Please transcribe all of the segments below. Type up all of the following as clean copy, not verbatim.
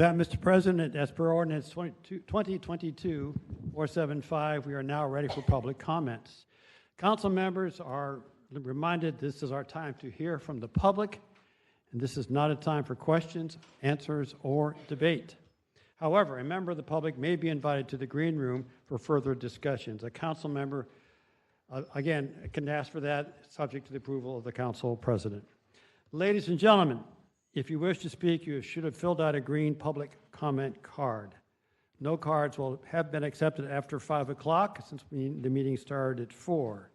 That, Mr. President, as per Ordinance 2022-475, we are now ready for public comments. Council members are reminded this is our time to hear from the public, and this is not a time for questions, answers, or debate. However, a member of the public may be invited to the green room for further discussions. A council member, again, can ask for that, subject to the approval of the council president. Ladies and gentlemen, if you wish to speak, you should have filled out a green public comment card. No cards will have been accepted after 5 o'clock since the meeting started at 4.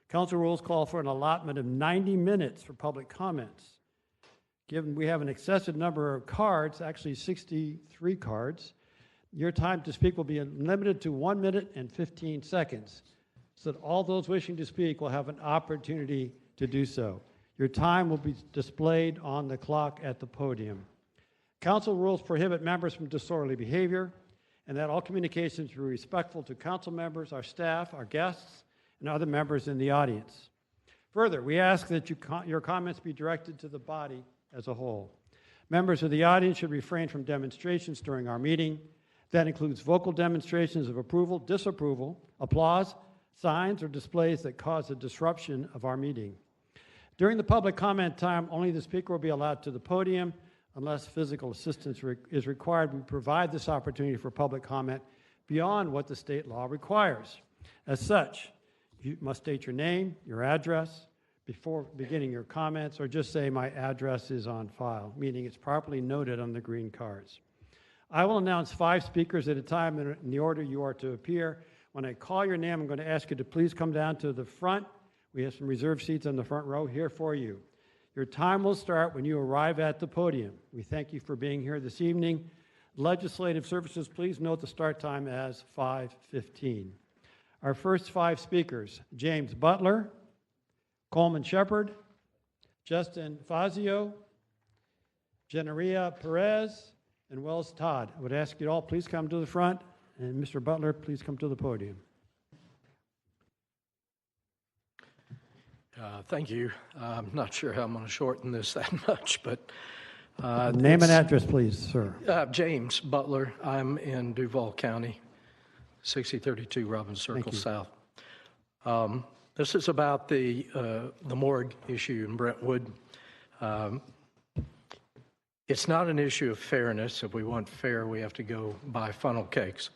Council rules call for an allotment of 90 minutes for public comments. Given we have an excessive number of cards, actually 63 cards, your time to speak will be limited to 1 minute and 15 seconds, so that all those wishing to speak will have an opportunity to do so. Your time will be displayed on the clock at the podium. Council rules prohibit members from disorderly behavior, and that all communications be respectful to council members, our staff, our guests, and other members in the audience. Further, we ask that your comments be directed to the body as a whole. Members of the audience should refrain from demonstrations during our meeting. That includes vocal demonstrations of approval, disapproval, applause, signs, or displays that cause a disruption of our meeting. During the public comment time, only the speaker will be allowed to the podium. Unless physical assistance is required, we provide this opportunity for public comment beyond what the state law requires. As such, you must state your name, your address, before beginning your comments, or just say my address is on file, meaning it's properly noted on the green cards. I will announce 5 speakers at a time in the order you are to appear. When I call your name, I'm going to ask you to please come down to the front. We have some reserved seats on the front row here for you. Your time will start when you arrive at the podium. We thank you for being here this evening. Legislative Services, please note the start time as 5:15. Our first 5 speakers, James Butler, Coleman Shepard, Justin Fazio, Jenaria Perez, and Wells Todd. I would ask you all please come to the front, and Mr. Butler, please come to the podium. Thank you. I'm not sure how I'm going to shorten this that much, but... Name and address, please, sir. James Butler. I'm in Duval County, 6032 Robbins Circle South. This is about the morgue issue in Brentwood. It's not an issue of fairness. If we want fair, we have to go buy funnel cakes.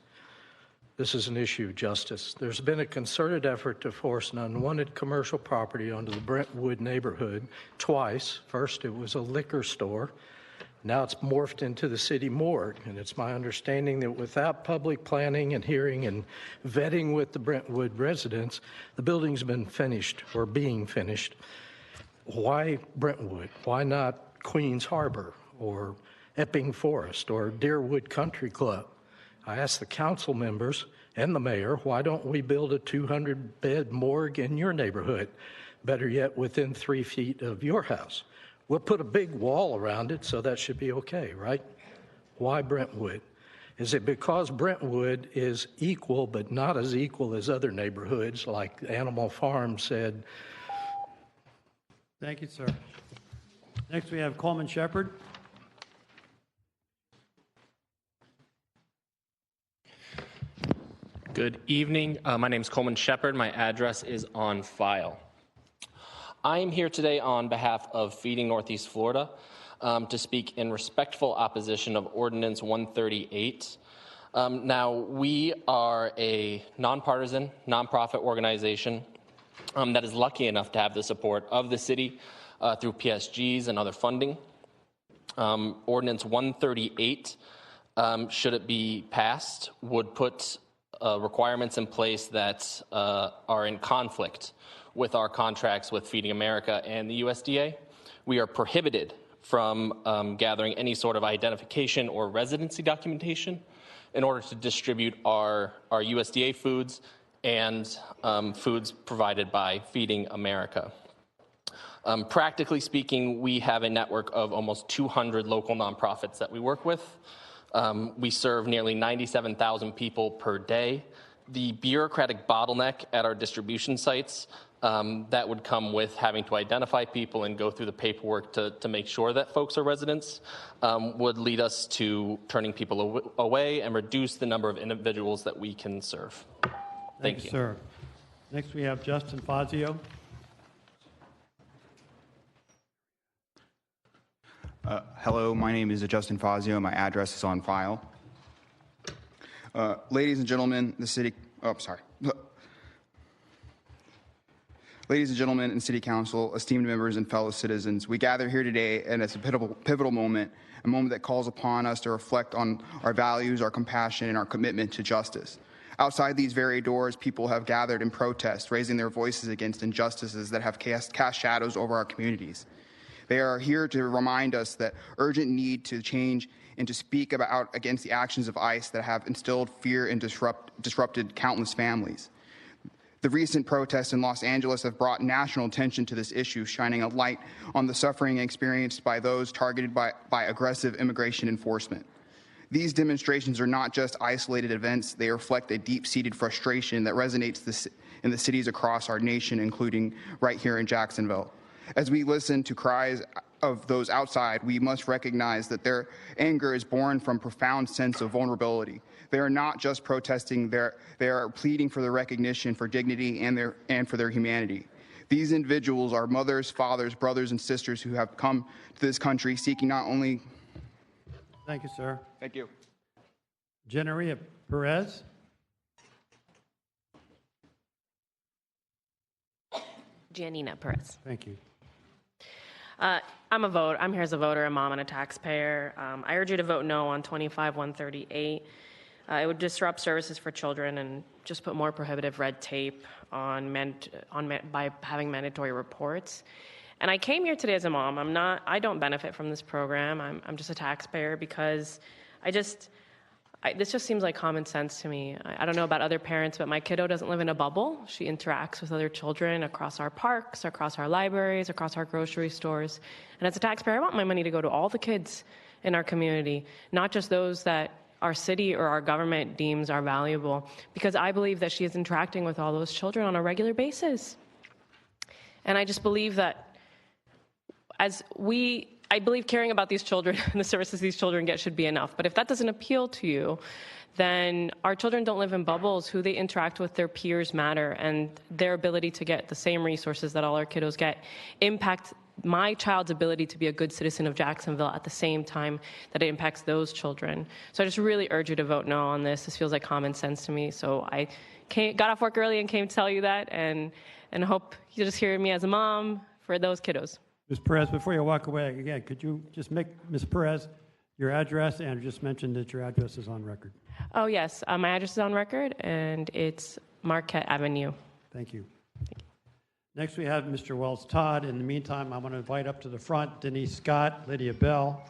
This is an issue of justice. There's been a concerted effort to force an unwanted commercial property onto the Brentwood neighborhood twice. First, it was a liquor store. Now it's morphed into the city morgue, and it's my understanding that without public planning and hearing and vetting with the Brentwood residents, the building's been finished or being finished. Why Brentwood? Why not Queens Harbor or Epping Forest or Deerwood Country Club? I asked the council members and the mayor, why don't we build a 200-bed morgue in your neighborhood? Better yet, within 3 feet of your house. We'll put a big wall around it, so that should be okay, right? Why Brentwood? Is it because Brentwood is equal, but not as equal as other neighborhoods, like Animal Farm said? Thank you, sir. Next, we have Coleman Shepard. Good evening. My name is Coleman Shepard. My address is on file. I am here today on behalf of Feeding Northeast Florida to speak in respectful opposition of Ordinance 138. Now, we are a nonpartisan, nonprofit organization that is lucky enough to have the support of the city through PSGs and other funding. Ordinance 138, should it be passed, would put requirements in place that are in conflict with our contracts with Feeding America and the USDA. We are prohibited from gathering any sort of identification or residency documentation in order to distribute our USDA foods and foods provided by Feeding America. Practically speaking, we have a network of almost 200 local nonprofits that we work with. We serve nearly 97,000 people per day, the bureaucratic bottleneck at our distribution sites that would come with having to identify people and go through the paperwork to make sure that folks are residents would lead us to turning people away and reduce the number of individuals that we can serve. Thank you. Sir. Next, we have Justin Fazio. Hello, my name is Justin Fazio. My address is on file. Ladies and gentlemen, Ladies and gentlemen in City Council, esteemed members and fellow citizens, we gather here today and it's a pivotal moment, a moment that calls upon us to reflect on our values, our compassion, and our commitment to justice. Outside these very doors, people have gathered in protest, raising their voices against injustices that have cast shadows over our communities. They are here to remind us that urgent need to change and to speak out against the actions of ICE that have instilled fear and disrupted countless families. The recent protests in Los Angeles have brought national attention to this issue, shining a light on the suffering experienced by those targeted by aggressive immigration enforcement. These demonstrations are not just isolated events, they reflect a deep-seated frustration that resonates in the cities across our nation, including right here in Jacksonville. As we listen to cries of those outside, we must recognize that their anger is born from a profound sense of vulnerability. They are not just protesting, they are pleading for their recognition, for dignity, and for their humanity. These individuals are mothers, fathers, brothers, and sisters who have come to this country seeking not only... Thank you, sir. Thank you. Jenaria Perez. Giannina Perez. Thank you. I'm here as a voter, a mom, and a taxpayer. I urge you to vote no on 25-138. It would disrupt services for children and just put more prohibitive red tape by having mandatory reports. And I came here today as a mom. I don't benefit from this program. I'm just a taxpayer because this just seems like common sense to me. I don't know about other parents, but my kiddo doesn't live in a bubble. She interacts with other children across our parks, across our libraries, across our grocery stores. And as a taxpayer, I want my money to go to all the kids in our community, not just those that our city or our government deems are valuable, because I believe that she is interacting with all those children on a regular basis. And I just believe that I believe caring about these children and the services these children get should be enough. But if that doesn't appeal to you, then our children don't live in bubbles. Who they interact with, their peers matter, and their ability to get the same resources that all our kiddos get impact my child's ability to be a good citizen of Jacksonville at the same time that it impacts those children. So I just really urge you to vote no on this. This feels like common sense to me. So I got off work early and came to tell you that, and hope you just hear me as a mom for those kiddos. Ms. Perez, before you walk away, again, could you just make, Ms. Perez, your address, and just mention that your address is on record? Oh, yes. My address is on record, and it's Marquette Avenue. Thank you. Next, we have Mr. Wells Todd. In the meantime, I want to invite up to the front Denise Scott, Lydia Bell,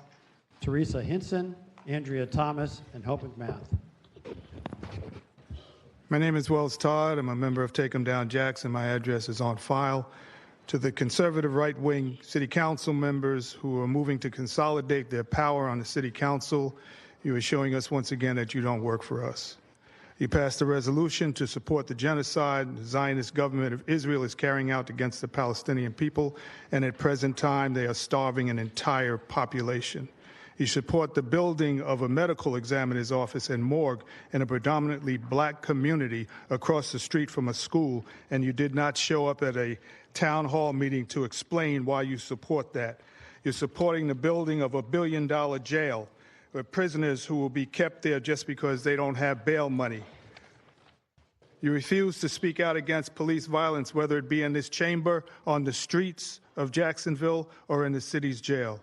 Teresa Hinson, Andrea Thomas, and Hope McMath. My name is Wells Todd. I'm a member of Take 'em Down Jackson. My address is on file. To the conservative right-wing city council members who are moving to consolidate their power on the city council, you are showing us once again that you don't work for us. You passed a resolution to support the genocide the Zionist government of Israel is carrying out against the Palestinian people, and at present time they are starving an entire population. You support the building of a medical examiner's office and morgue in a predominantly black community across the street from a school, and you did not show up at a town hall meeting to explain why you support that. You're supporting the building of $1 billion jail with prisoners who will be kept there just because they don't have bail money. You refuse to speak out against police violence, whether it be in this chamber, on the streets of Jacksonville, or in the city's jail.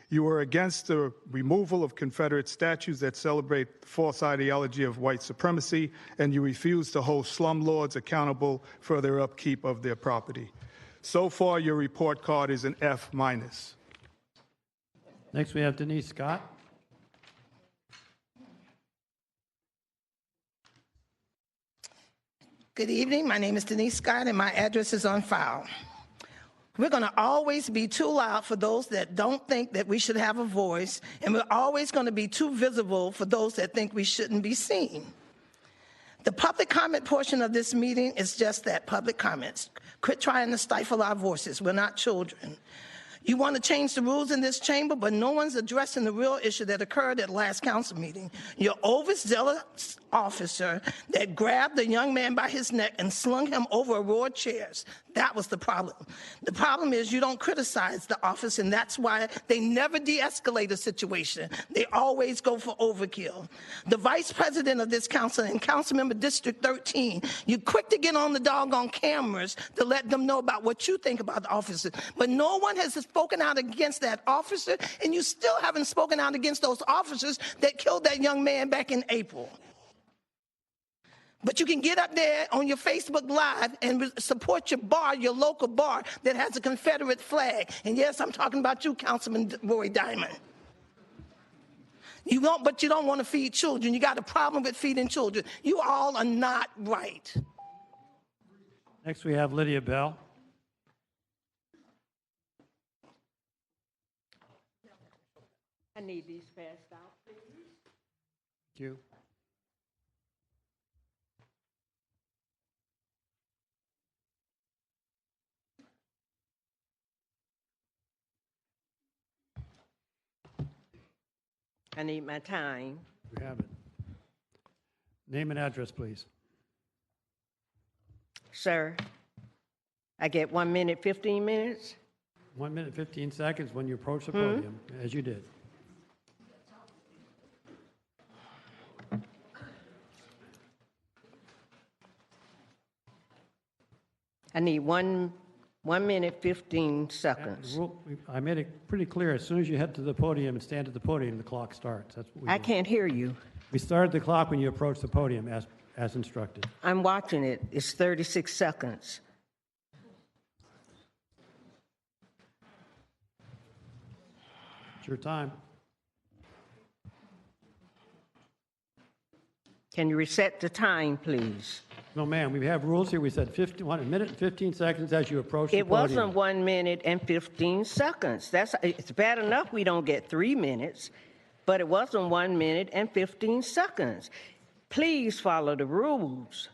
You are against the removal of Confederate statues that celebrate the false ideology of white supremacy, and you refuse to hold slumlords accountable for their upkeep of their property. So far, your report card is an F-. Next, we have Denise Scott. Good evening. My name is Denise Scott, and my address is on file. We're going to always be too loud for those that don't think that we should have a voice, and we're always going to be too visible for those that think we shouldn't be seen. The public comment portion of this meeting is just that, public comments. Quit trying to stifle our voices. We're not children. You want to change the rules in this chamber, but no one's addressing the real issue that occurred at last council meeting. Your overzealous officer that grabbed the young man by his neck and slung him over a row of chairs. That was the problem. The problem is you don't criticize the office, and that's why they never de-escalate a situation. They always go for overkill. The vice president of this council and council member District 13, you're quick to get on the doggone cameras to let them know about what you think about the officer. But no one has spoken out against that officer, and you still haven't spoken out against those officers that killed that young man back in April. But you can get up there on your Facebook Live and support your bar, your local bar that has a Confederate flag. And yes, I'm talking about you, Councilman Rory Diamond. But you don't want to feed children. You got a problem with feeding children. You all are not right. Next, we have Lydia Bell. I need these passed out, please. Thank you. I need my time. We have it. Name and address, please. Sir, I get 1 minute, 15 minutes? 1 minute, 15 seconds when you approach the podium, as you did. I need one minute, 15 seconds. I made it pretty clear. As soon as you head to the podium and stand at the podium, the clock starts. That's what we I do. can't hear you. We started the clock when you approach the podium, as instructed. I'm watching it. It's 36 seconds. It's your time. Can you reset the time, please? No, ma'am. We have rules here. We said 1 minute and 15 seconds as you approach the It podium. wasn't 1 minute and 15 seconds. It's bad enough we don't get 3 minutes, but it wasn't 1 minute and 15 seconds. Please follow the rules.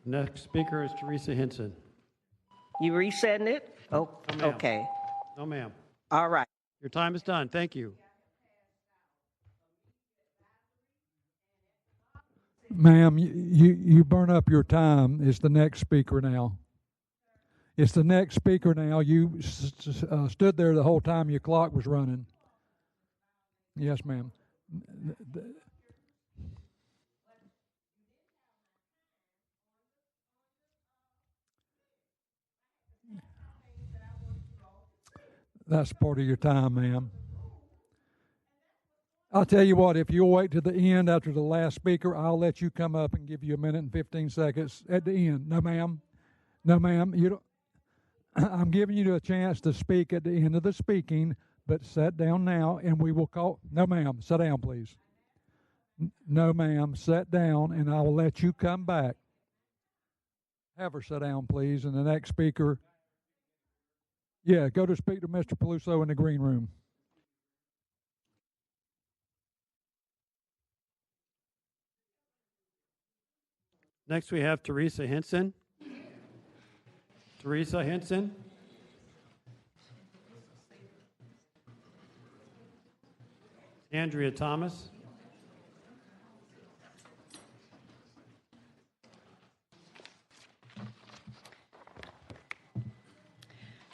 Next speaker is Teresa Hinson. You resetting it? Oh, No, ma'am. okay. No, ma'am. All right. Your time is done. Thank you. Ma'am, you burn up your time. It's the next speaker now. It's the next speaker now. You stood there the whole time your clock was running. Yes, ma'am. That's part of your time, ma'am. I'll tell you what, if you'll wait to the end after the last speaker, I'll let you come up and give you 1 minute and 15 seconds at the end. No, ma'am. No, ma'am. You don't. I'm giving you a chance to speak at the end of the speaking, but sit down now and we will call. No, ma'am. Sit down, please. No, ma'am. Sit down and I will let you come back. Have her sit down, please. And the next speaker. Yeah, go to speak to Mr. Peluso in the green room. Next, we have Teresa Hinson. Teresa Hinson. Andrea Thomas.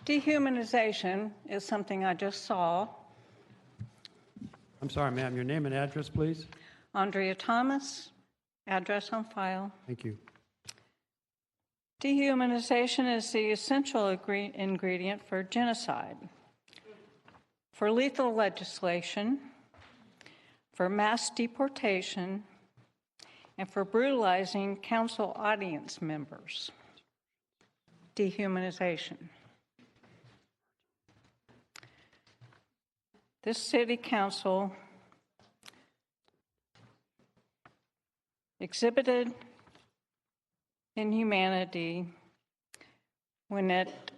Dehumanization is something I just saw. I'm sorry, ma'am. Your name and address, please. Andrea Thomas, address on file. Thank you. Dehumanization is the essential ingredient for genocide, for lethal legislation, for mass deportation, and for brutalizing council audience members. Dehumanization. This city council exhibited inhumanity when it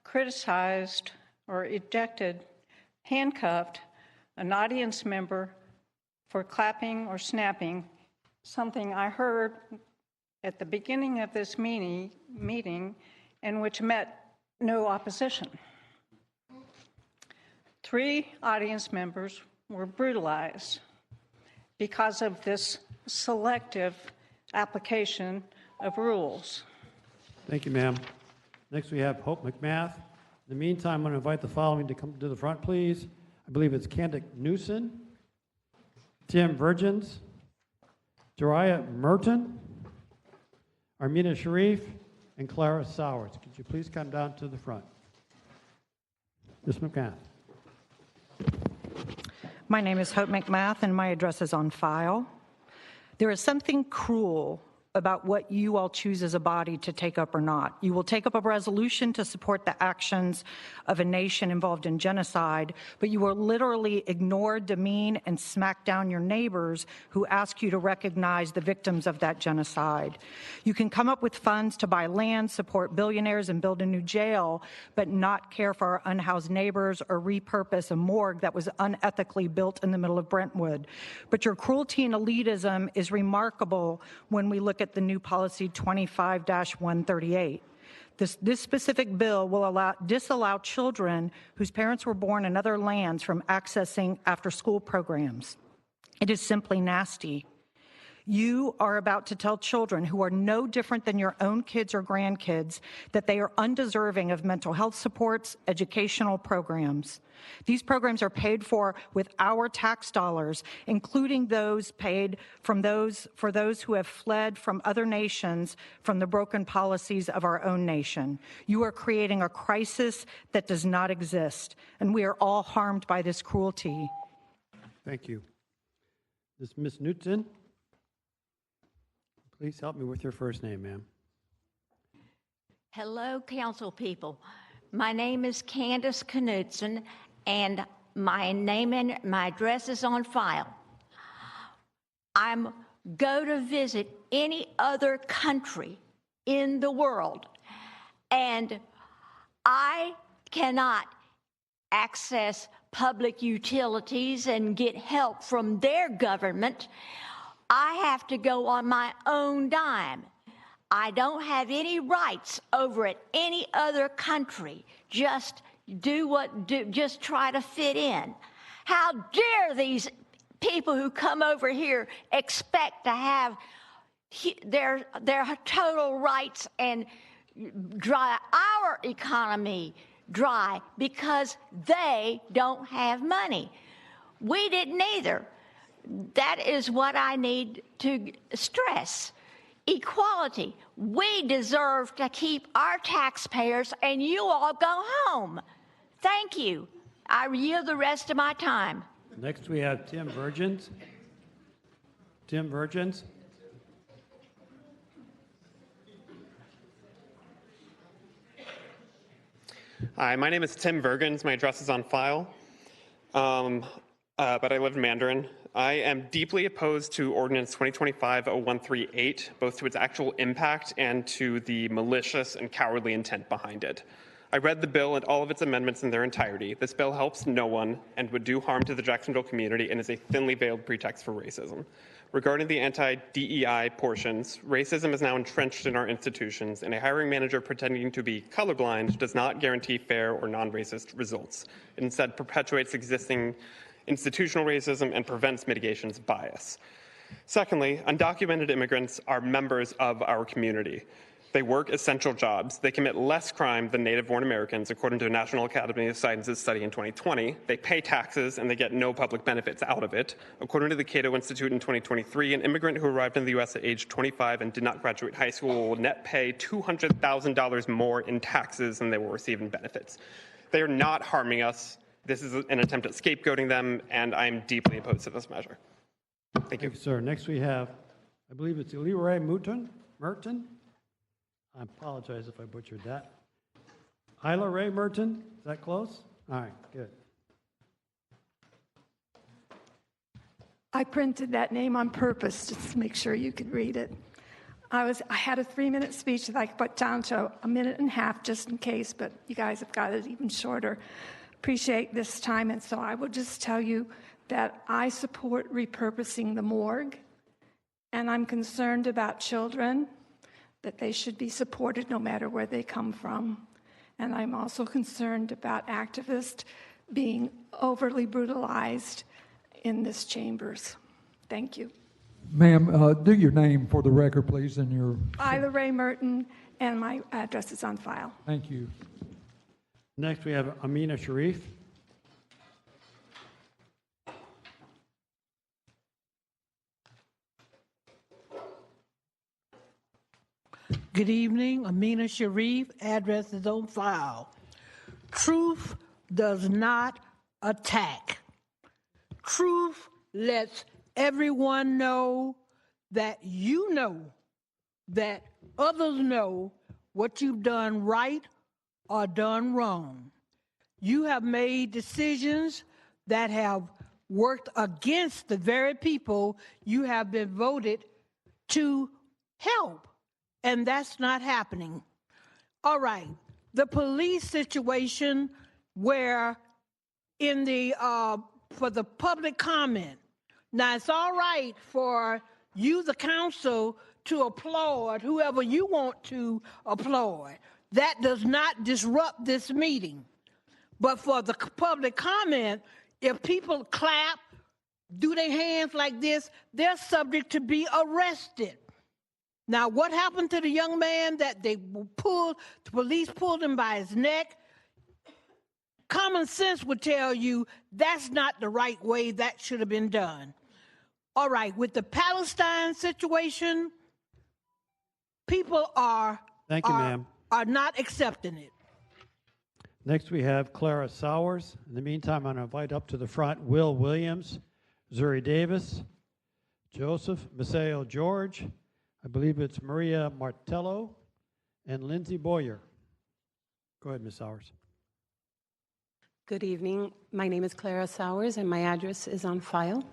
criticized or ejected, handcuffed an audience member for clapping or snapping, something I heard at the beginning of this meeting and which met no opposition. 3 audience members were brutalized because of this selective application of rules. Thank you, ma'am. Next, we have Hope McMath. In the meantime, I'm going to invite the following to come to the front, please. I believe it's Candice Newsom, Tim Virgins, Jariah Merton, Armina Sharif, and Clara Sowers. Could you please come down to the front? Ms. McMath. My name is Hope McMath, and my address is on file. There is something cruel about what you all choose as a body to take up or not. You will take up a resolution to support the actions of a nation involved in genocide, but you will literally ignore, demean, and smack down your neighbors who ask you to recognize the victims of that genocide. You can come up with funds to buy land, support billionaires, and build a new jail, but not care for our unhoused neighbors or repurpose a morgue that was unethically built in the middle of Brentwood. But your cruelty and elitism is remarkable when we look at the new policy 25-138. This specific bill will disallow children whose parents were born in other lands from accessing after-school programs. It is simply nasty. You are about to tell children who are no different than your own kids or grandkids that they are undeserving of mental health supports, educational programs. These programs are paid for with our tax dollars, including those paid for those who have fled from other nations from the broken policies of our own nation. You are creating a crisis that does not exist, and we are all harmed by this cruelty. Thank you. Ms. Newton. Please help me with your first name, ma'am. Hello, council people. My name is Candice Knudsen, and my name and my address is on file. I'm go to visit any other country in the world, and I cannot access public utilities and get help from their government. I have to go on my own dime. I don't have any rights over at any other country. Just just try to fit in. How dare these people who come over here expect to have their total rights and dry our economy dry because they don't have money. We didn't either. That is what I need to stress. Equality. We deserve to keep our taxpayers, and you all go home. Thank you. I yield the rest of my time. Next, we have Tim Virgins. Tim Virgins. Hi, my name is Tim Virgins. My address is on file, but I live in Mandarin. I am deeply opposed to Ordinance 2025-0138, both to its actual impact and to the malicious and cowardly intent behind it. I read the bill and all of its amendments in their entirety. This bill helps no one and would do harm to the Jacksonville community and is a thinly veiled pretext for racism. Regarding the anti-DEI portions, racism is now entrenched in our institutions, and a hiring manager pretending to be colorblind does not guarantee fair or non-racist results. It instead perpetuates existing institutional racism and prevents mitigations of bias. Secondly, undocumented immigrants are members of our community. They work essential jobs. They commit less crime than native-born Americans, according to a National Academy of Sciences study in 2020. They pay taxes, and they get no public benefits out of it. According to the Cato Institute in 2023, an immigrant who arrived in the U.S. at age 25 and did not graduate high school will net pay $200,000 more in taxes than they will receive in benefits. They are not harming us. This is an attempt at scapegoating them, and I'm deeply opposed to this measure. Thank you. Thank you, sir. Next, we have, I believe it's Leroy Merton. I apologize if I butchered that. Isla Ray Merton, is that close? All right, good. I printed that name on purpose just to make sure you could read it. I had a 3-minute speech that I put down to a minute and a half just in case, but you guys have got it even shorter. appreciate this time, and so I will just tell you that I support repurposing the morgue, and I'm concerned about children, that they should be supported no matter where they come from. And I'm also concerned about activists being overly brutalized in this chambers. Thank you. Ma'am, do your name for the record, please, and your... Isla Ray Merton, and my address is on file. Thank you. Next, we have Amina Sharif. Good evening, Amina Sharif, address is on file. Truth does not attack. Truth lets everyone know that you know, that others know what you've done right or done wrong. You have made decisions that have worked against the very people you have been voted to help. And that's not happening. All right, the police situation where in the, for the public comment, now it's all right for you, the council, to applaud whoever you want to applaud. That does not disrupt this meeting. But for the public comment, if people clap, do their hands like this, they're subject to be arrested. Now, what happened to the young man that the police pulled him by his neck? Common sense would tell you that's not the right way that should have been done. All right, with the Palestine situation, people are not accepting it. Next, we have Clara Sowers. In the meantime, I'm going to invite up to the front Will Williams, Zuri Davis, Joseph Maceo George, I believe it's Maria Martello, and Lindsay Boyer. Go ahead, Ms. Sowers. Good evening. My name is Clara Sowers, and my address is on file.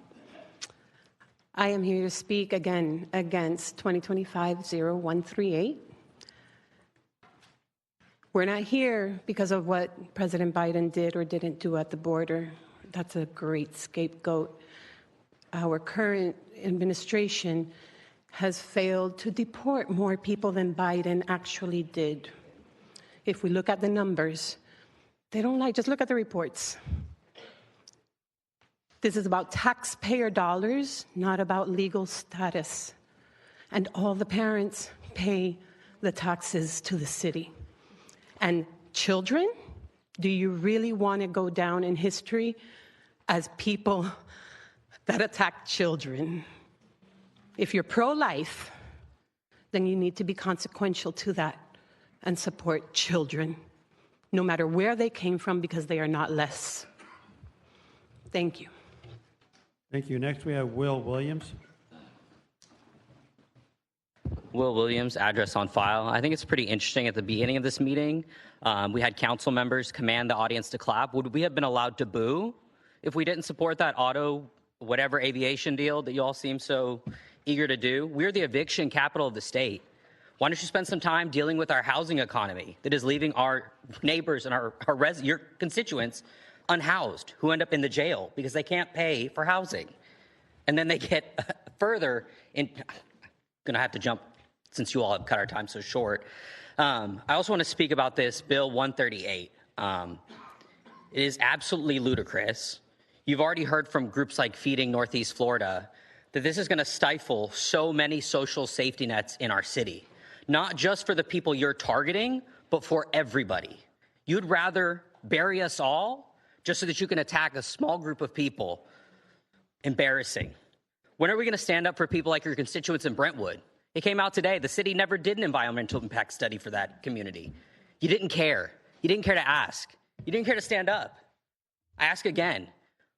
I am here to speak again against 2025-0138. We're not here because of what President Biden did or didn't do at the border. That's a great scapegoat. Our current administration has failed to deport more people than Biden actually did. If we look at the numbers, they don't lie. Just look at the reports. This is about taxpayer dollars, not about legal status. And all the parents pay the taxes to the city. And children, do you really want to go down in history as people that attack children? If you're pro-life, then you need to be consequential to that and support children, no matter where they came from, because they are not less. Thank you. Thank you. Next, we have Will Williams. Will Williams, address on file. I think it's pretty interesting at the beginning of this meeting, we had council members command the audience to clap. Would we have been allowed to boo if we didn't support that whatever aviation deal that you all seem so eager to do? We're the eviction capital of the state. Why don't you spend some time dealing with our housing economy that is leaving our neighbors and your constituents unhoused, who end up in the jail because they can't pay for housing. And then they get further in, I'm gonna have to jump since you all have cut our time so short. I also want to speak about this Bill 138. It is absolutely ludicrous. You've already heard from groups like Feeding Northeast Florida that this is going to stifle so many social safety nets in our city, not just for the people you're targeting, but for everybody. You'd rather bury us all just so that you can attack a small group of people. Embarrassing. When are we going to stand up for people like your constituents in Brentwood? It came out today. The city never did an environmental impact study for that community. You didn't care. You didn't care to ask. You didn't care to stand up. I ask again.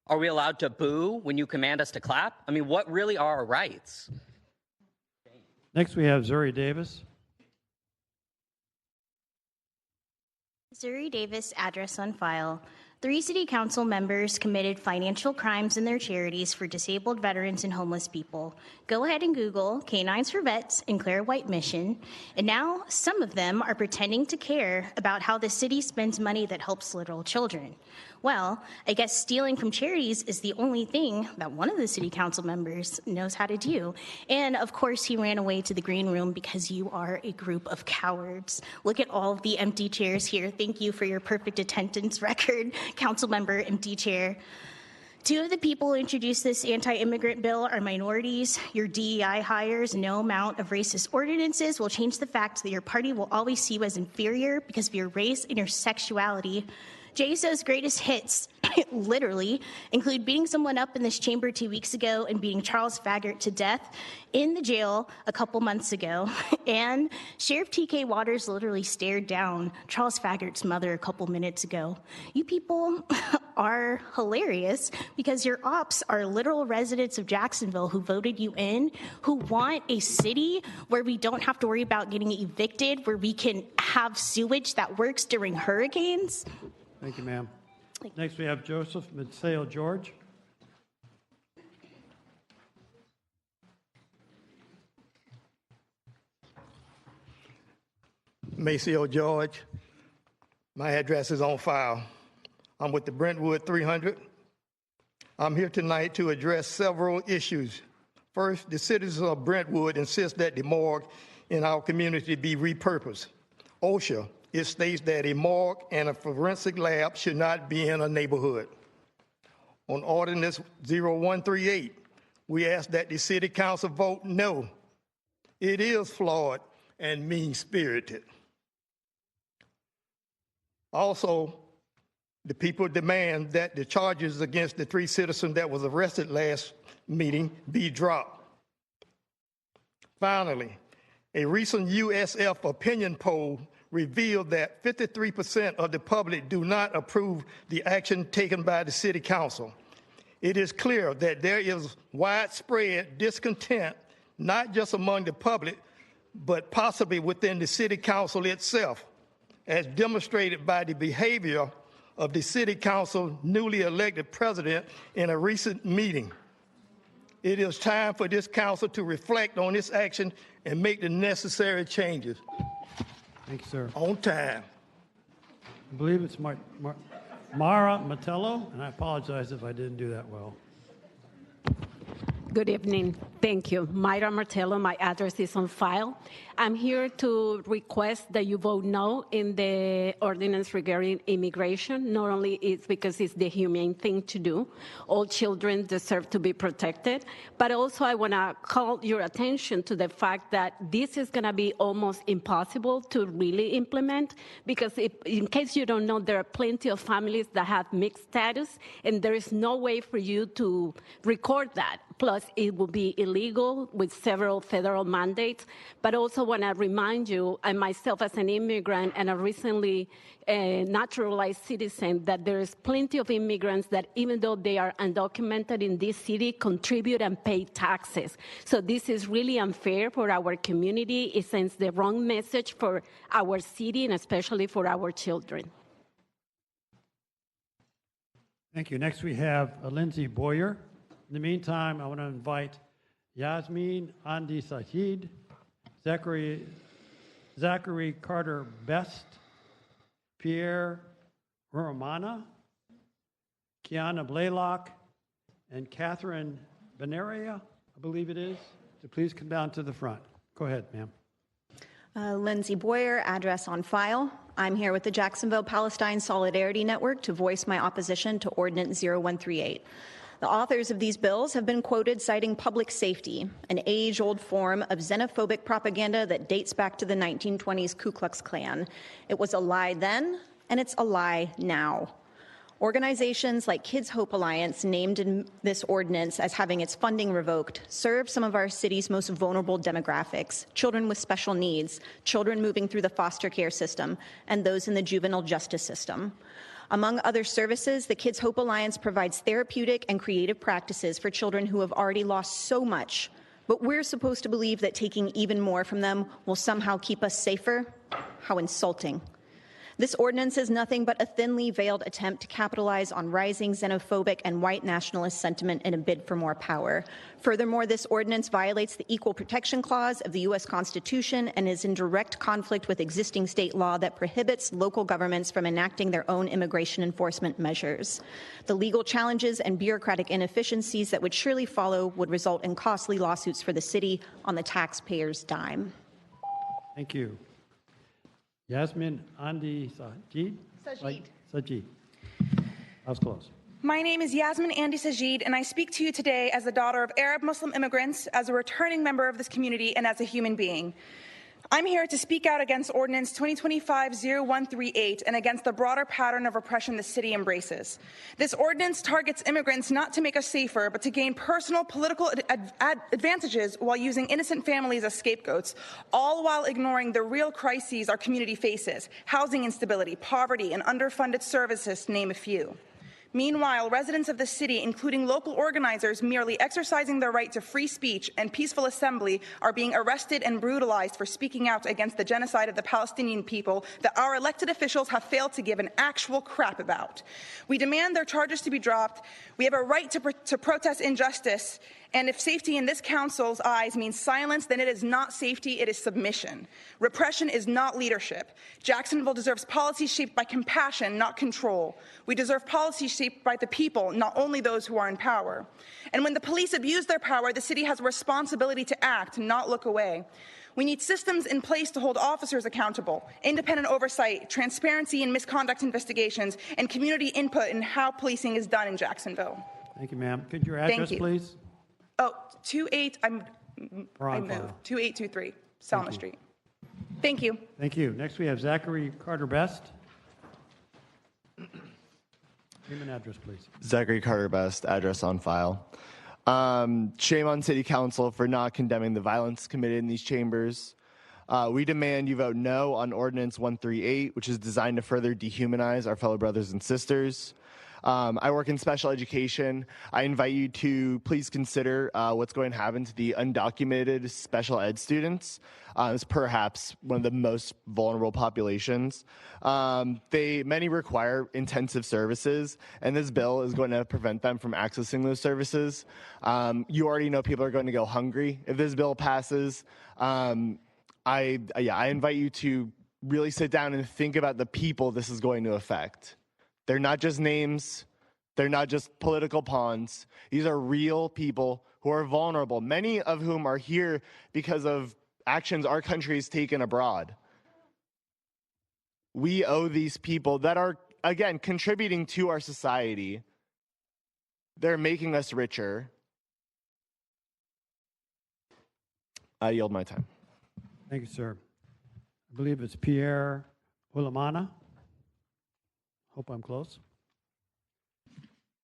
Are we allowed to boo when you command us to clap? I mean, what really are our rights? Next, we have Zuri Davis. Zuri Davis, address on file. 3 city council members committed financial crimes in their charities for disabled veterans and homeless people. Go ahead and Google Canines for Vets and Claire White Mission, and now some of them are pretending to care about how the city spends money that helps little children. Well, I guess stealing from charities is the only thing that one of the city council members knows how to do. And of course, he ran away to the green room because you are a group of cowards. Look at all of the empty chairs here. Thank you for your perfect attendance record, council member, empty chair. 2 of the people who introduced this anti-immigrant bill are minorities. Your DEI hires, no amount of racist ordinances will change the fact that your party will always see you as inferior because of your race and your sexuality. JSO's greatest hits, literally, include beating someone up in this chamber 2 weeks ago and beating Charles Faggart to death in the jail a couple months ago. And Sheriff T.K. Waters literally stared down Charles Faggart's mother a couple minutes ago. You people are hilarious because your ops are literal residents of Jacksonville who voted you in, who want a city where we don't have to worry about getting evicted, where we can have sewage that works during hurricanes. Thank you, ma'am. Next, we have Joseph Maceo George. Maceo George. My address is on file. I'm with the Brentwood 300. I'm here tonight to address several issues. First, the citizens of Brentwood insist that the morgue in our community be repurposed. OSHA, it states that a morgue and a forensic lab should not be in a neighborhood. On Ordinance 0138, we ask that the City Council vote no. It is flawed and mean-spirited. Also, the people demand that the charges against the 3 citizens that was arrested last meeting be dropped. Finally, a recent USF opinion poll revealed that 53% of the public do not approve the action taken by the City Council. It is clear that there is widespread discontent, not just among the public, but possibly within the City Council itself, as demonstrated by the behavior of the City Council newly elected president in a recent meeting. It is time for this council to reflect on this action and make the necessary changes. Thank you, sir. On time. I believe it's Mara Matello, and I apologize if I didn't do that well. Good evening. Thank you. Myra Martello, my address is on file. I'm here to request that you vote no in the ordinance regarding immigration. Not only it's because it's the humane thing to do. All children deserve to be protected. But also I want to call your attention to the fact that this is going to be almost impossible to really implement because in case you don't know, there are plenty of families that have mixed status and there is no way for you to record that. Plus, it will be illegal with several federal mandates. But also want to remind you, and myself as an immigrant and a recently naturalized citizen, that there is plenty of immigrants that even though they are undocumented in this city, contribute and pay taxes. So this is really unfair for our community. It sends the wrong message for our city and especially for our children. Thank you. Next, we have Lindsay Boyer. In the meantime, I want to invite Yasmin Andi Sajid, Zachary Carter Best, Pierre Romana, Kiana Blaylock, and Catherine Benaria, I believe it is, to please come down to the front. Go ahead, ma'am. Lindsay Boyer, address on file. I'm here with the Jacksonville Palestine Solidarity Network to voice my opposition to Ordinance 0138. The authors of these bills have been quoted citing public safety, an age-old form of xenophobic propaganda that dates back to the 1920s Ku Klux Klan. It was a lie then, and it's a lie now. Organizations like Kids Hope Alliance, named in this ordinance as having its funding revoked, serve some of our city's most vulnerable demographics, children with special needs, children moving through the foster care system, and those in the juvenile justice system. Among other services, the Kids Hope Alliance provides therapeutic and creative practices for children who have already lost so much, but we're supposed to believe that taking even more from them will somehow keep us safer? How insulting. This ordinance is nothing but a thinly veiled attempt to capitalize on rising xenophobic and white nationalist sentiment in a bid for more power. Furthermore, this ordinance violates the Equal Protection Clause of the U.S. Constitution and is in direct conflict with existing state law that prohibits local governments from enacting their own immigration enforcement measures. The legal challenges and bureaucratic inefficiencies that would surely follow would result in costly lawsuits for the city on the taxpayer's dime. Thank you. Yasmin Andi Sajid. That was close. My name is Yasmin Andi Sajid, and I speak to you today as the daughter of Arab Muslim immigrants, as a returning member of this community, and as a human being. I'm here to speak out against Ordinance 2025-0138 and against the broader pattern of repression the city embraces. This ordinance targets immigrants not to make us safer, but to gain personal political advantages while using innocent families as scapegoats, all while ignoring the real crises our community faces: housing instability, poverty, and underfunded services, to name a few. Meanwhile, residents of the city, including local organizers merely exercising their right to free speech and peaceful assembly, are being arrested and brutalized for speaking out against the genocide of the Palestinian people that our elected officials have failed to give an actual crap about. We demand their charges to be dropped. We have a right to protest injustice. And if safety in this council's eyes means silence, then it is not safety, it is submission. Repression is not leadership. Jacksonville deserves policies shaped by compassion, not control. We deserve policies shaped by the people, not only those who are in power. And when the police abuse their power, the city has a responsibility to act, not look away. We need systems in place to hold officers accountable, independent oversight, transparency in misconduct investigations, and community input in how policing is done in Jacksonville. Thank you, ma'am. Could your address, please? Oh, 2823 Selma Street. Thank you. Thank you. Next, we have Zachary Carter-Best. Name and address, please. Zachary Carter-Best, address on file. Shame on City Council for not condemning the violence committed in these chambers. We demand you vote no on Ordinance 138, which is designed to further dehumanize our fellow brothers and sisters. I work in special education. I invite you to please consider what's going to happen to the undocumented special ed students. It's perhaps one of the most vulnerable populations. Many require intensive services, and this bill is going to prevent them from accessing those services. You already know people are going to go hungry if this bill passes. I invite you to really sit down and think about the people this is going to affect. They're not just names. They're not just political pawns. These are real people who are vulnerable, many of whom are here because of actions our country has taken abroad. We owe these people that are, again, contributing to our society. They're making us richer. I yield my time. Thank you, sir. I believe it's Pierre Ulamana. Hope I'm close.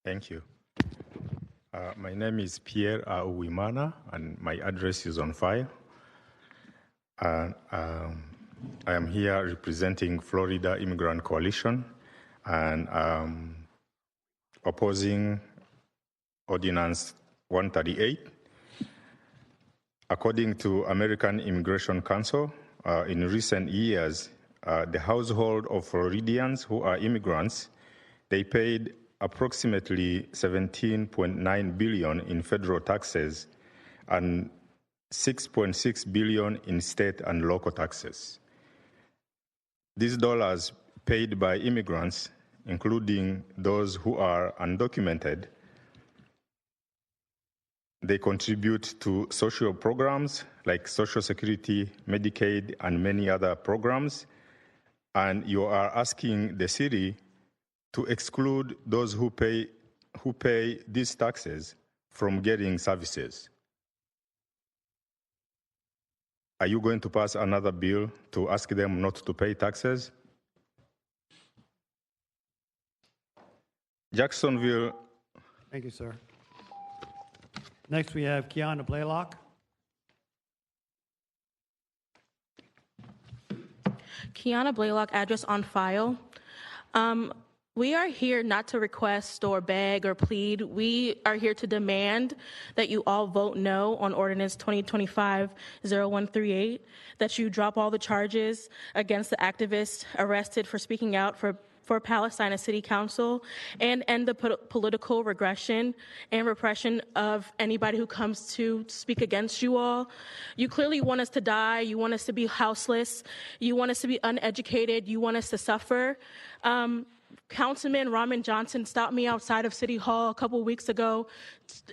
Thank you. My name is Pierre Uwimana, and my address is on file. I am here representing Florida Immigrant Coalition and opposing Ordinance 138. According to American Immigration Council, in recent years, the household of Floridians who are immigrants, they paid approximately $17.9 billion in federal taxes and $6.6 billion in state and local taxes. These dollars paid by immigrants, including those who are undocumented, they contribute to social programs like Social Security, Medicaid, and many other programs. And you are asking the city to exclude those who pay these taxes from getting services. Are you going to pass another bill to ask them not to pay taxes? Jacksonville. Thank you, sir. Next, we have Kiana Blaylock. Kiana Blaylock, address on file. We are here not to request or beg or plead. We are here to demand that you all vote no on Ordinance 2025-0138, that you drop all the charges against the activists arrested for speaking out for Palestine City Council, and end the political regression and repression of anybody who comes to speak against you all. You clearly want us to die. You want us to be houseless. You want us to be uneducated. You want us to suffer. Councilman Rahman Johnson stopped me outside of City Hall a couple weeks ago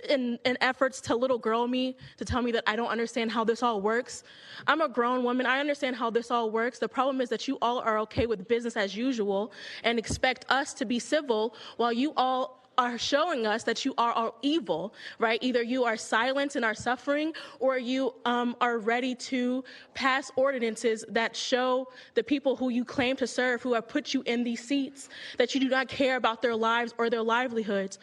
in efforts to little girl me, to tell me that I don't understand how this all works. I'm a grown woman. I understand how this all works. The problem is that you all are okay with business as usual and expect us to be civil while you all are showing us that you are all evil, right? Either you are silent in our suffering, or you are ready to pass ordinances that show the people who you claim to serve, who have put you in these seats, that you do not care about their lives or their livelihoods.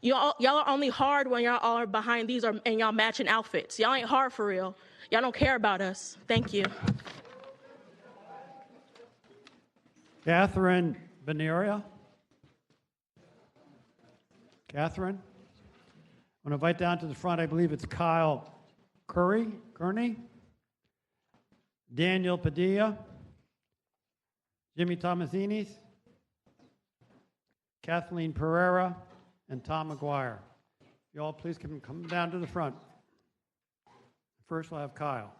Y'all are only hard when y'all are behind these and y'all matching outfits. Y'all ain't hard for real. Y'all don't care about us. Thank you. Catherine Veneria. Catherine? I'm going to invite down to the front, I believe it's Kyle Kearney, Daniel Padilla, Jimmy Tomazinis, Kathleen Pereira, and Tom McGuire. You all please come down to the front. First we'll have Kyle.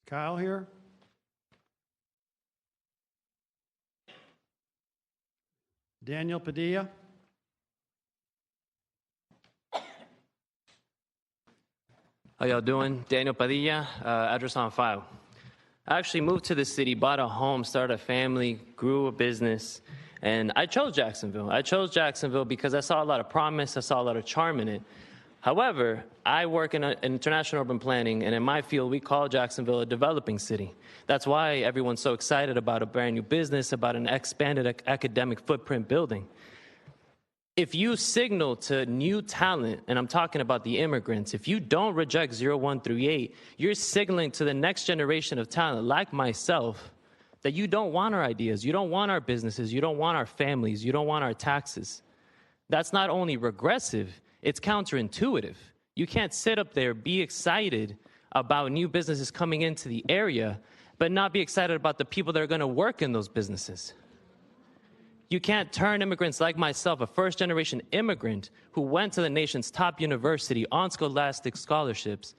Kyle here? Daniel Padilla? How y'all doing? Daniel Padilla, address on file. I actually moved to the city, bought a home, started a family, grew a business, and I chose Jacksonville. I chose Jacksonville because I saw a lot of promise, I saw a lot of charm in it. However, I work in international urban planning, and in my field, we call Jacksonville a developing city. That's why everyone's so excited about a brand new business, about an expanded academic footprint building. If you signal to new talent, and I'm talking about the immigrants, if you don't reject 0138, you're signaling to the next generation of talent, like myself, that you don't want our ideas, you don't want our businesses, you don't want our families, you don't want our taxes. That's not only regressive, it's counterintuitive. You can't sit up there, be excited about new businesses coming into the area, but not be excited about the people that are going to work in those businesses. You can't turn immigrants like myself, a first-generation immigrant who went to the nation's top university on scholastic scholarships,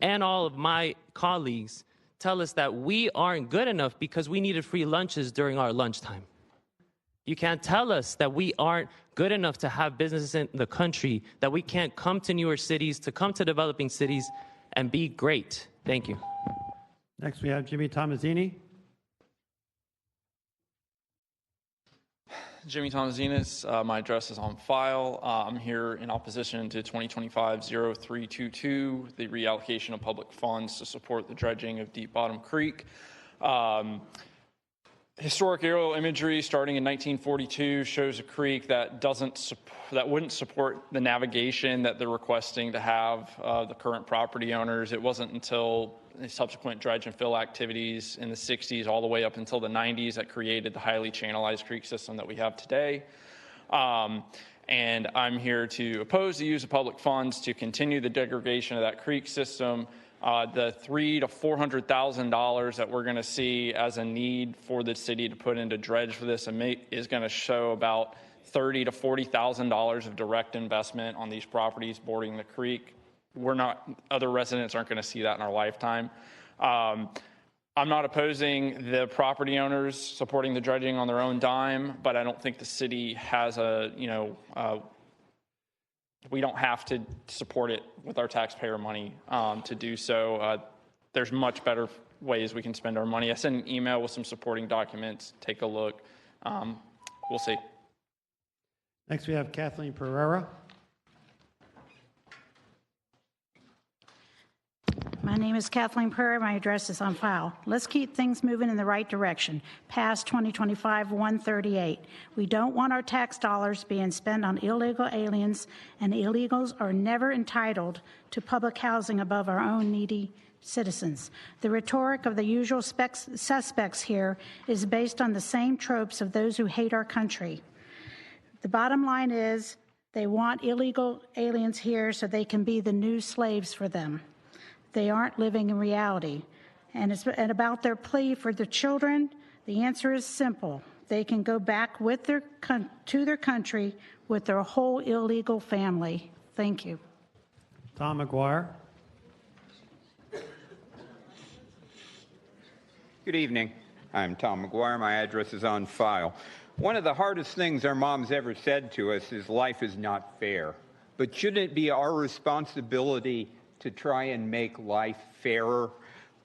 and all of my colleagues tell us that we aren't good enough because we needed free lunches during our lunchtime. You can't tell us that we aren't good enough to have businesses in the country, that we can't come to newer cities, to come to developing cities, and be great. Thank you. Next, we have Jimmy Tomazzini. Jimmy Tomazinis, my address is on file. I'm here in opposition to 2025-0322, the reallocation of public funds to support the dredging of Deep Bottom Creek. Historic aerial imagery starting in 1942 shows a creek that wouldn't support the navigation that they're requesting to have the current property owners. It wasn't until subsequent dredge and fill activities in the 60s all the way up until the 90s that created the highly channelized creek system that we have today. And I'm here to oppose the use of public funds to continue the degradation of that creek system. The $300,000 to $400,000 that we're going to see as a need for the city to put into dredge for this is going to show about $30,000 to $40,000 of direct investment on these properties bordering the creek. Other residents aren't going to see that in our lifetime. I'm not opposing the property owners supporting the dredging on their own dime, but I don't think the city has we don't have to support it with our taxpayer money to do so. There's much better ways we can spend our money. I sent an email with some supporting documents. Take a look. We'll see. Next, we have Kathleen Pereira. My name is Kathleen Prairie. My address is on file. Let's keep things moving in the right direction. Past 2025-138. We don't want our tax dollars being spent on illegal aliens, and illegals are never entitled to public housing above our own needy citizens. The rhetoric of the usual suspects here is based on the same tropes of those who hate our country. The bottom line is they want illegal aliens here so they can be the new slaves for them. They aren't living in reality. And about their plea for the children, the answer is simple. They can go back with to their country with their whole illegal family. Thank you. Tom McGuire. Good evening. I'm Tom McGuire. My address is on file. One of the hardest things our moms ever said to us is life is not fair. But shouldn't it be our responsibility to try and make life fairer?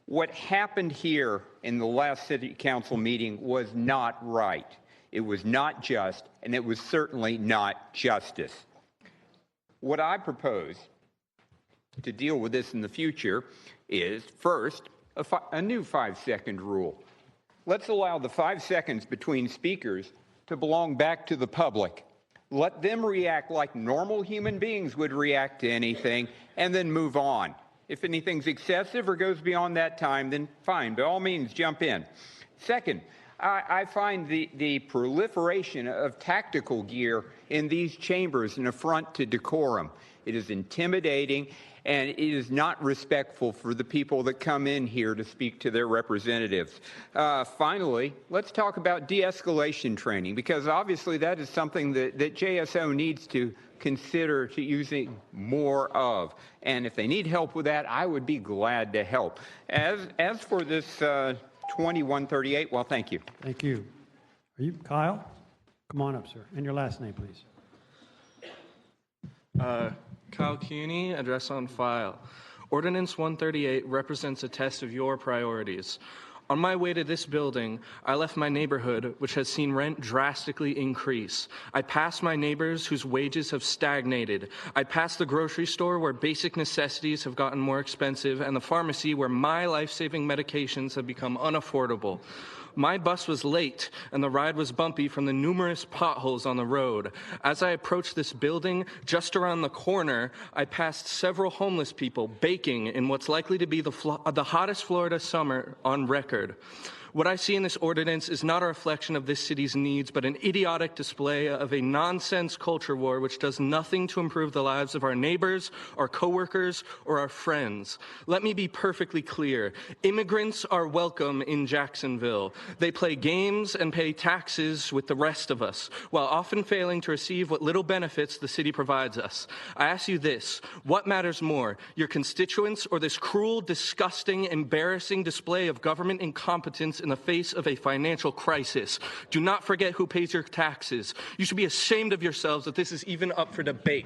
What happened here in the last City Council meeting was not right. It was not just, and it was certainly not justice. What I propose to deal with this in the future is, first, a new 5-second rule. Let's allow the 5 seconds between speakers to belong back to the public. Let them react like normal human beings would react to anything, and then move on. If anything's excessive or goes beyond that time, then fine, by all means, jump in. Second, I find the proliferation of tactical gear in these chambers an affront to decorum. It is intimidating, and it is not respectful for the people that come in here to speak to their representatives. Finally, let's talk about de-escalation training, because obviously that is something that JSO needs to consider to using more of. And if they need help with that, I would be glad to help. As for this 2138, well, thank you. Thank you. Are you Kyle? Come on up, sir. And your last name, please. Kyle Cuny, address on file. Ordinance 138 represents a test of your priorities. On my way to this building, I left my neighborhood, which has seen rent drastically increase. I passed my neighbors whose wages have stagnated. I passed the grocery store where basic necessities have gotten more expensive, and the pharmacy where my life-saving medications have become unaffordable. My bus was late, and the ride was bumpy from the numerous potholes on the road. As I approached this building, just around the corner, I passed several homeless people baking in what's likely to be the hottest Florida summer on record. What I see in this ordinance is not a reflection of this city's needs, but an idiotic display of a nonsense culture war which does nothing to improve the lives of our neighbors, our coworkers, or our friends. Let me be perfectly clear. Immigrants are welcome in Jacksonville. They play games and pay taxes with the rest of us, while often failing to receive what little benefits the city provides us. I ask you this: what matters more, your constituents or this cruel, disgusting, embarrassing display of government incompetence in the face of a financial crisis? Do not forget who pays your taxes. You should be ashamed of yourselves that this is even up for debate.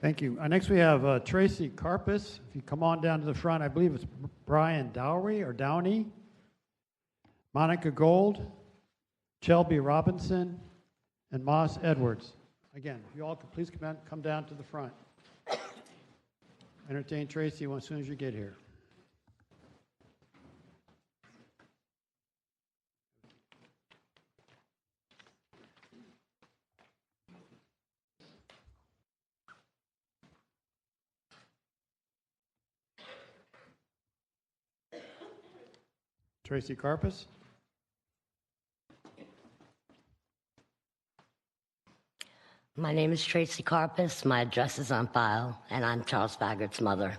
Thank you. Next we have Tracy Karpus. If you come on down to the front, I believe it's Brian Downey, Monica Gold, Shelby Robinson, and Moss Edwards. Again, if you all could please come down to the front. Entertain Tracy as soon as you get here. Tracy Karpus. My name is Tracy Karpus. My address is on file, and I'm Charles Faggart's mother.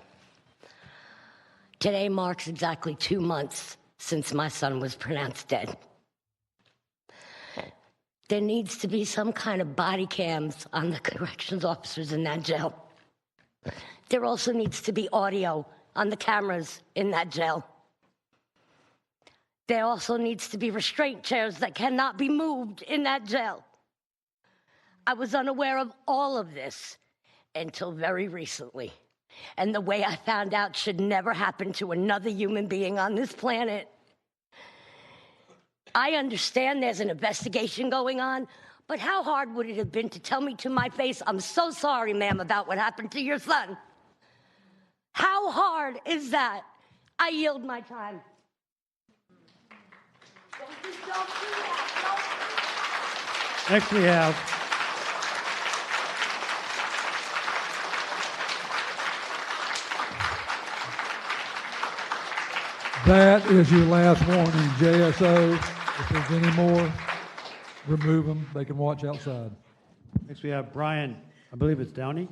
Today marks exactly 2 months since my son was pronounced dead. There needs to be some kind of body cams on the corrections officers in that jail. There also needs to be audio on the cameras in that jail. There also needs to be restraint chairs that cannot be moved in that jail. I was unaware of all of this until very recently. And the way I found out should never happen to another human being on this planet. I understand there's an investigation going on, but how hard would it have been to tell me to my face, "I'm so sorry, ma'am, about what happened to your son"? How How hard is that? I yield my time. Next we have That is your last warning, JSO. If there's any more, remove them. They can watch outside. Next we have Brian, I believe it's Downey.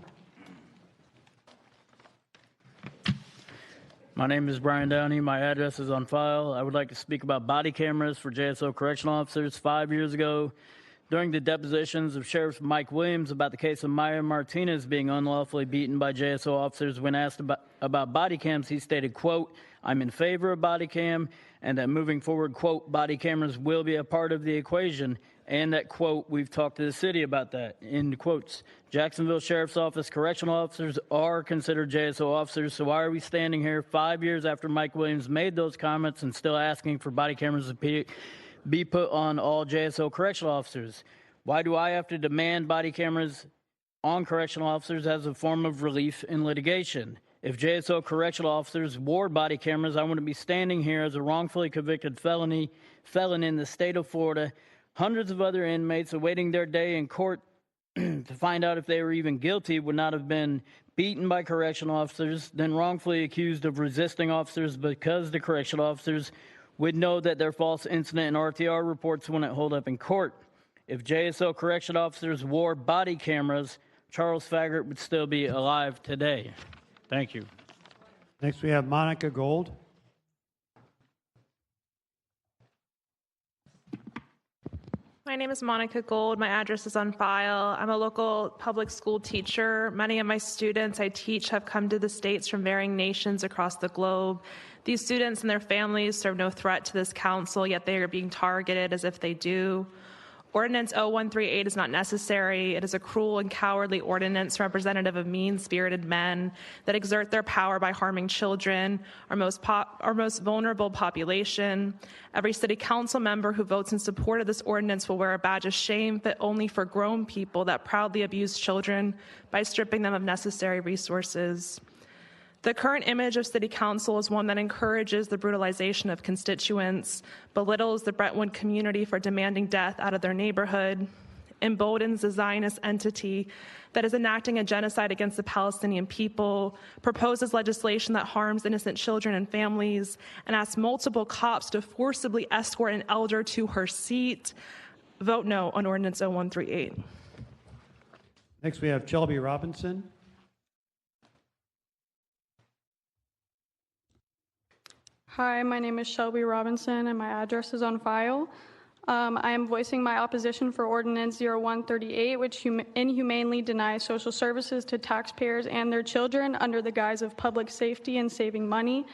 My name is Brian Downey. My address is on file. I would like to speak about body cameras for JSO correctional officers. 5 years ago, during the depositions of Sheriff Mike Williams about the case of Maya Martinez being unlawfully beaten by JSO officers, when asked about body cams, he stated, quote, "I'm in favor of body cam," and that moving forward, quote, "body cameras will be a part of the equation," and that, quote, "we've talked to the city about that," end quotes. Jacksonville Sheriff's Office correctional officers are considered JSO officers, so why are we standing here 5 years after Mike Williams made those comments and still asking for body cameras to be put on all JSO correctional officers? Why do I have to demand body cameras on correctional officers as a form of relief in litigation? If JSO correctional officers wore body cameras, I wouldn't be standing here as a wrongfully convicted felon in the state of Florida. Hundreds of other inmates awaiting their day in court to find out if they were even guilty would not have been beaten by correctional officers, then wrongfully accused of resisting officers because the correctional officers would know that their false incident and RTR reports wouldn't hold up in court. If JSO correction officers wore body cameras, Charles Faggart would still be alive today. Thank you. Next we have Monica Gold. My name is Monica Gold. My address is on file. I'm a local public school teacher. Many of my students I teach have come to the States from varying nations across the globe. These students and their families serve no threat to this council, yet they are being targeted as if they do. Ordinance 0138 is not necessary. It is a cruel and cowardly ordinance representative of mean-spirited men that exert their power by harming children, our most vulnerable population. Every city council member who votes in support of this ordinance will wear a badge of shame fit only for grown people that proudly abuse children by stripping them of necessary resources. The current image of City Council is one that encourages the brutalization of constituents, belittles the Brentwood community for demanding death out of their neighborhood, emboldens the Zionist entity that is enacting a genocide against the Palestinian people, proposes legislation that harms innocent children and families, and asks multiple cops to forcibly escort an elder to her seat. Vote no on Ordinance 0138. Next we have Shelby Robinson. Hi, my name is Shelby Robinson, and my address is on file. I am voicing my opposition for Ordinance 0138, which inhumanely denies social services to taxpayers and their children under the guise of public safety and saving money.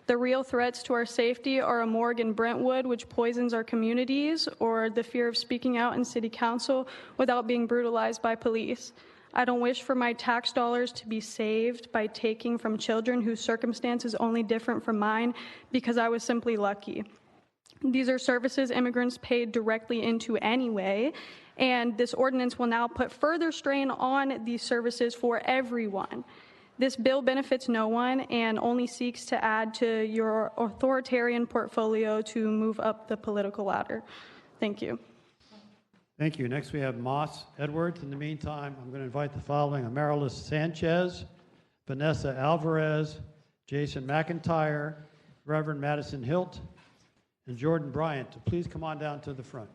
The real threats to our safety are a morgue in Brentwood, which poisons our communities, or the fear of speaking out in City Council without being brutalized by police. I don't wish for my tax dollars to be saved by taking from children whose circumstance is only different from mine because I was simply lucky. These are services immigrants paid directly into anyway, and this ordinance will now put further strain on these services for everyone. This bill benefits no one and only seeks to add to your authoritarian portfolio to move up the political ladder. Thank you. Thank you. Next we have Moss Edwards. In the meantime, I'm going to invite the following: Amarilis Sanchez, Vanessa Alvarez, Jason McIntyre, Reverend Madison Hilt, and Jordan Bryant to please come on down to the front.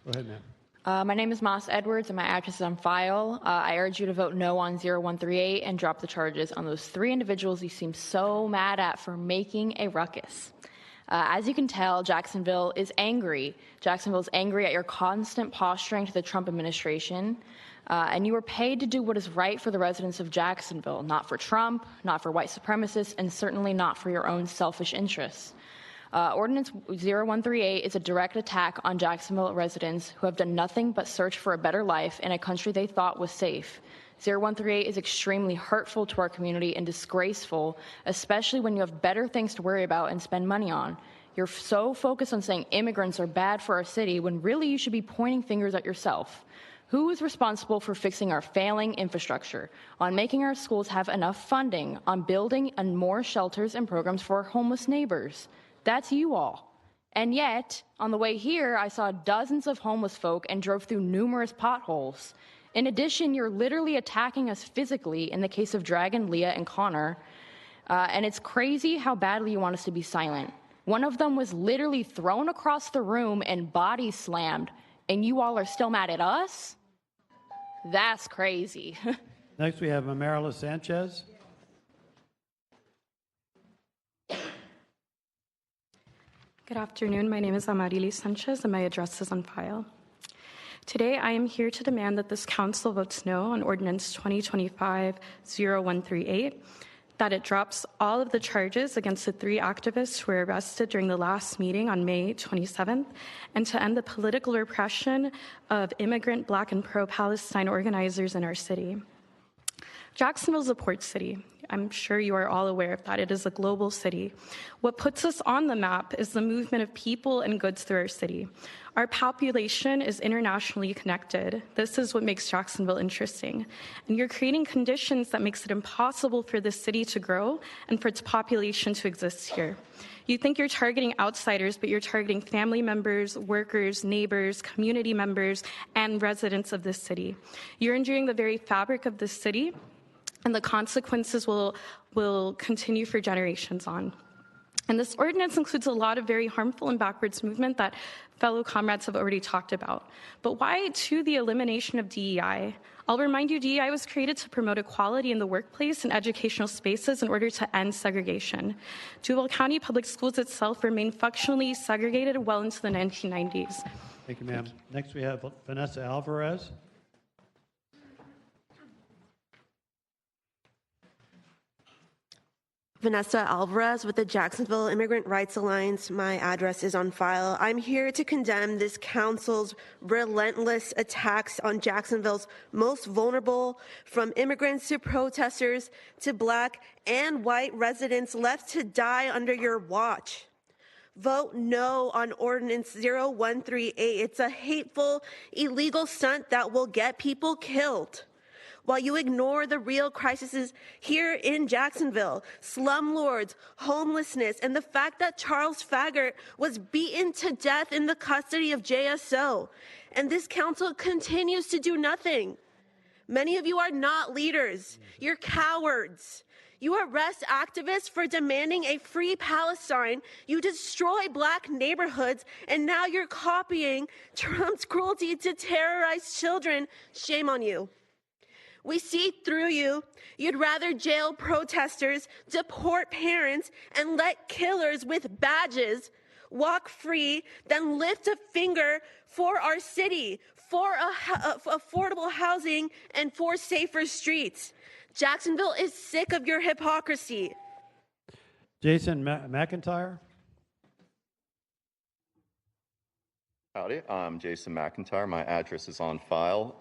Go ahead, ma'am. My name is Moss Edwards, and my address is on file. I urge you to vote no on 0138 and drop the charges on those 3 individuals you seem so mad at for making a ruckus. As you can tell, Jacksonville is angry. Jacksonville is angry at your constant posturing to the Trump administration, and you are paid to do what is right for the residents of Jacksonville, not for Trump, not for white supremacists, and certainly not for your own selfish interests. Ordinance 0138 is a direct attack on Jacksonville residents who have done nothing but search for a better life in a country they thought was safe. 0138 is extremely hurtful to our community and disgraceful, especially when you have better things to worry about and spend money on. You're so focused on saying immigrants are bad for our city when really you should be pointing fingers at yourself. Who is responsible for fixing our failing infrastructure, on making our schools have enough funding, on building and more shelters and programs for our homeless neighbors? That's you all. And yet, on the way here, I saw dozens of homeless folk and drove through numerous potholes. In addition, you're literally attacking us physically in the case of Dragon, Leah, and Connor. And it's crazy how badly you want us to be silent. One of them was literally thrown across the room and body slammed, and you all are still mad at us? That's crazy. Next, we have Amarila Sanchez. Good afternoon. My name is Amarilis Sanchez, and my address is on file. Today, I am here to demand that this council votes no on Ordinance 2025-0138, that it drops all of the charges against the 3 activists who were arrested during the last meeting on May 27th, and to end the political repression of immigrant, Black, and pro-Palestine organizers in our city. Jacksonville is a port city. I'm sure you are all aware of that. It is a global city. What puts us on the map is the movement of people and goods through our city. Our population is internationally connected. This is what makes Jacksonville interesting. And you're creating conditions that makes it impossible for this city to grow and for its population to exist here. You think you're targeting outsiders, but you're targeting family members, workers, neighbors, community members, and residents of this city. You're injuring the very fabric of this city, and the consequences will continue for generations on. And this ordinance includes a lot of very harmful and backwards movement that fellow comrades have already talked about. But why, too, the elimination of DEI? I'll remind you, DEI was created to promote equality in the workplace and educational spaces in order to end segregation. Duval County Public Schools itself remained functionally segregated well into the 1990s. Thank you, ma'am. Next, we have Vanessa Alvarez. Vanessa Alvarez with the Jacksonville Immigrant Rights Alliance. My address is on file. I'm here to condemn this council's relentless attacks on Jacksonville's most vulnerable, from immigrants to protesters to Black and white residents left to die under your watch. Vote no on Ordinance 0138. It's a hateful, illegal stunt that will get people killed. While you ignore the real crises here in Jacksonville, slumlords, homelessness, and the fact that Charles Faggart was beaten to death in the custody of JSO, and this council continues to do nothing. Many of you are not leaders. You're cowards. You arrest activists for demanding a free Palestine. You destroy Black neighborhoods, and now you're copying Trump's cruelty to terrorize children. Shame on you. We see through you. You'd rather jail protesters, deport parents, and let killers with badges walk free than lift a finger for our city, for affordable housing, and for safer streets. Jacksonville is sick of your hypocrisy. Jason McIntyre. Howdy, I'm Jason McIntyre. My address is on file.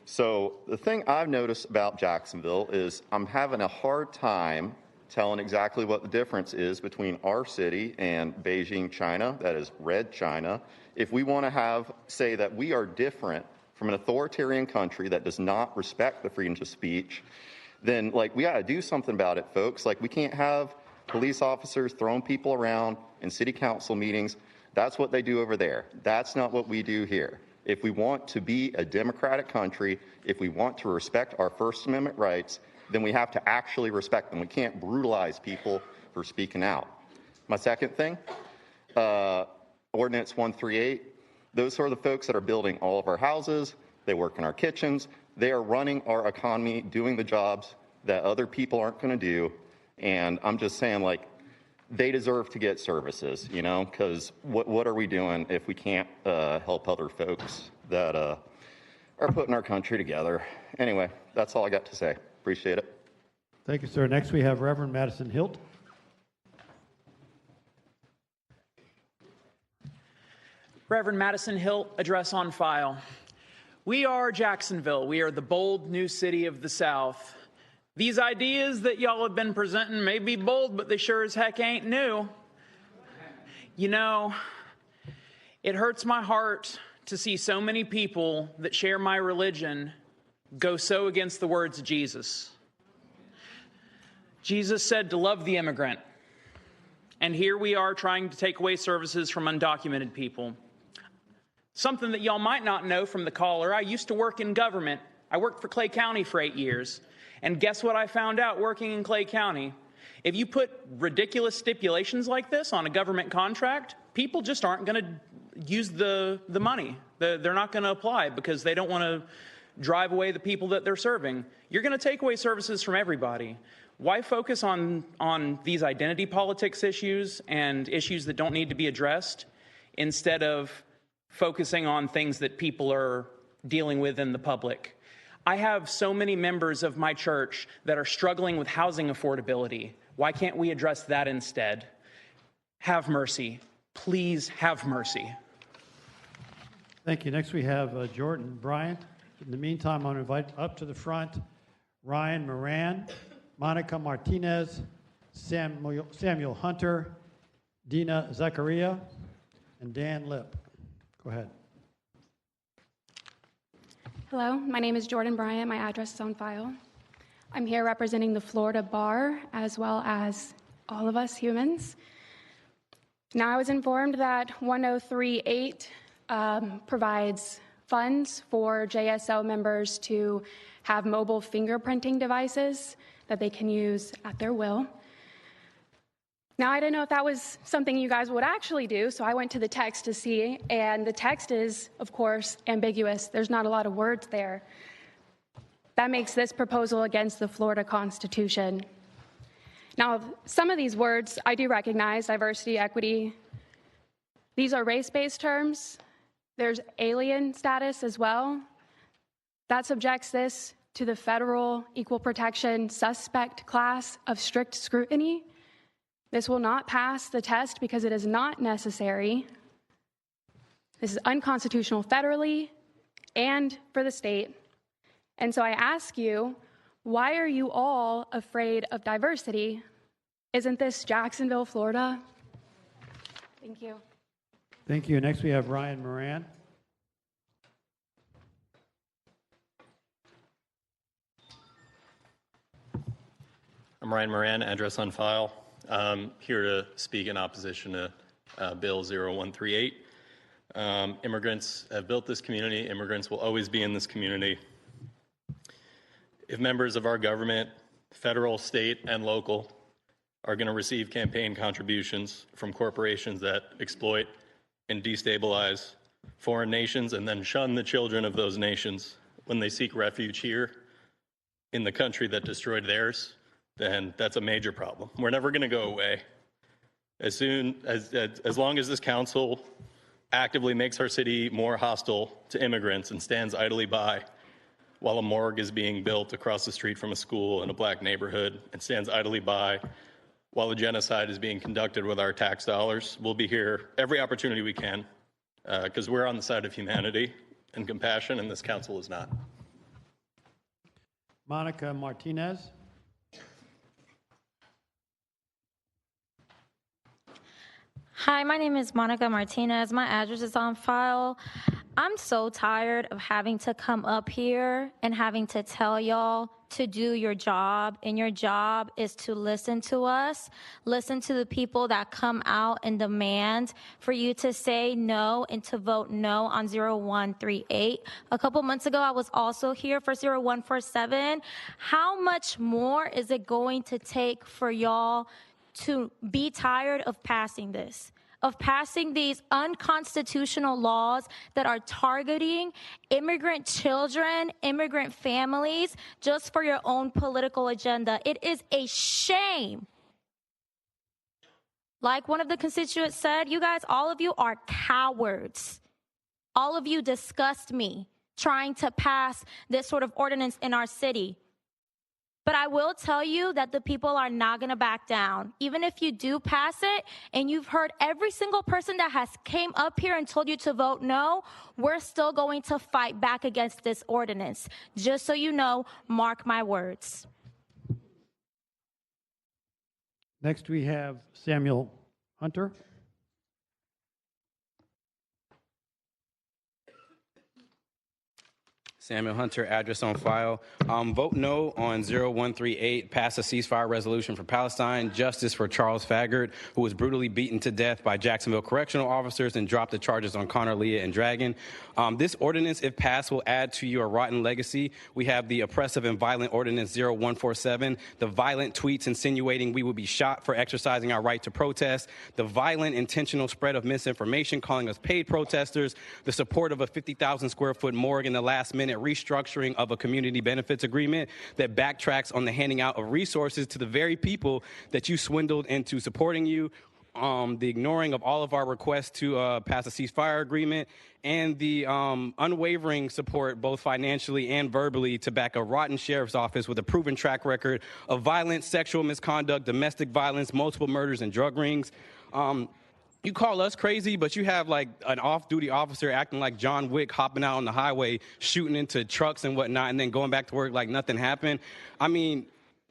So the thing I've noticed about Jacksonville is I'm having a hard time telling exactly what the difference is between our city and Beijing, China, that is Red China. If we want to say that we are different from an authoritarian country that does not respect the freedom of speech, then we got to do something about it, folks. We can't have police officers throwing people around in city council meetings. That's what they do over there. That's not what we do here. If we want to be a democratic country, if we want to respect our First Amendment rights, then we have to actually respect them. We can't brutalize people for speaking out. My second thing, Ordinance 138, those are the folks that are building all of our houses. They work in our kitchens. They are running our economy, doing the jobs that other people aren't going to do. And I'm just saying, they deserve to get services, because what are we doing if we can't help other folks that are putting our country together? Anyway, that's all I got to say. Appreciate it. Thank you, sir. Next, we have Reverend Madison Hilt. Reverend Madison Hilt, address on file. We are Jacksonville. We are the bold new city of the South. These ideas that y'all have been presenting may be bold, but they sure as heck ain't new. It hurts my heart to see so many people that share my religion go so against the words of Jesus. Jesus said to love the immigrant. And here we are trying to take away services from undocumented people. Something that y'all might not know from the caller, I used to work in government. I worked for Clay County for 8 years. And guess what I found out working in Clay County? If you put ridiculous stipulations like this on a government contract, people just aren't going to use the money. They're not going to apply because they don't want to drive away the people that they're serving. You're going to take away services from everybody. Why focus on these identity politics issues and issues that don't need to be addressed instead of focusing on things that people are dealing with in the public? I have so many members of my church that are struggling with housing affordability. Why can't we address that instead? Have mercy. Please have mercy. Thank you. Next we have Jordan Bryant. In the meantime, I'm going to invite up to the front Ryan Moran, Monica Martinez, Samuel Hunter, Dina Zachariah, and Dan Lip. Go ahead. Hello, my name is Jordan Bryant. My address is on file. I'm here representing the Florida Bar as well as all of us humans. Now, I was informed that 1038 provides funds for JSO members to have mobile fingerprinting devices that they can use at their will. Now, I didn't know if that was something you guys would actually do, so I went to the text to see, and the text is, of course, ambiguous. There's not a lot of words there. That makes this proposal against the Florida Constitution. Now, some of these words I do recognize: diversity, equity. These are race-based terms. There's alien status as well. That subjects this to the federal equal protection suspect class of strict scrutiny. This will not pass the test because it is not necessary. This is unconstitutional federally and for the state. And so I ask you, why are you all afraid of diversity? Isn't this Jacksonville, Florida? Thank you. Thank you. Next we have Ryan Moran. I'm Ryan Moran, address on file. Here to speak in opposition to Bill 0138. Immigrants have built this community. Immigrants will always be in this community. If members of our government, federal, state, and local, are going to receive campaign contributions from corporations that exploit and destabilize foreign nations and then shun the children of those nations when they seek refuge here in the country that destroyed theirs, then that's a major problem. We're never going to go away. As long as this council actively makes our city more hostile to immigrants and stands idly by while a morgue is being built across the street from a school in a black neighborhood, and stands idly by while a genocide is being conducted with our tax dollars, we'll be here every opportunity we can, because we're on the side of humanity and compassion, and this council is not. Monica Martinez. Hi, my name is Monica Martinez. My address is on file. I'm so tired of having to come up here and having to tell y'all to do your job, and your job is to listen to us, listen to the people that come out and demand for you to say no and to vote no on 0138. A couple months ago, I was also here for 0147. How much more is it going to take for y'all to be tired of passing this, of passing these unconstitutional laws that are targeting immigrant children, immigrant families, just for your own political agenda? It is a shame. Like one of the constituents said, you guys, all of you are cowards. All of you disgust me trying to pass this sort of ordinance in our city. But I will tell you that the people are not going to back down. Even if you do pass it, and you've heard every single person that has came up here and told you to vote no, we're still going to fight back against this ordinance. Just so you know, mark my words. Next we have Samuel Hunter. Samuel Hunter, address on file. Vote no on 0138, pass a ceasefire resolution for Palestine, justice for Charles Faggart, who was brutally beaten to death by Jacksonville correctional officers and dropped the charges on Connor, Leah, and Dragon. This ordinance, if passed, will add to your rotten legacy. We have the oppressive and violent ordinance 0147, the violent tweets insinuating we will be shot for exercising our right to protest, the violent intentional spread of misinformation calling us paid protesters, the support of a 50,000 square foot morgue in the last minute restructuring of a community benefits agreement that backtracks on the handing out of resources to the very people that you swindled into supporting you, the ignoring of all of our requests to pass a ceasefire agreement, and the unwavering support, both financially and verbally, to back a rotten sheriff's office with a proven track record of violence, sexual misconduct, domestic violence, multiple murders, and drug rings. You call us crazy, but you have like an off-duty officer acting like John Wick, hopping out on the highway, shooting into trucks and whatnot, and then going back to work like nothing happened. I mean,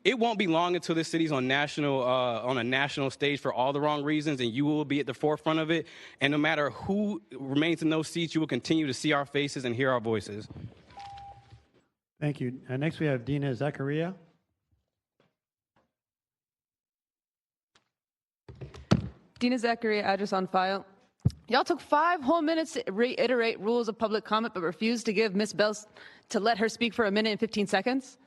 it won't be long until this city's on a national stage for all the wrong reasons, and you will be at the forefront of it. And no matter who remains in those seats, you will continue to see our faces and hear our voices. Thank you. Next, we have Dina Zakaria. Dina Zakaria, address on file. Y'all took 5 whole minutes to reiterate rules of public comment, but refused to give Ms. Bells to let her speak for 1 minute and 15 seconds.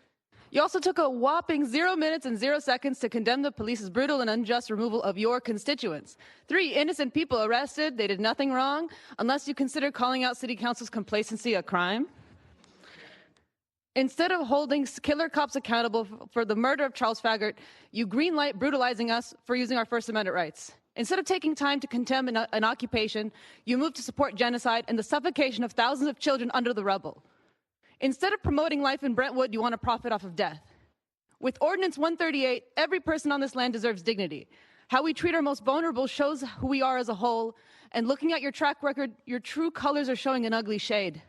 You also took a whopping 0 minutes and 0 seconds to condemn the police's brutal and unjust removal of your constituents. 3 innocent people arrested. They did nothing wrong, unless you consider calling out City Council's complacency a crime. Instead of holding killer cops accountable for the murder of Charles Faggart, you greenlight brutalizing us for using our First Amendment rights. Instead of taking time to condemn an occupation, you move to support genocide and the suffocation of thousands of children under the rubble. Instead of promoting life in Brentwood, you want to profit off of death. With Ordinance 138, every person on this land deserves dignity. How we treat our most vulnerable shows who we are as a whole, and looking at your track record, your true colors are showing an ugly shade.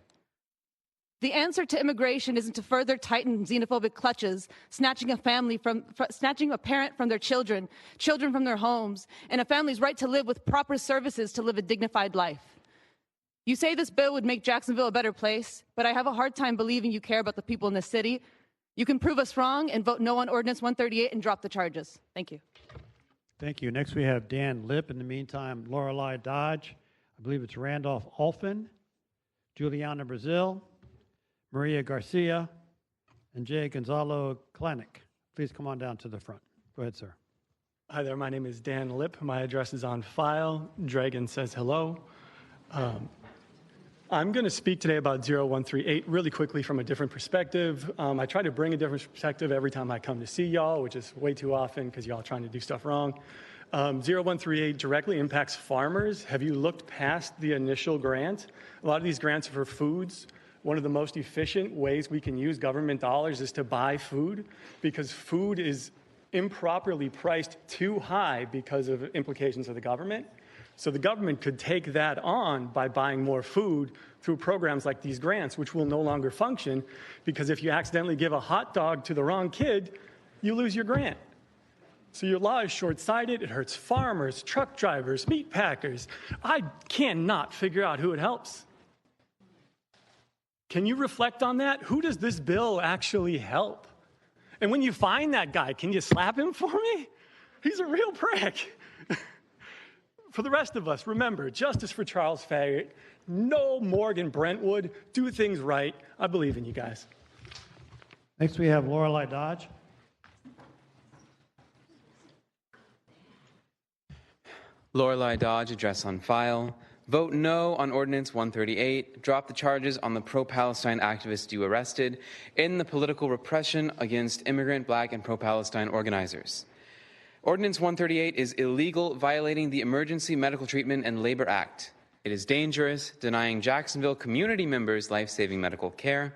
The answer to immigration isn't to further tighten xenophobic clutches, snatching a parent from their children from their homes, and a family's right to live with proper services to live a dignified life. You say this bill would make Jacksonville a better place, but I have a hard time believing you care about the people in this city. You can prove us wrong and vote no on Ordinance 138 and drop the charges. Thank you. Thank you. Next, we have Dan Lipp. In the meantime, Lorelei Dodge. I believe it's Randolph Alphin, Juliana Brazil, Maria Garcia, and Jay Gonzalo Klanik. Please come on down to the front. Go ahead, sir. Hi there, my name is Dan Lipp. My address is on file. Dragon says hello. I'm going to speak today about 0138 really quickly from a different perspective. I try to bring a different perspective every time I come to see y'all, which is way too often because y'all are trying to do stuff wrong. 0138 directly impacts farmers. Have you looked past the initial grant? A lot of these grants are for foods. One of the most efficient ways we can use government dollars is to buy food, because food is improperly priced too high because of implications of the government. So the government could take that on by buying more food through programs like these grants, which will no longer function, because if you accidentally give a hot dog to the wrong kid, you lose your grant. So your law is short-sighted. It hurts farmers, truck drivers, meat packers. I cannot figure out who it helps. Can you reflect on that? Who does this bill actually help? And when you find that guy, can you slap him for me? He's a real prick. For the rest of us, remember, justice for Charles Faggart, no morgue in Brentwood, do things right. I believe in you guys. Next, we have Lorelei Dodge. Lorelei Dodge, address on file. Vote no on Ordinance 138. Drop the charges on the pro-Palestine activists you arrested in the political repression against immigrant, Black, and pro-Palestine organizers. Ordinance 138 is illegal, violating the Emergency Medical Treatment and Labor Act. It is dangerous, denying Jacksonville community members life-saving medical care.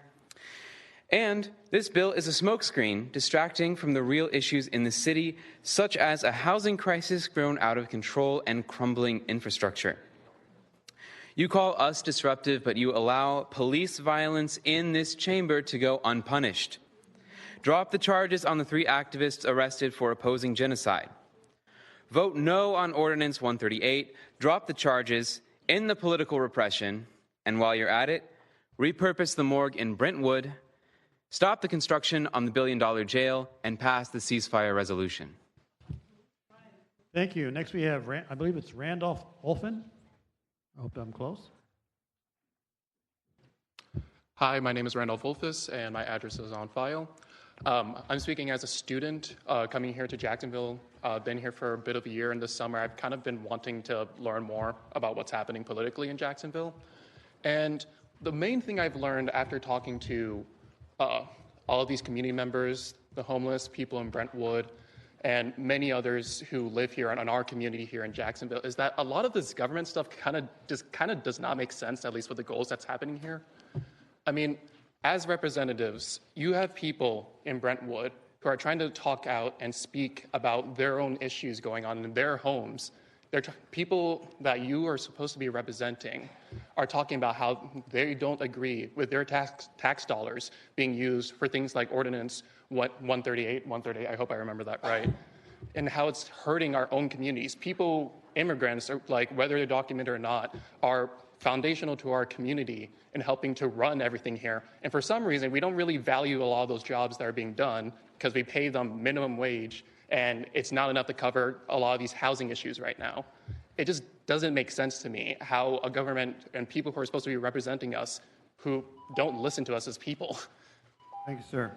And this bill is a smokescreen distracting from the real issues in the city, such as a housing crisis grown out of control and crumbling infrastructure. You call us disruptive, but you allow police violence in this chamber to go unpunished. Drop the charges on the 3 activists arrested for opposing genocide. Vote no on Ordinance 138. Drop the charges, end the political repression, and while you're at it, repurpose the morgue in Brentwood, stop the construction on the billion-dollar jail, and pass the ceasefire resolution. Thank you. Next we have, I believe it's Randolph Olfen. I hope I'm close. Hi, my name is Randolph Wolfus, and my address is on file. I'm speaking as a student coming here to Jacksonville. Been here for a bit of a year, and this summer I've kind of been wanting to learn more about what's happening politically in Jacksonville. And the main thing I've learned after talking to all of these community members, the homeless, people in Brentwood, and many others who live here in our community here in Jacksonville, is that a lot of this government stuff kind of does not make sense, at least with the goals that's happening here. I mean, as representatives, you have people in Brentwood who are trying to talk out and speak about their own issues going on in their homes. People that you are supposed to be representing are talking about how they don't agree with their tax dollars being used for things like Ordinance 138, I hope I remember that right, and how it's hurting our own communities. People, immigrants, like whether they're documented or not, are foundational to our community in helping to run everything here. And for some reason, we don't really value a lot of those jobs that are being done because we pay them minimum wage, and it's not enough to cover a lot of these housing issues right now. It just doesn't make sense to me how a government and people who are supposed to be representing us who don't listen to us as people. Thank you, sir.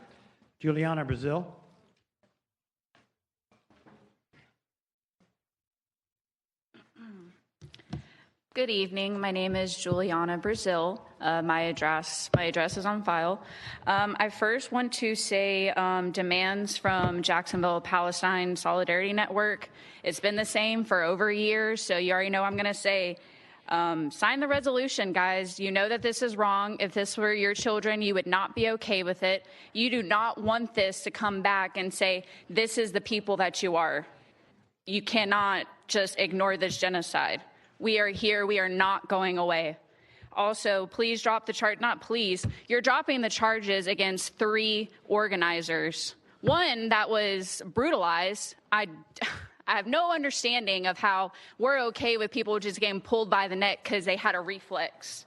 Juliana Brazil. Good evening. My name is Juliana Brazil. My address is on file. I first want to say demands from Jacksonville Palestine Solidarity Network. It's been the same for over a year, so you already know I'm going to say sign the resolution, guys. You know that this is wrong. If this were your children, you would not be okay with it. You do not want this to come back and say, this is the people that you are. You cannot just ignore this genocide. We are here. We are not going away. Also, please drop the charge. Not please. You're dropping the charges against 3 organizers. One that was brutalized. I have no understanding of how we're okay with people just getting pulled by the neck because they had a reflex.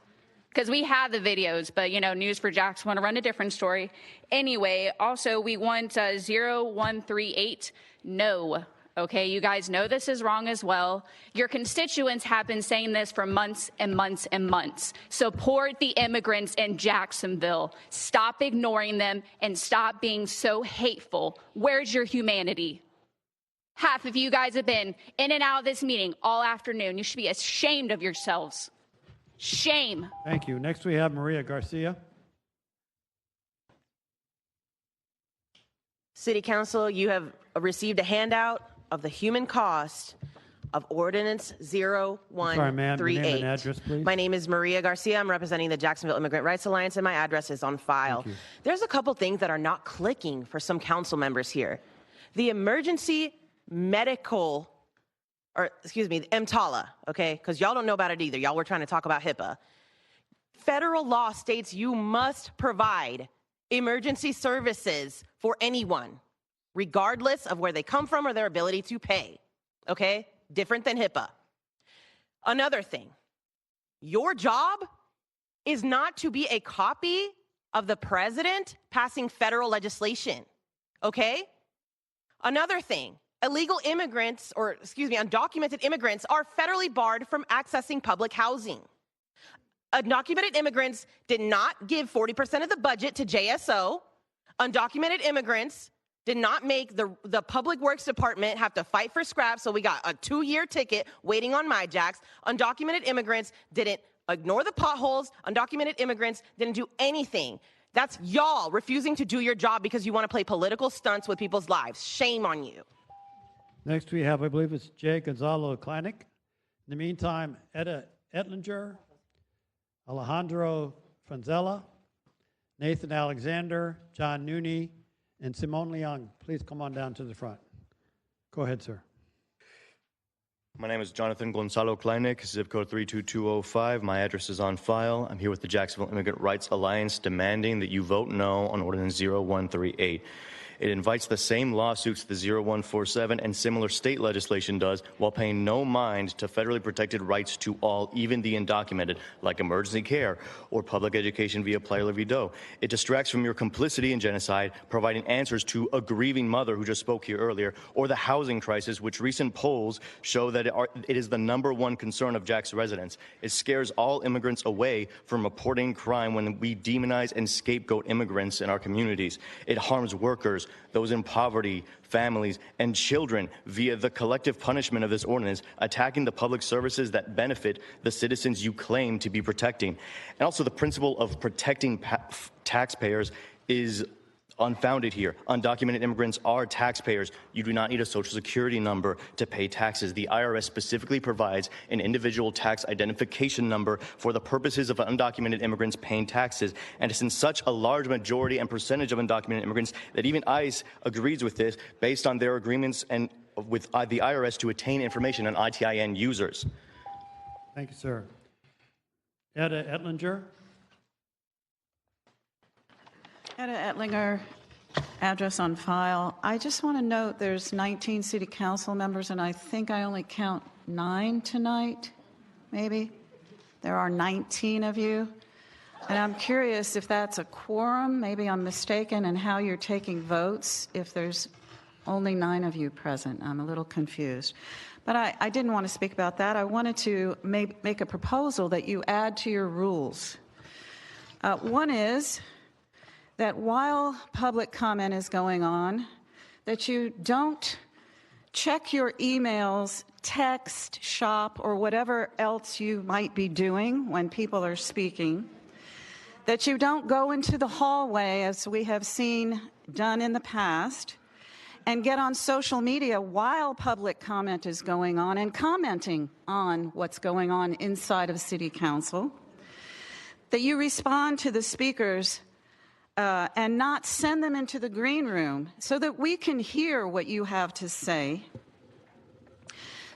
Because we have the videos, but, you know, News for Jacks want to run a different story. Anyway, also, we want 0138 no. Okay, you guys know this is wrong as well. Your constituents have been saying this for months and months and months. Support the immigrants in Jacksonville. Stop ignoring them and stop being so hateful. Where's your humanity? Half of you guys have been in and out of this meeting all afternoon. You should be ashamed of yourselves. Shame. Thank you. Next we have Maria Garcia. City Council, you have received a handout of the human cost of Ordinance 0138. Sorry, ma'am. Your name and address, please. My name is Maria Garcia. I'm representing the Jacksonville Immigrant Rights Alliance, and my address is on file. There's a couple things that are not clicking for some council members here. The emergency medical, or excuse me, the EMTALA, okay? Because y'all don't know about it either. Y'all were trying to talk about HIPAA. Federal law states you must provide emergency services for anyone, regardless of where they come from or their ability to pay, okay? Different than HIPAA. Another thing, your job is not to be a copy of the president passing federal legislation, okay? Another thing, illegal immigrants, or excuse me, undocumented immigrants are federally barred from accessing public housing. Undocumented immigrants did not give 40% of the budget to JSO. Undocumented immigrants did not make the Public Works Department have to fight for scraps, so we got a 2-year ticket waiting on my jacks. Undocumented immigrants didn't ignore the potholes. Undocumented immigrants didn't do anything. That's y'all refusing to do your job because you want to play political stunts with people's lives. Shame on you. Next we have, I believe it's Jay Gonzalo-Kleinick. In the meantime, Etta Etlinger, Alejandro Franzella, Nathan Alexander, John Nooney, and Simone Leung. Please come on down to the front. Go ahead, sir. My name is Jonathan Gonzalo Kleinig, zip code 32205. My address is on file. I'm here with the Jacksonville Immigrant Rights Alliance demanding that you vote no on Ordinance 0138. It invites the same lawsuits the 0147 and similar state legislation does, while paying no mind to federally protected rights to all, even the undocumented, like emergency care or public education via Playa v. Doe. It distracts from your complicity in genocide, providing answers to a grieving mother who just spoke here earlier, or the housing crisis, which recent polls show that it is the #1 concern of Jack's residents. It scares all immigrants away from reporting crime when we demonize and scapegoat immigrants in our communities. It harms workers, those in poverty, families, and children via the collective punishment of this ordinance, attacking the public services that benefit the citizens you claim to be protecting. And also the principle of protecting taxpayers is unfounded here. Undocumented immigrants are taxpayers. You do not need a social security number to pay taxes. The IRS specifically provides an individual tax identification number for the purposes of undocumented immigrants paying taxes. And it's in such a large majority and percentage of undocumented immigrants that even ICE agrees with this based on their agreements and with the IRS to attain information on ITIN users. Thank you, sir. Etta Etlinger. Etta Etlinger, address on file. I just want to note there's 19 city council members, and I think I only count 9 tonight, maybe. There are 19 of you. And I'm curious if that's a quorum, maybe I'm mistaken, and how you're taking votes if there's only 9 of you present. I'm a little confused. But I didn't want to speak about that. I wanted to make a proposal that you add to your rules. One is that while public comment is going on, that you don't check your emails, text, shop, or whatever else you might be doing when people are speaking, that you don't go into the hallway, as we have seen done in the past, and get on social media while public comment is going on and commenting on what's going on inside of City Council, that you respond to the speakers and not send them into the green room so that we can hear what you have to say,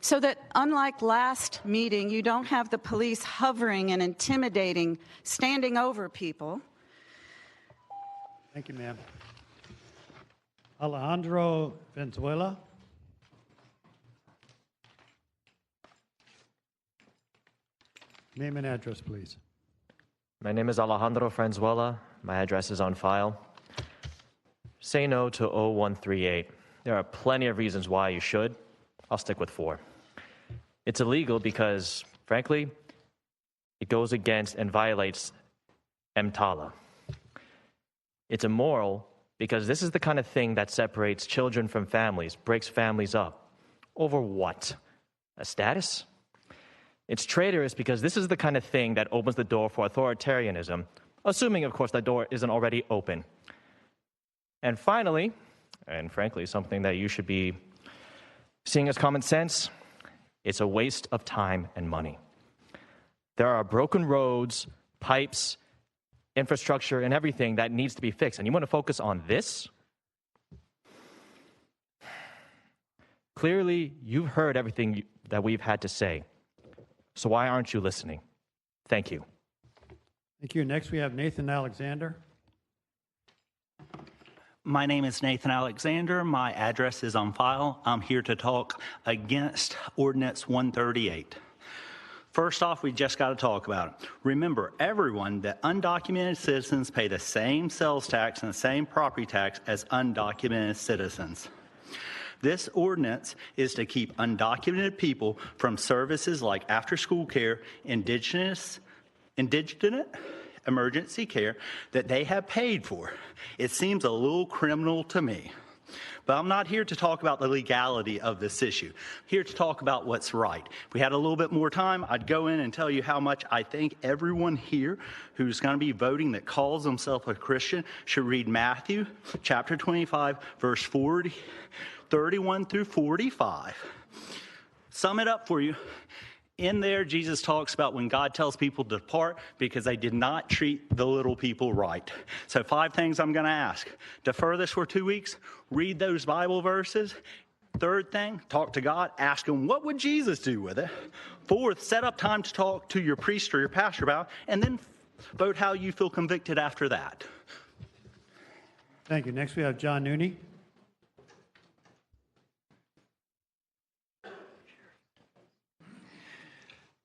so that unlike last meeting, you don't have the police hovering and intimidating, standing over people. Thank you, ma'am. Alejandro Venezuela. Name and address, please. My name is Alejandro Franzuela. My address is on file. Say no to 0138. There are plenty of reasons why you should. I'll stick with 4. It's illegal because, frankly, it goes against and violates EMTALA. It's immoral because this is the kind of thing that separates children from families, breaks families up. Over what? A status? It's traitorous because this is the kind of thing that opens the door for authoritarianism, assuming, of course, that door isn't already open. And finally, and frankly, something that you should be seeing as common sense, it's a waste of time and money. There are broken roads, pipes, infrastructure, and everything that needs to be fixed. And you want to focus on this? Clearly, you've heard everything that we've had to say. So why aren't you listening? Thank you. Thank you. Next, we have Nathan Alexander. My name is Nathan Alexander. My address is on file. I'm here to talk against Ordinance 138. First off, we just got to talk about it. Remember, everyone, that undocumented citizens pay the same sales tax and the same property tax as undocumented citizens. This ordinance is to keep undocumented people from services like after-school care, indigenous emergency care that they have paid for. It seems a little criminal to me. But I'm not here to talk about the legality of this issue. I'm here to talk about what's right. If we had a little bit more time, I'd go in and tell you how much I think everyone here who's going to be voting that calls themselves a Christian should read Matthew chapter 25, verse 31 through 45. Sum it up for you. In there, Jesus talks about when God tells people to depart because they did not treat the little people right. So 5 things I'm going to ask. Defer this for 2 weeks. Read those Bible verses. 3rd thing, talk to God. Ask him, what would Jesus do with it? 4th, set up time to talk to your priest or your pastor about, and then vote how you feel convicted after that. Thank you. Next, we have John Nooney.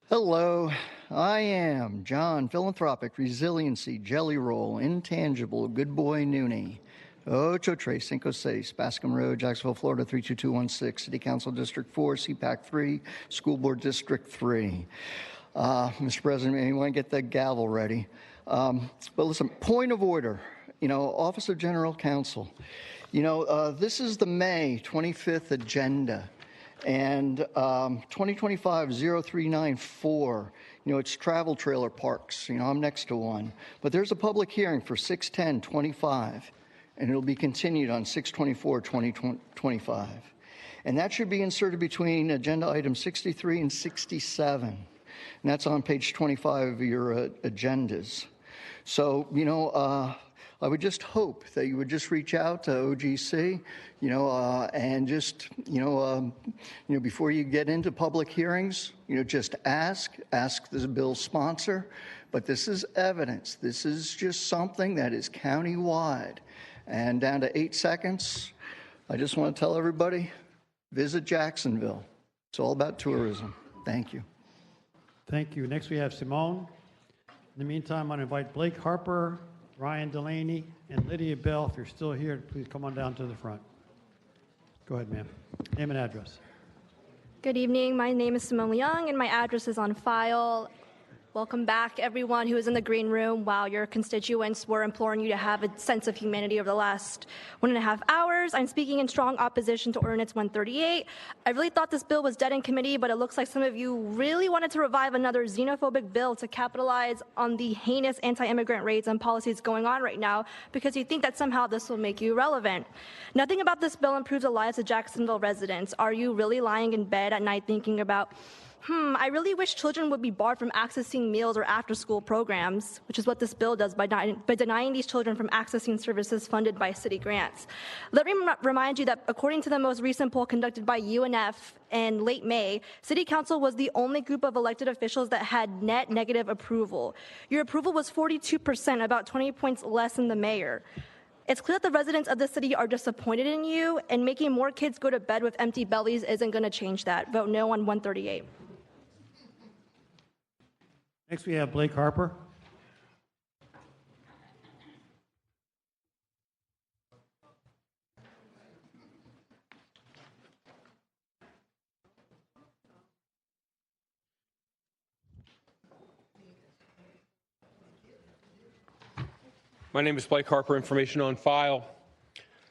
Hello, I am John, philanthropic, resiliency, jelly roll, intangible, good boy, Noonie. Ocho Tres, Cinco Seis, Bascom Road, Jacksonville, Florida, 32216, City Council District 4, CPAC 3, School Board District 3. Mr. President, you want to get the gavel ready. But listen, point of order, Office of General Counsel. This is the May 25th agenda. And 2025-0394, it's travel trailer parks. I'm next to one. But there's a public hearing for 6/10/25, and it'll be continued on 6/24/2025. And that should be inserted between agenda items 63 and 67. And that's on page 25 of your agendas. So, I would just hope that you would just reach out to OGC, and just, before you get into public hearings, just ask the bill's sponsor. But this is evidence. This is just something that is countywide. And down to 8 seconds, I just want to tell everybody, visit Jacksonville. It's all about tourism. Thank you. Thank you. Next, we have Simone. In the meantime, I'm going to invite Blake Harper, Ryan Delaney, and Lydia Bell. If you're still here, please come on down to the front. Go ahead, ma'am. Name and address. Good evening. My name is Simone Young, and my address is on file. Welcome back, everyone who is in the green room while your constituents were imploring you to have a sense of humanity over the last 1.5 hours. I'm speaking in strong opposition to Ordinance 138. I really thought this bill was dead in committee, but it looks like some of you really wanted to revive another xenophobic bill to capitalize on the heinous anti-immigrant raids and policies going on right now because you think that somehow this will make you relevant. Nothing about this bill improves the lives of Jacksonville residents. Are you really lying in bed at night thinking about, I really wish children would be barred from accessing meals or after-school programs, which is what this bill does by denying these children from accessing services funded by city grants. Let me remind you that according to the most recent poll conducted by UNF in late May, City Council was the only group of elected officials that had net negative approval. Your approval was 42%, about 20 points less than the mayor. It's clear that the residents of the city are disappointed in you, and making more kids go to bed with empty bellies isn't going to change that. Vote no on 138. Next, we have Blake Harper. My name is Blake Harper, information on file.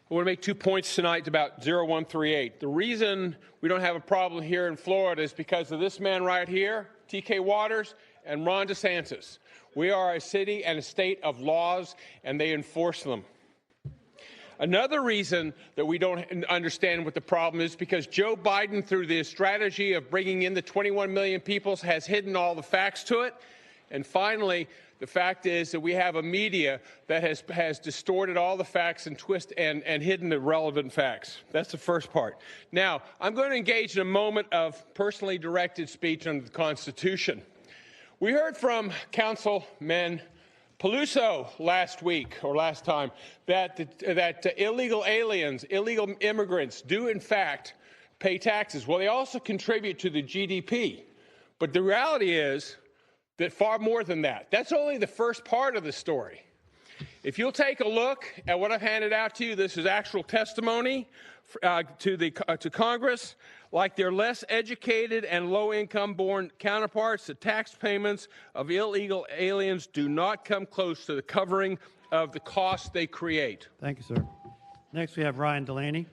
I want to make 2 points tonight about 0138. The reason we don't have a problem here in Florida is because of this man right here, TK Waters, and Ron DeSantis. We are a city and a state of laws, and they enforce them. Another reason that we don't understand what the problem is because Joe Biden, through the strategy of bringing in the 21 million people, has hidden all the facts to it. And finally, the fact is that we have a media that has distorted all the facts and and hidden the relevant facts. That's the first part. Now, I'm going to engage in a moment of personally directed speech under the Constitution. We heard from Councilman Peluso last time, that illegal aliens, illegal immigrants do in fact pay taxes. Well, they also contribute to the GDP. But the reality is that far more than that. That's only the first part of the story. If you'll take a look at what I've handed out to you, this is actual testimony to Congress. Like their less educated and low-income born counterparts, the tax payments of illegal aliens do not come close to the covering of the costs they create. Thank you, sir. Next, we have Ryan Delaney.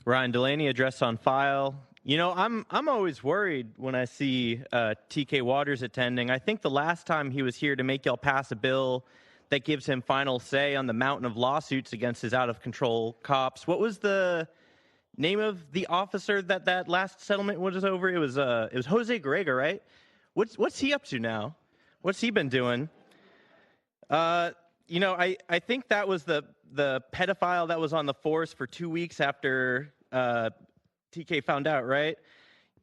Ryan Delaney, address on file. I'm always worried when I see TK Waters attending. I think the last time he was here to make y'all pass a bill that gives him final say on the mountain of lawsuits against his out-of-control cops. What was the name of the officer that last settlement was over? It was Jose Garega, right? What's he up to now? What's he been doing? I think that was the pedophile that was on the force for 2 weeks after TK found out, right?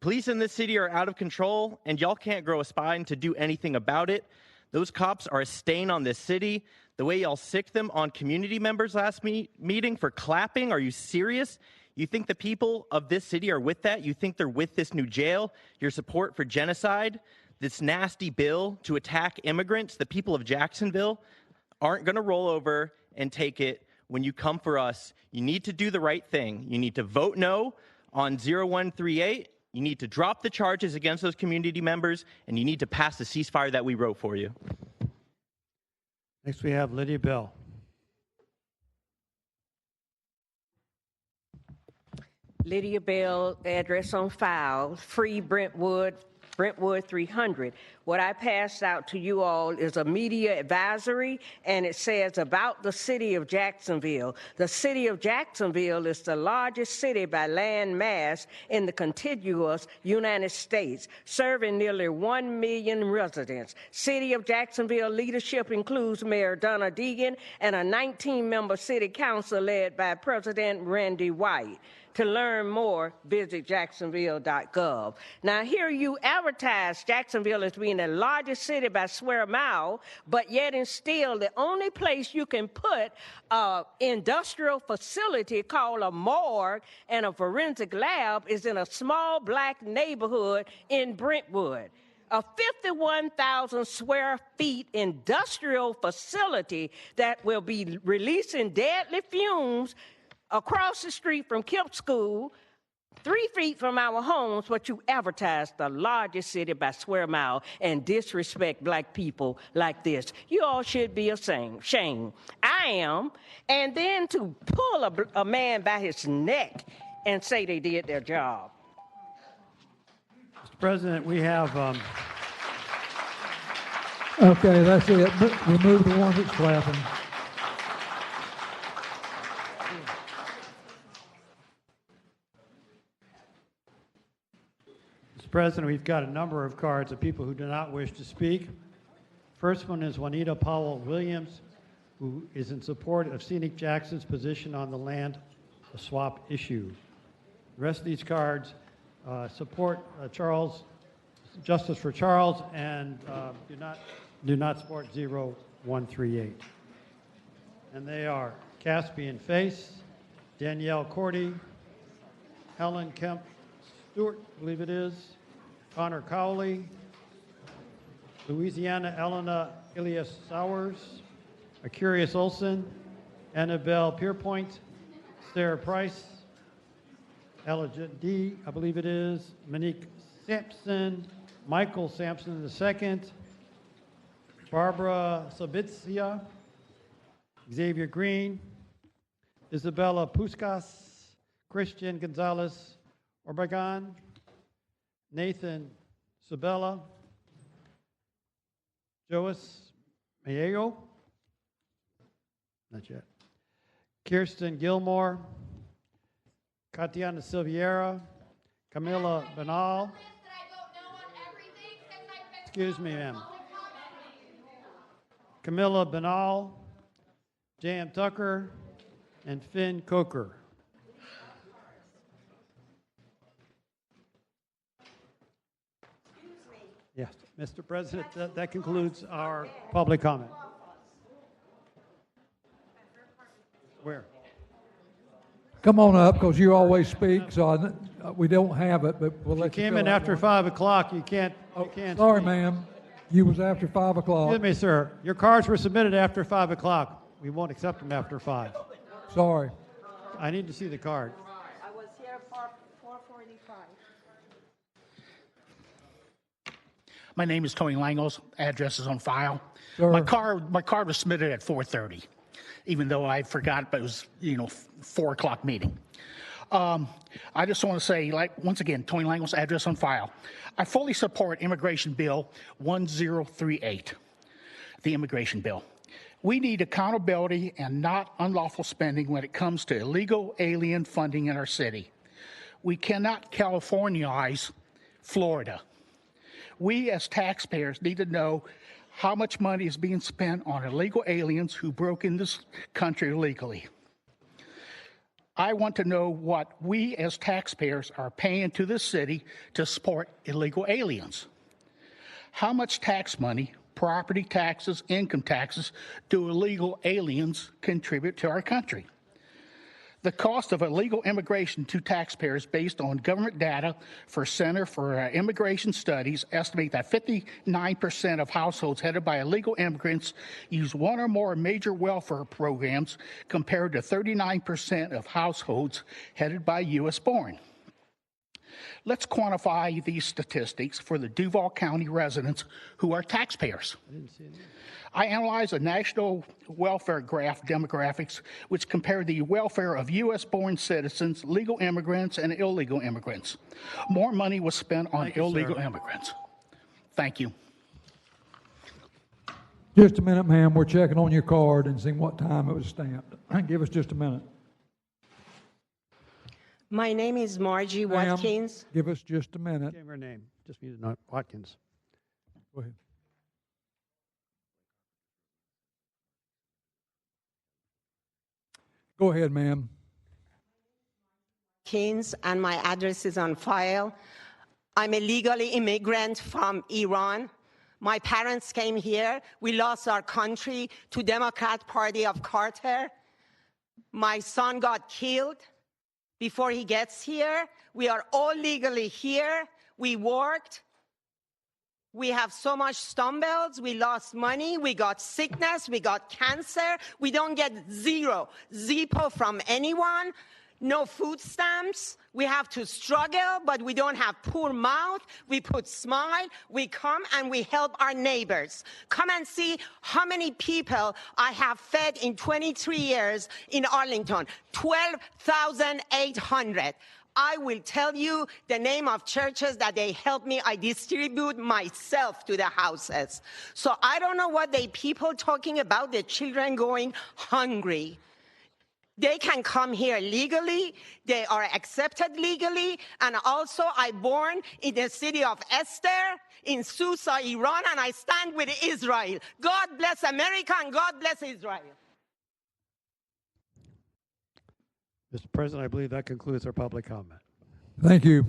Police in this city are out of control, and y'all can't grow a spine to do anything about it. Those cops are a stain on this city. The way y'all sicked them on community members last meeting for clapping, are you serious? You think the people of this city are with that? You think they're with this new jail, your support for genocide, this nasty bill to attack immigrants? The people of Jacksonville aren't going to roll over and take it when you come for us. You need to do the right thing. You need to vote no on 0138. You need to drop the charges against those community members, and you need to pass the ceasefire that we wrote for you. Next we have Lydia Bell. Lydia Bell, address on file, Free Brentwood 300. What I passed out to you all is a media advisory, and it says about the city of Jacksonville. The city of Jacksonville is the largest city by land mass in the contiguous United States, serving nearly 1 million residents. City of Jacksonville leadership includes Mayor Donna Deegan and a 19-member city council led by President Randy White. To learn more, visit jacksonville.gov. Now, here you advertise Jacksonville as being the largest city by square mile, but yet and still the only place you can put an industrial facility called a morgue and a forensic lab is in a small black neighborhood in Brentwood. A 51,000 square feet industrial facility that will be releasing deadly fumes across the street from Kemp School, 3 feet from our homes, but you advertise the largest city by square mile and disrespect black people like this. You all should be ashamed. I am. And then to pull a man by his neck and say they did their job. Mr. President, we have... Okay, that's it. Remove the one that's clapping. President, we've got a number of cards of people who do not wish to speak. First one is Juanita Powell Williams, who is in support of Scenic Jackson's position on the land swap issue. The rest of these cards support Justice for Charles and do not support 0138. And they are Caspian Face, Danielle Cordy, Helen Kemp Stewart, I believe it is, Connor Cowley, Louisiana Elena Ilias Sowers, Acurius Olson, Annabelle Pierpoint, Sarah Price, Elijah D., I believe it is, Monique Sampson, Michael Sampson II, Barbara Sabitsia, Xavier Green, Isabella Puskas, Christian Gonzalez Orbagan, Nathan Sabella, Joas Mayo, not yet, Kirsten Gilmore, Katiana Silviera, Camilla Benal, excuse me, ma'am, Camilla Benal, J.M. Tucker, and Finn Coker. Yes, Mr. President, that concludes our public comment. Where? Come on up, because you always speak, so we don't have it, but we'll let you came in after 5 o'clock. You can't. Sorry, ma'am. You was after 5 o'clock. Excuse me, sir. Your cards were submitted after 5 o'clock. We won't accept them after 5. Sorry. I need to see the card. I was here for 4:45. My name is Tony Langos. Address is on file. Sure. My card was submitted at 4:30, even though I forgot, but it was 4 o'clock meeting. I just want to say, once again, Tony Langos, address on file. I fully support Immigration Bill 1038, the immigration bill. We need accountability and not unlawful spending when it comes to illegal alien funding in our city. We cannot Californiaize Florida. We as taxpayers need to know how much money is being spent on illegal aliens who broke in this country illegally. I want to know what we as taxpayers are paying to this city to support illegal aliens. How much tax money, property taxes, income taxes, do illegal aliens contribute to our country? The cost of illegal immigration to taxpayers based on government data for Center for Immigration Studies estimate that 59% of households headed by illegal immigrants use one or more major welfare programs compared to 39% of households headed by U.S. born. Let's quantify these statistics for the Duval County residents who are taxpayers. I analyzed a national welfare graph demographics which compared the welfare of U.S.-born citizens, legal immigrants, and illegal immigrants. More money was spent on illegal immigrants. Thank you. Just a minute, ma'am. We're checking on your card and seeing what time it was stamped. Give us just a minute. My name is Margie Watkins. Give us just a minute. Gave her name. Just need to know Watkins. Go ahead. Go ahead, ma'am. Watkins, and my address is on file. I'm a legally immigrant from Iran. My parents came here. We lost our country to Democrat Party of Carter. My son got killed before he gets here. We are all legally here. We worked. We have so much stumbles. We lost money. We got sickness. We got cancer. We don't get Zippo from anyone. No food stamps. We have to struggle, but we don't have poor mouth. We put smile. We come and we help our neighbors. Come and see how many people I have fed in 23 years in Arlington. 12,800. I will tell you the name of churches that they help me. I distribute myself to the houses. So I don't know what they people talking about, the children going hungry. They can come here legally. They are accepted legally. And also, I born in the city of Esther, in Susa, Iran, and I stand with Israel. God bless America and God bless Israel. Mr. President, I believe that concludes our public comment. Thank you.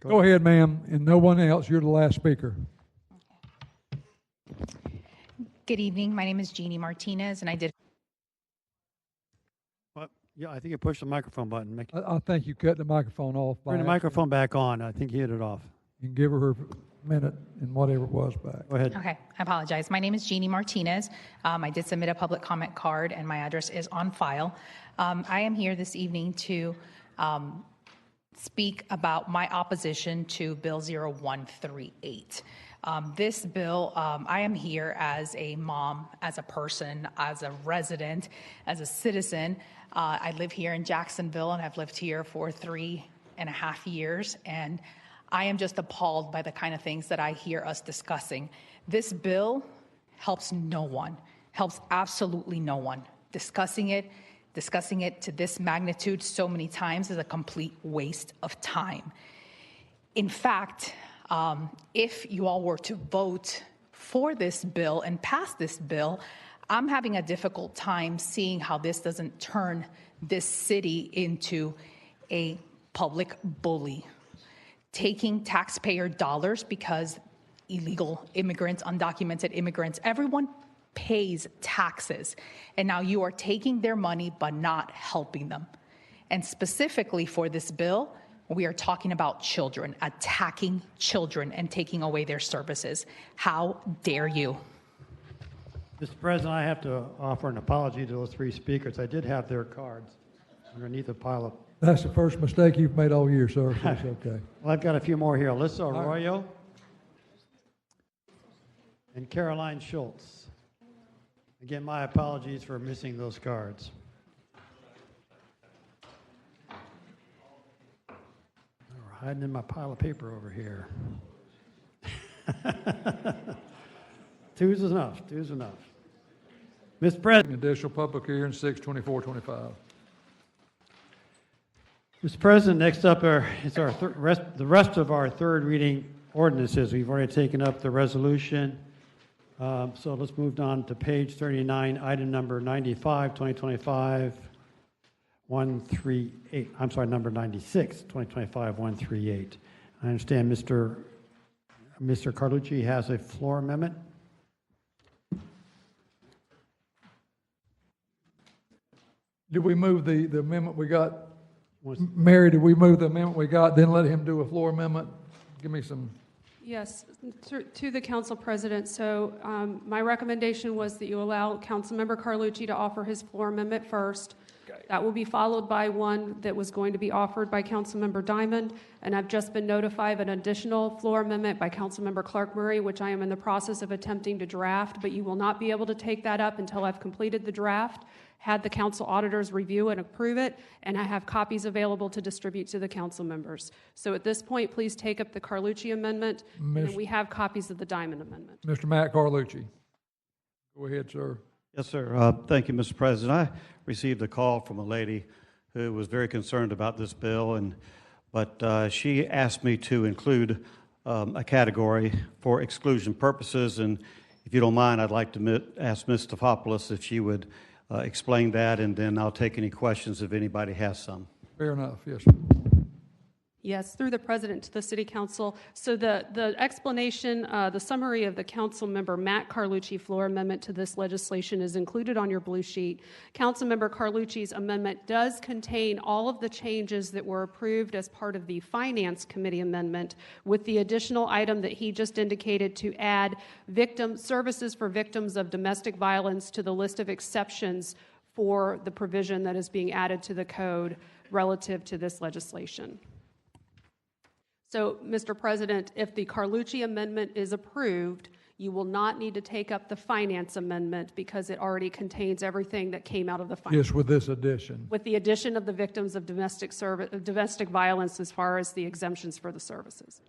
Go ahead, ma'am, and no one else. You're the last speaker. Good evening. My name is Jeannie Martinez, and I did. Yeah, I think you pushed the microphone button. I think you cut the microphone off. Bring the microphone back on. I think you hit it off. You can give her a minute and whatever it was back. Go ahead. Okay, I apologize. My name is Jeannie Martinez. I did submit a public comment card, and my address is on file. I am here this evening to speak about my opposition to Bill 0138. This bill, I am here as a mom, as a person, as a resident, as a citizen. I live here in Jacksonville, and I've lived here for 3.5 years, and I am just appalled by the kind of things that I hear us discussing. This bill helps no one, helps absolutely no one. Discussing it to this magnitude so many times is a complete waste of time. In fact, if you all were to vote for this bill and pass this bill, I'm having a difficult time seeing how this doesn't turn this city into a public bully. Taking taxpayer dollars, because illegal immigrants, undocumented immigrants, everyone pays taxes. And now you are taking their money but not helping them. And specifically for this bill, we are talking about children, attacking children and taking away their services. How dare you? Mr. President, I have to offer an apology to those three speakers. I did have their cards underneath a pile of... That's the first mistake you've made all year, sir. So it's okay. Well, I've got a few more here. Alyssa Arroyo and Caroline Schultz. Again, my apologies for missing those cards. They're hiding in my pile of paper over here. Two's enough. Two's enough. Mr. President. Additional public hearing, 6/24/25. Mr. President, next up is the rest of our third reading ordinances. We've already taken up the resolution. So let's move on to page 39, item number 95, 2025. 138. I'm sorry, number 96, 2025-138. I understand Mr. Carlucci has a floor amendment. Did we move the amendment we got? Mary, did we move the amendment we got, then let him do a floor amendment? Give me some. Yes, to the council president. So my recommendation was that you allow Councilmember Carlucci to offer his floor amendment first. Okay. That will be followed by one that was going to be offered by Councilmember Diamond, and I've just been notified of an additional floor amendment by Councilmember Clark Murray, which I am in the process of attempting to draft, but you will not be able to take that up until I've completed the draft, had the council auditors review and approve it, and I have copies available to distribute to the council members. So at this point, please take up the Carlucci amendment, and we have copies of the Diamond amendment. Mr. Matt Carlucci. Go ahead, sir. Yes, sir. Thank you, Mr. President. I received a call from a lady who was very concerned about this bill, but she asked me to include a category for exclusion purposes, and if you don't mind, I'd like to ask Ms. Stefopoulos if she would explain that, and then I'll take any questions if anybody has some. Fair enough, yes. Yes, through the president to the city council. So the explanation, the summary of the council member Matt Carlucci floor amendment to this legislation is included on your blue sheet. Council member Carlucci's amendment does contain all of the changes that were approved as part of the Finance Committee amendment, with the additional item that he just indicated to add services for victims of domestic violence to the list of exceptions for the provision that is being added to the code relative to this legislation. So, Mr. President, if the Carlucci amendment is approved, you will not need to take up the finance amendment because it already contains everything that came out of the finance. Yes, with this addition. With the addition of the victims of domestic violence as far as the exemptions for the services.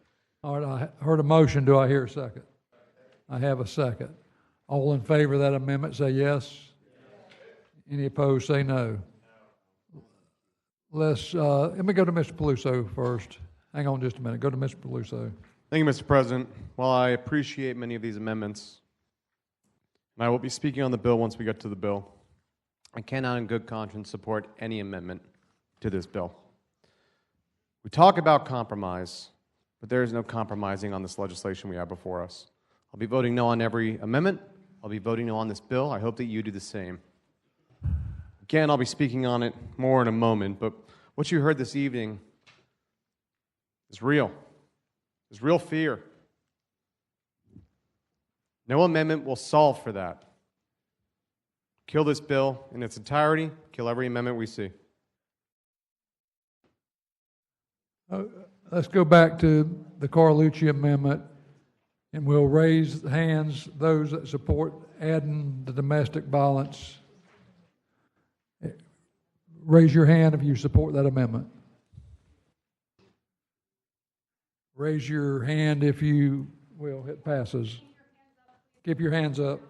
All right, I heard a motion. Do I hear a second? I have a second. All in favor of that amendment say yes. Any opposed say no. Let me go to Mr. Peluso first. Hang on just a minute. Go to Mr. Peluso. Thank you, Mr. President. While I appreciate many of these amendments, and I will be speaking on the bill once we get to the bill, I cannot in good conscience support any amendment to this bill. We talk about compromise, but there is no compromising on this legislation we have before us. I'll be voting no on every amendment. I'll be voting no on this bill. I hope that you do the same. Again, I'll be speaking on it more in a moment, but what you heard this evening is real. There's real fear. No amendment will solve for that. Kill this bill in its entirety, kill every amendment we see. Let's go back to the Carlucci amendment, and we'll raise hands, those that support adding the domestic violence. Raise your hand if you support that amendment. Raise your hand if you will. It passes. Keep your hands up.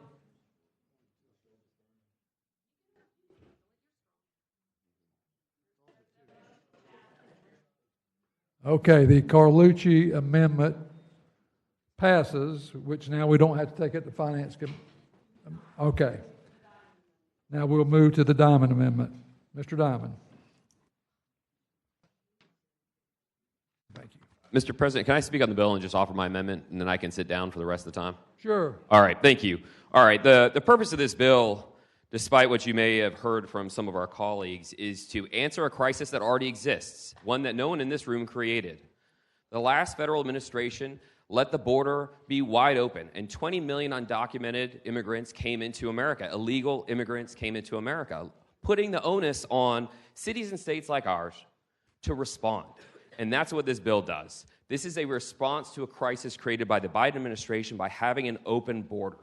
Okay, the Carlucci amendment passes, which now we don't have to take it to Finance Committee. Okay. Now we'll move to the Diamond amendment. Mr. Diamond. Mr. President, can I speak on the bill and just offer my amendment, and then I can sit down for the rest of the time? Sure. All right, thank you. All right, the purpose of this bill, despite what you may have heard from some of our colleagues, is to answer a crisis that already exists, one that no one in this room created. The last federal administration let the border be wide open, and 20 million undocumented immigrants came into America, illegal immigrants came into America, putting the onus on cities and states like ours to respond. And that's what this bill does. This is a response to a crisis created by the Biden administration by having an open border.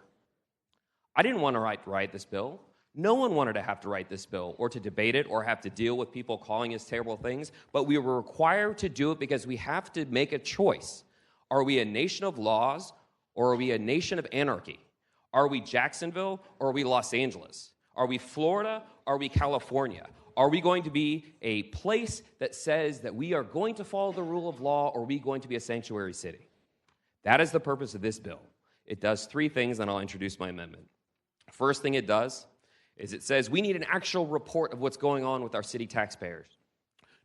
I didn't want to write this bill. No one wanted to have to write this bill or to debate it or have to deal with people calling us terrible things, but we were required to do it because we have to make a choice. Are we a nation of laws or are we a nation of anarchy? Are we Jacksonville or are we Los Angeles? Are we Florida or are we California? Are we going to be a place that says that we are going to follow the rule of law, or are we going to be a sanctuary city? That is the purpose of this bill. It does three things, and I'll introduce my amendment. First thing it does is it says we need an actual report of what's going on with our city taxpayers.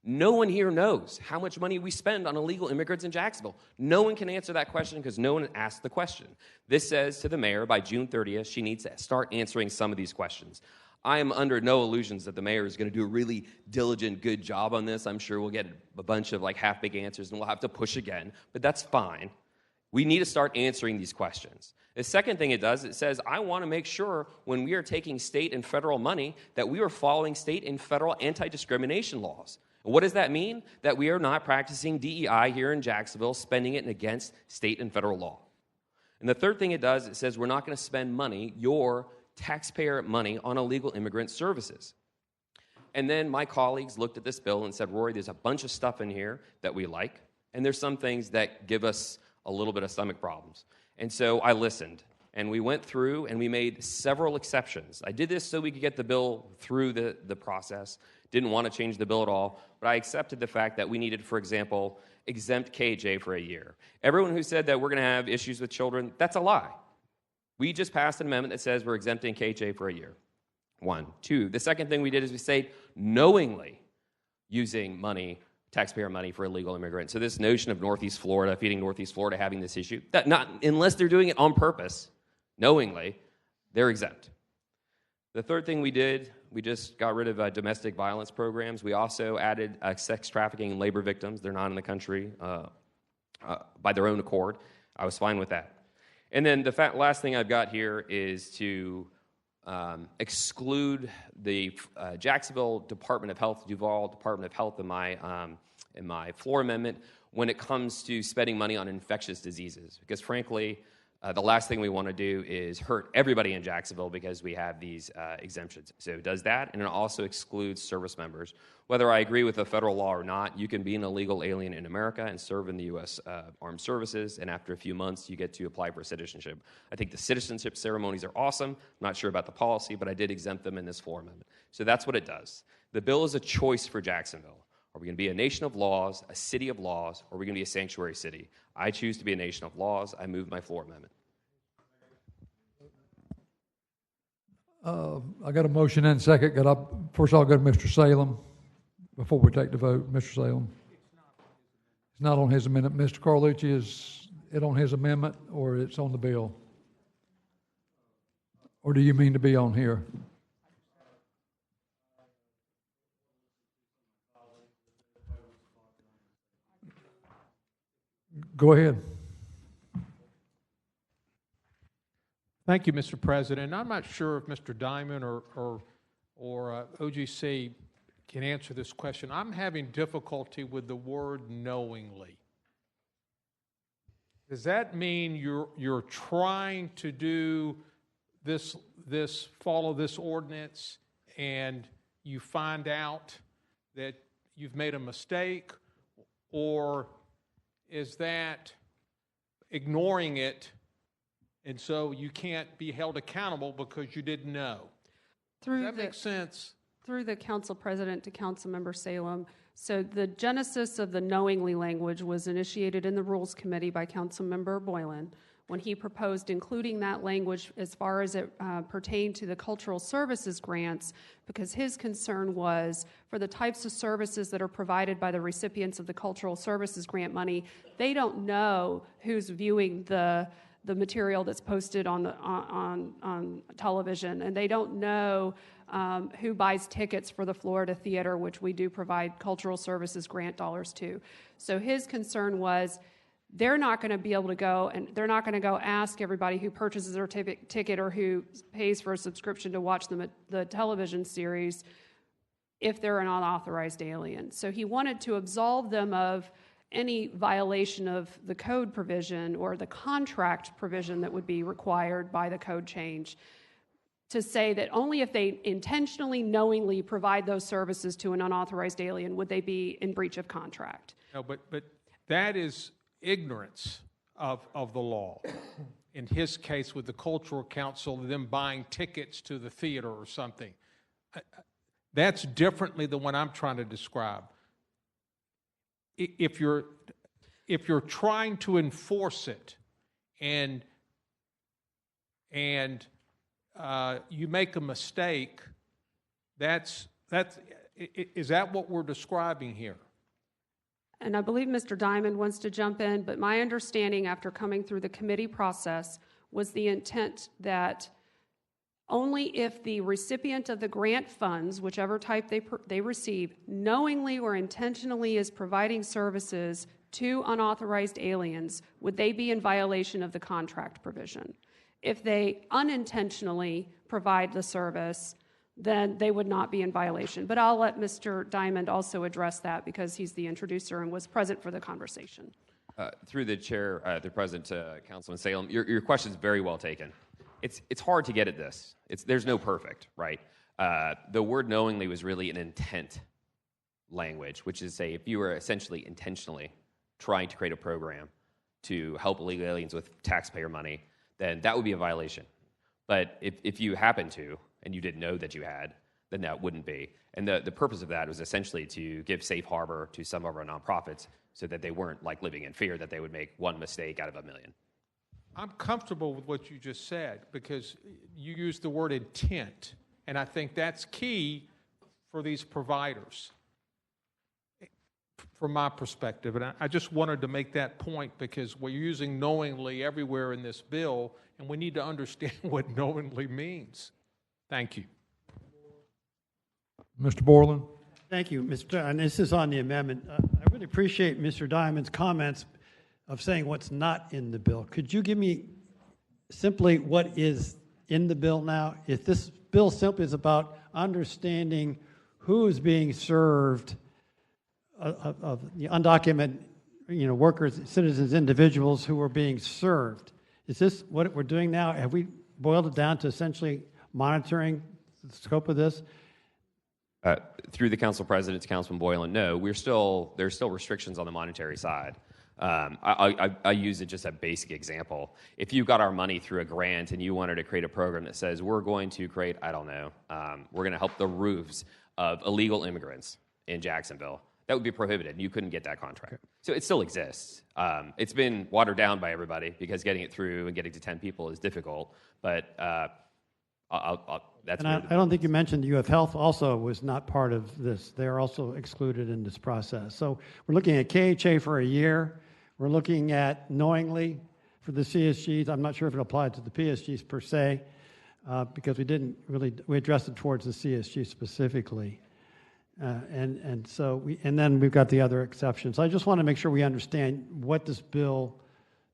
No one here knows how much money we spend on illegal immigrants in Jacksonville. No one can answer that question because no one asked the question. This says to the mayor by June 30th, she needs to start answering some of these questions. I am under no illusions that the mayor is going to do a really diligent, good job on this. I'm sure we'll get a bunch of half-baked answers and we'll have to push again, but that's fine. We need to start answering these questions. The second thing it does, it says, I want to make sure when we are taking state and federal money that we are following state and federal anti-discrimination laws. And what does that mean? That we are not practicing DEI here in Jacksonville, spending it against state and federal law. And the third thing it does, it says we're not going to spend money, your taxpayer money, on illegal immigrant services. And then my colleagues looked at this bill and said, Rory, there's a bunch of stuff in here that we like, and there's some things that give us a little bit of stomach problems. And so I listened, and we went through and we made several exceptions. I did this so we could get the bill through the process. Didn't want to change the bill at all, but I accepted the fact that we needed, for example, exempt KJ for a year. Everyone who said that we're going to have issues with children, that's a lie. We just passed an amendment that says we're exempting KJ for a year. 1. 2, the second thing we did is we say knowingly using money, taxpayer money for illegal immigrants. So this notion of Northeast Florida, feeding Northeast Florida having this issue, that not unless they're doing it on purpose, knowingly, they're exempt. The third thing we did, we just got rid of domestic violence programs. We also added sex trafficking and labor victims. They're not in the country by their own accord. I was fine with that. And then the last thing I've got here is to exclude the Jacksonville Department of Health, Duval Department of Health in my floor amendment when it comes to spending money on infectious diseases. Because frankly, the last thing we want to do is hurt everybody in Jacksonville because we have these exemptions. So it does that, and it also excludes service members. Whether I agree with the federal law or not, you can be an illegal alien in America and serve in the U.S. Armed Services, and after a few months, you get to apply for citizenship. I think the citizenship ceremonies are awesome. I'm not sure about the policy, but I did exempt them in this floor amendment. So that's what it does. The bill is a choice for Jacksonville. Are we going to be a nation of laws, a city of laws, or are we going to be a sanctuary city? I choose to be a nation of laws. I move my floor amendment. I got a motion and second. First I'll go to Mr. Salem before we take the vote. Mr. Salem. It's not on his amendment. Mr. Carlucci, is it on his amendment or it's on the bill? Or do you mean to be on here? Go ahead. Thank you, Mr. President. I'm not sure if Mr. Diamond or OGC can answer this question. I'm having difficulty with the word knowingly. Does that mean you're trying to do this follow this ordinance and you find out that you've made a mistake, or is that ignoring it and so you can't be held accountable because you didn't know? Does that make sense? Through the council president to Councilmember Salem. So the genesis of the knowingly language was initiated in the Rules Committee by Councilmember Boylan when he proposed including that language as far as it pertained to the cultural services grants, because his concern was for the types of services that are provided by the recipients of the cultural services grant money, they don't know who's viewing the material that's posted on television, and they don't know who buys tickets for the Florida Theater, which we do provide cultural services grant dollars to. So his concern was they're not going to be able to go, and they're not going to go ask everybody who purchases their ticket or who pays for a subscription to watch the television series if they're an unauthorized alien. So he wanted to absolve them of any violation of the code provision or the contract provision that would be required by the code change, to say that only if they intentionally, knowingly provide those services to an unauthorized alien would they be in breach of contract. No, but that is ignorance of the law. In his case, with the Cultural Council, them buying tickets to the theater or something. That's differently than what I'm trying to describe. If you're trying to enforce it and you make a mistake, is that what we're describing here? And I believe Mr. Diamond wants to jump in, but my understanding after coming through the committee process was the intent that only if the recipient of the grant funds, whichever type they receive, knowingly or intentionally is providing services to unauthorized aliens, would they be in violation of the contract provision. If they unintentionally provide the service, then they would not be in violation. But I'll let Mr. Diamond also address that because he's the introducer and was present for the conversation. Through the chair, the president, Councilman Salem, your question is very well taken. It's hard to get at this. There's no perfect, right? The word knowingly was really an intent language, which is say if you were essentially intentionally trying to create a program to help illegal aliens with taxpayer money, then that would be a violation. But if you happen to, and you didn't know that you had, then that wouldn't be. And the purpose of that was essentially to give safe harbor to some of our nonprofits so that they weren't like living in fear that they would make one mistake out of a million. I'm comfortable with what you just said because you used the word intent, and I think that's key for these providers from my perspective. And I just wanted to make that point because we're using knowingly everywhere in this bill, and we need to understand what knowingly means. Thank you. Mr. Borland. Thank you, Mr. And this is on the amendment. I really appreciate Mr. Diamond's comments of saying what's not in the bill. Could you give me simply what is in the bill now? If this bill simply is about understanding who is being served of the undocumented, workers, citizens, individuals who are being served. Is this what we're doing now? Have we boiled it down to essentially monitoring the scope of this? Through the council president to Councilman Boylan, no, there's still restrictions on the monetary side. I use it just a basic example. If you got our money through a grant and you wanted to create a program that says we're going to create, we're going to help the roofs of illegal immigrants in Jacksonville, that would be prohibited. You couldn't get that contract. Okay. So it still exists. It's been watered down by everybody because getting it through and getting to 10 people is difficult. But that's. And I don't think you mentioned UF Health also was not part of this. They're also excluded in this process. So we're looking at KHA for a year. We're looking at knowingly for the CSGs. I'm not sure if it applied to the PSGs per se because we addressed it towards the CSG specifically. And then we've got the other exceptions. I just want to make sure we understand what this bill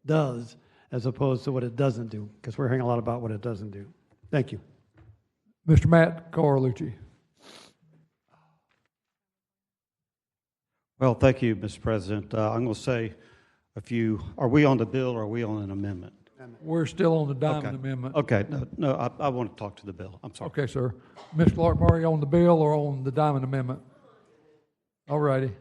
does as opposed to what it doesn't do, because we're hearing a lot about what it doesn't do. Thank you. Mr. Matt Carlucci. Well, thank you, Mr. President. I'm going to say are we on the bill or are we on an amendment? We're still on the Diamond Amendment. Okay, no, I want to talk to the bill. I'm sorry. Okay, sir. Ms. Clark Murray, on the bill or on the Diamond Amendment? All righty.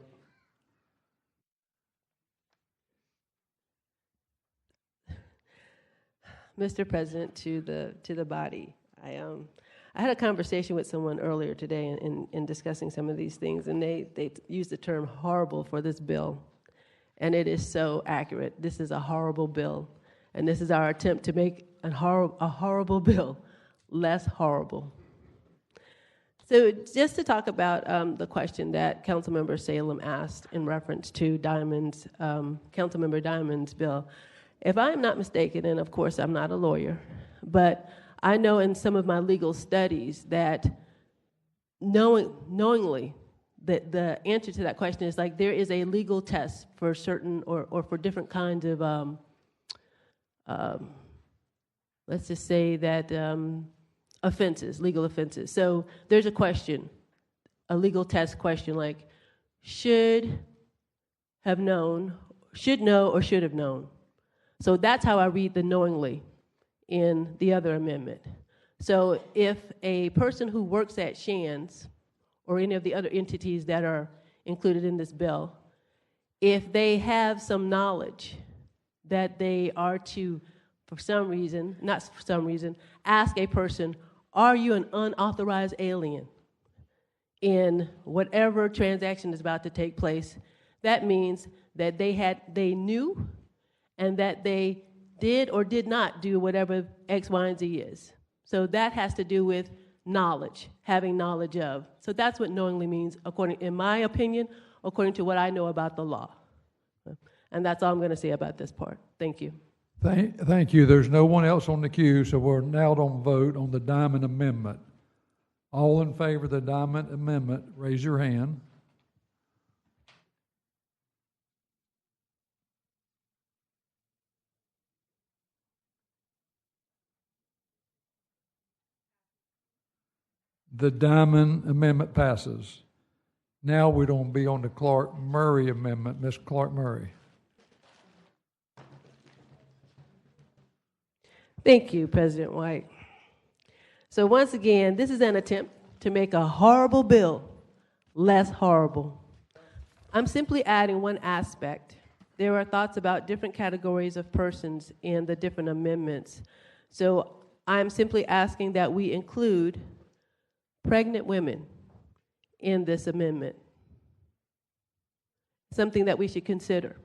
Mr. President, to the body, I had a conversation with someone earlier today in discussing some of these things, and they used the term horrible for this bill, and it is so accurate. This is a horrible bill. And this is our attempt to make a horrible bill less horrible. So just to talk about the question that Councilmember Salem asked in reference to Councilmember Diamond's bill, if I'm not mistaken, and of course I'm not a lawyer, but I know in some of my legal studies that knowingly, that the answer to that question is like there is a legal test for certain or for different kinds of let's just say that offenses, legal offenses. So there's a question, a legal test question like should know or should have known. So that's how I read the knowingly in the other amendment. So if a person who works at Shands or any of the other entities that are included in this bill, if they have some knowledge that they are to, not for some reason, ask a person, are you an unauthorized alien in whatever transaction is about to take place, that means that they knew and that they did or did not do whatever X, Y, and Z is. So that has to do with knowledge, having knowledge of. So that's what knowingly means, in my opinion, according to what I know about the law. And that's all I'm going to say about this part. Thank you. Thank you. There's no one else on the queue, so we're now going to vote on the Diamond Amendment. All in favor of the Diamond Amendment, raise your hand. The Diamond Amendment passes. Now we're going to be on the Clark Murray Amendment. Ms. Clark Murray. Thank you, President White. So once again, this is an attempt to make a horrible bill less horrible. I'm simply adding one aspect. There are thoughts about different categories of persons in the different amendments. So I'm simply asking that we include pregnant women in this amendment. Something that we should consider.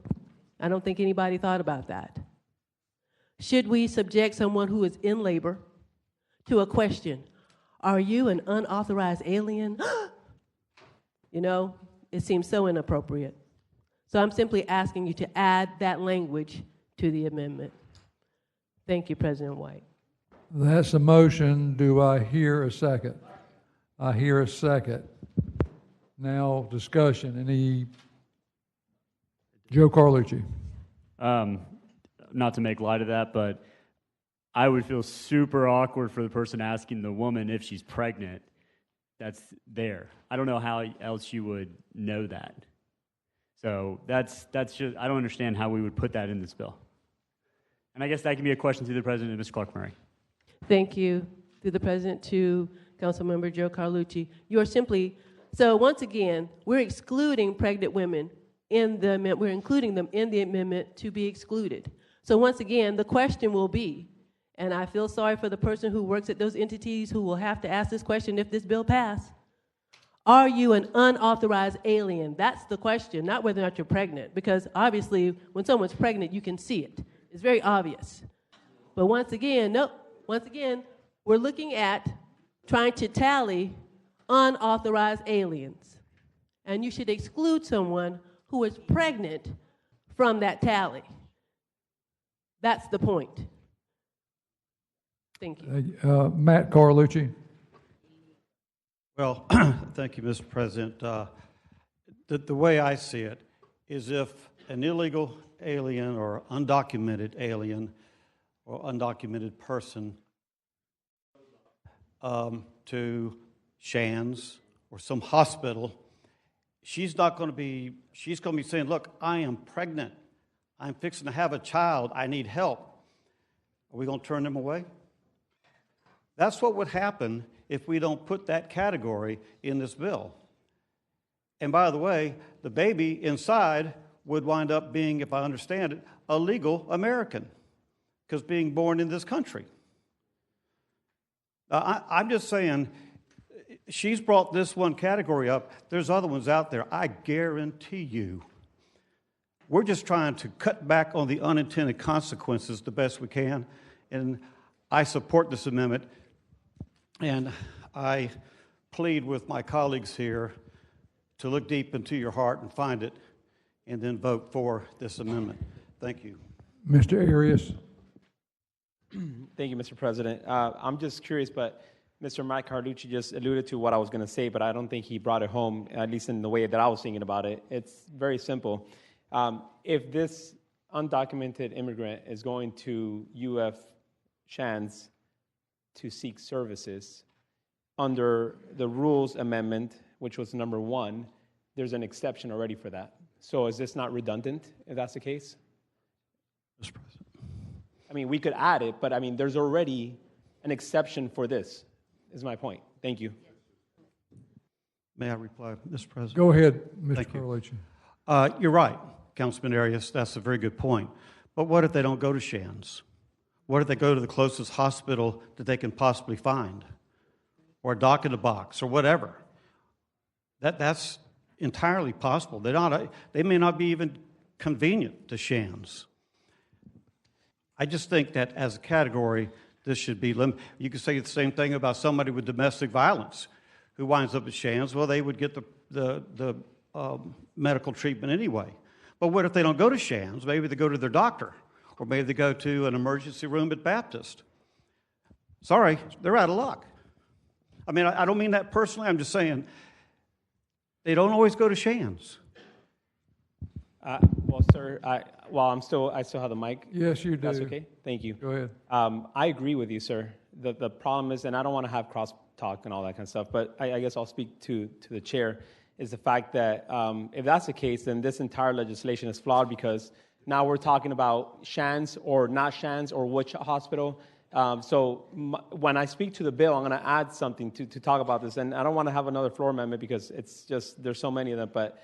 I don't think anybody thought about that. Should we subject someone who is in labor to a question? Are you an unauthorized alien? You know, it seems so inappropriate. So I'm simply asking you to add that language to the amendment. Thank you, President White. That's a motion. Do I hear a second? I hear a second. Now, discussion. Joe Carlucci. Not to make light of that, but I would feel super awkward for the person asking the woman if she's pregnant. That's there. I don't know how else you would know that. So that's just, I don't understand how we would put that in this bill. And I guess that can be a question to the President and Ms. Clark Murray. Thank you. Through the President to Councilmember Joe Carlucci. You are simply, so once again, we're excluding pregnant women in the amendment. We're including them in the amendment to be excluded. So once again, the question will be, and I feel sorry for the person who works at those entities who will have to ask this question if this bill passed. Are you an unauthorized alien? That's the question, not whether or not you're pregnant, because obviously when someone's pregnant, you can see it. It's very obvious. But once again, we're looking at trying to tally unauthorized aliens. And you should exclude someone who is pregnant from that tally. That's the point. Thank you. Matt Carlucci. Well, thank you, Mr. President. The way I see it is if an illegal alien or undocumented alien or undocumented person to Shands or some hospital, she's going to be saying, look, I am pregnant. I'm fixing to have a child. I need help. Are we going to turn them away? That's what would happen if we don't put that category in this bill. And by the way, the baby inside would wind up being, if I understand it, a legal American, because being born in this country. I'm just saying, she's brought this one category up. There's other ones out there. I guarantee you. We're just trying to cut back on the unintended consequences the best we can. And I support this amendment. And I plead with my colleagues here to look deep into your heart and find it, and then vote for this amendment. Thank you. Mr. Arias. Thank you, Mr. President. I'm just curious, but Mr. Mike Carlucci just alluded to what I was going to say, but I don't think he brought it home, at least in the way that I was thinking about it. It's very simple. If this undocumented immigrant is going to UF Shands to seek services under the rules amendment, which was number 1, there's an exception already for that. So is this not redundant if that's the case? Mr. President. I mean, we could add it, but I mean, there's already an exception for this, is my point. Thank you. May I reply, Mr. President? Go ahead, Mr. Carlucci. You're right, Councilman Arias. That's a very good point. But what if they don't go to Shands? What if they go to the closest hospital that they can possibly find? Or a doc in a box, or whatever? That's entirely possible. They may not be even convenient to Shands. I just think that as a category this should be limited. You could say the same thing about somebody with domestic violence who winds up at Shands. Well, they would get the medical treatment anyway. But what if they don't go to Shands? Maybe they go to their doctor, or maybe they go to an emergency room at Baptist. Sorry, they're out of luck. I mean, I don't mean that personally. I'm just saying they don't always go to Shands. Well, sir, I still have the mic. Yes, you do. That's okay. Thank you. Go ahead. I agree with you, sir. The problem is, and I don't want to have cross-talk and all that kind of stuff, but I guess I'll speak to the chair, is the fact that if that's the case, then this entire legislation is flawed, because now we're talking about Shands or not Shands or which hospital. When I speak to the bill, I'm going to add something to talk about this, and I don't want to have another floor amendment because it's just, there's so many of them, but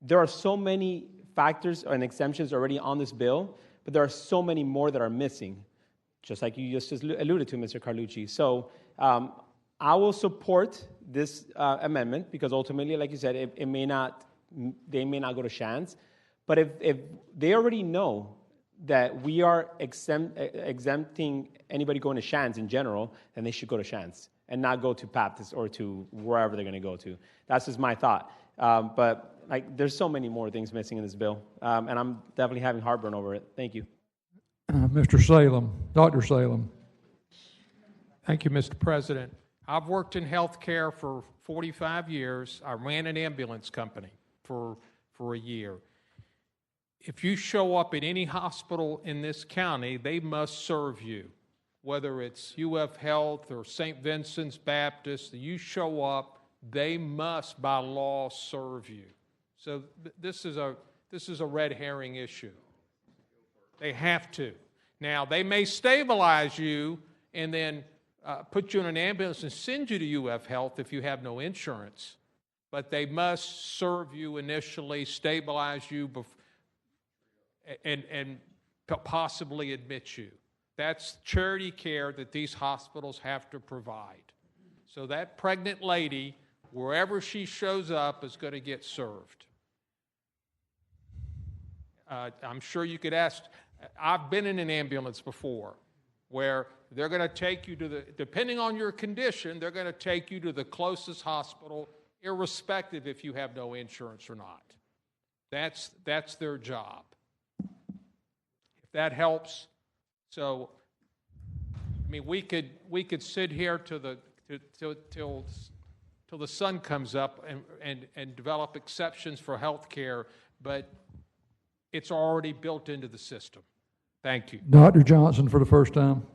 there are so many factors and exemptions already on this bill, but there are so many more that are missing, just like you just alluded to, Mr. Carlucci. So I will support this amendment because ultimately, like you said, they may not go to Shands, but if they already know that we are exempting anybody going to Shands in general, then they should go to Shands and not go to Baptist or to wherever they're going to go to. That's just my thought. But there's so many more things missing in this bill, and I'm definitely having heartburn over it. Thank you. Mr. Salem, Dr. Salem. Thank you, Mr. President. I've worked in healthcare for 45 years. I ran an ambulance company for a year. If you show up at any hospital in this county, they must serve you. Whether it's UF Health or St. Vincent's Baptist, you show up, they must by law serve you. So this is a red herring issue. They have to. Now, they may stabilize you and then put you in an ambulance and send you to UF Health if you have no insurance, but they must serve you initially, stabilize you, and possibly admit you. That's charity care that these hospitals have to provide. So that pregnant lady, wherever she shows up, is going to get served. I'm sure you could ask, I've been in an ambulance before where they're going to take you to depending on your condition, they're going to take you to the closest hospital, irrespective if you have no insurance or not. That's their job. If that helps. So, I mean, we could sit here till the sun comes up and develop exceptions for health care, but it's already built into the system. Thank you. Dr. Johnson for the first time.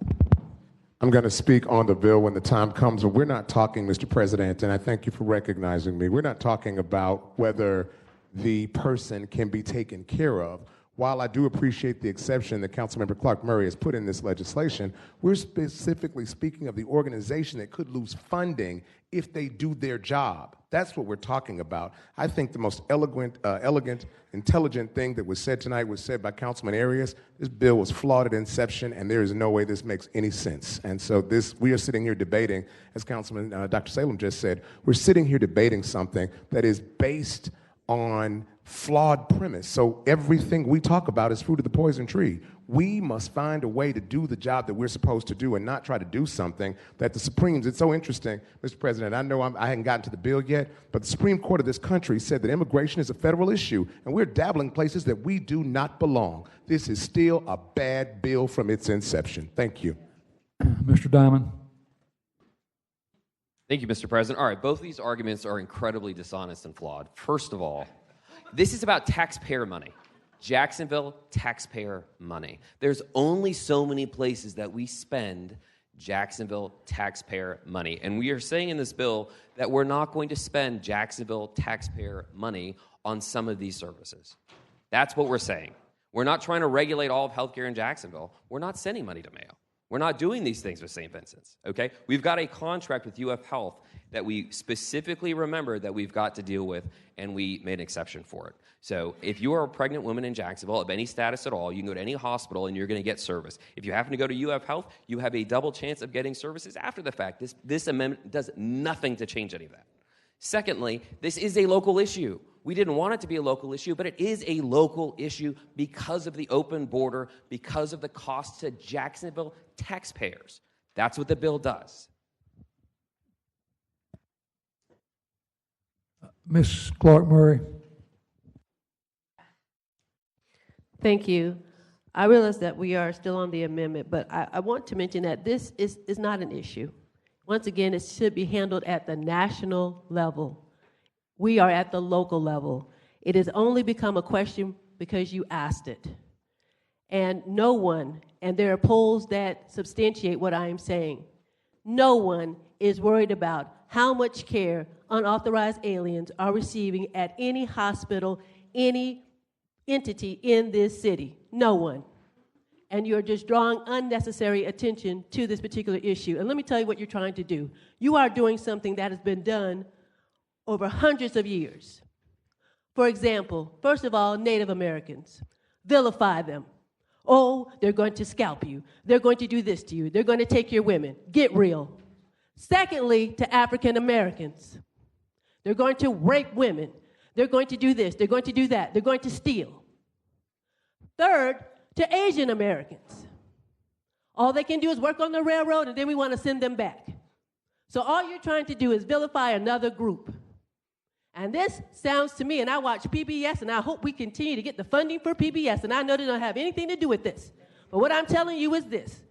I'm going to speak on the bill when the time comes, but we're not talking, Mr. President, and I thank you for recognizing me. We're not talking about whether the person can be taken care of. While I do appreciate the exception that Councilmember Clark Murray has put in this legislation, we're specifically speaking of the organization that could lose funding if they do their job. That's what we're talking about. I think the most elegant, intelligent thing that was said tonight was said by Councilman Arias. This bill was flawed at inception, and there is no way this makes any sense. And so we are sitting here debating, as Councilman Dr. Salem just said, we're sitting here debating something that is based on flawed premise. So everything we talk about is fruit of the poison tree. We must find a way to do the job that we're supposed to do and not try to do something that the Supremes, it's so interesting, Mr. President, I know I hadn't gotten to the bill yet, but the Supreme Court of this country said that immigration is a federal issue, and we're dabbling places that we do not belong. This is still a bad bill from its inception. Thank you. Mr. Diamond. Thank you, Mr. President. All right, both of these arguments are incredibly dishonest and flawed. First of all, this is about taxpayer money. Jacksonville taxpayer money. There's only so many places that we spend Jacksonville taxpayer money. And we are saying in this bill that we're not going to spend Jacksonville taxpayer money on some of these services. That's what we're saying. We're not trying to regulate all of healthcare in Jacksonville. We're not sending money to Mayo. We're not doing these things with St. Vincent's, okay? We've got a contract with UF Health that we specifically remember that we've got to deal with, and we made an exception for it. So if you are a pregnant woman in Jacksonville of any status at all, you can go to any hospital and you're going to get service. If you happen to go to UF Health, you have a double chance of getting services after the fact. This amendment does nothing to change any of that. Secondly, this is a local issue. We didn't want it to be a local issue, but it is a local issue because of the open border, because of the cost to Jacksonville taxpayers. That's what the bill does. Ms. Clark Murray. Thank you. I realize that we are still on the amendment, but I want to mention that this is not an issue. Once again, it should be handled at the national level. We are at the local level. It has only become a question because you asked it. And no one, and there are polls that substantiate what I am saying, no one is worried about how much care unauthorized aliens are receiving at any hospital, any entity in this city. No one. And you're just drawing unnecessary attention to this particular issue. And let me tell you what you're trying to do. You are doing something that has been done over hundreds of years. For example, first of all, Native Americans. Vilify them. Oh, they're going to scalp you. They're going to do this to you. They're going to take your women. Get real. Secondly, to African Americans. They're going to rape women. They're going to do this. They're going to do that. They're going to steal. Third, to Asian Americans. All they can do is work on the railroad, and then we want to send them back. So all you're trying to do is vilify another group. And this sounds to me, and I watch PBS, and I hope we continue to get the funding for PBS, and I know they don't have anything to do with this. But what I'm telling you is this.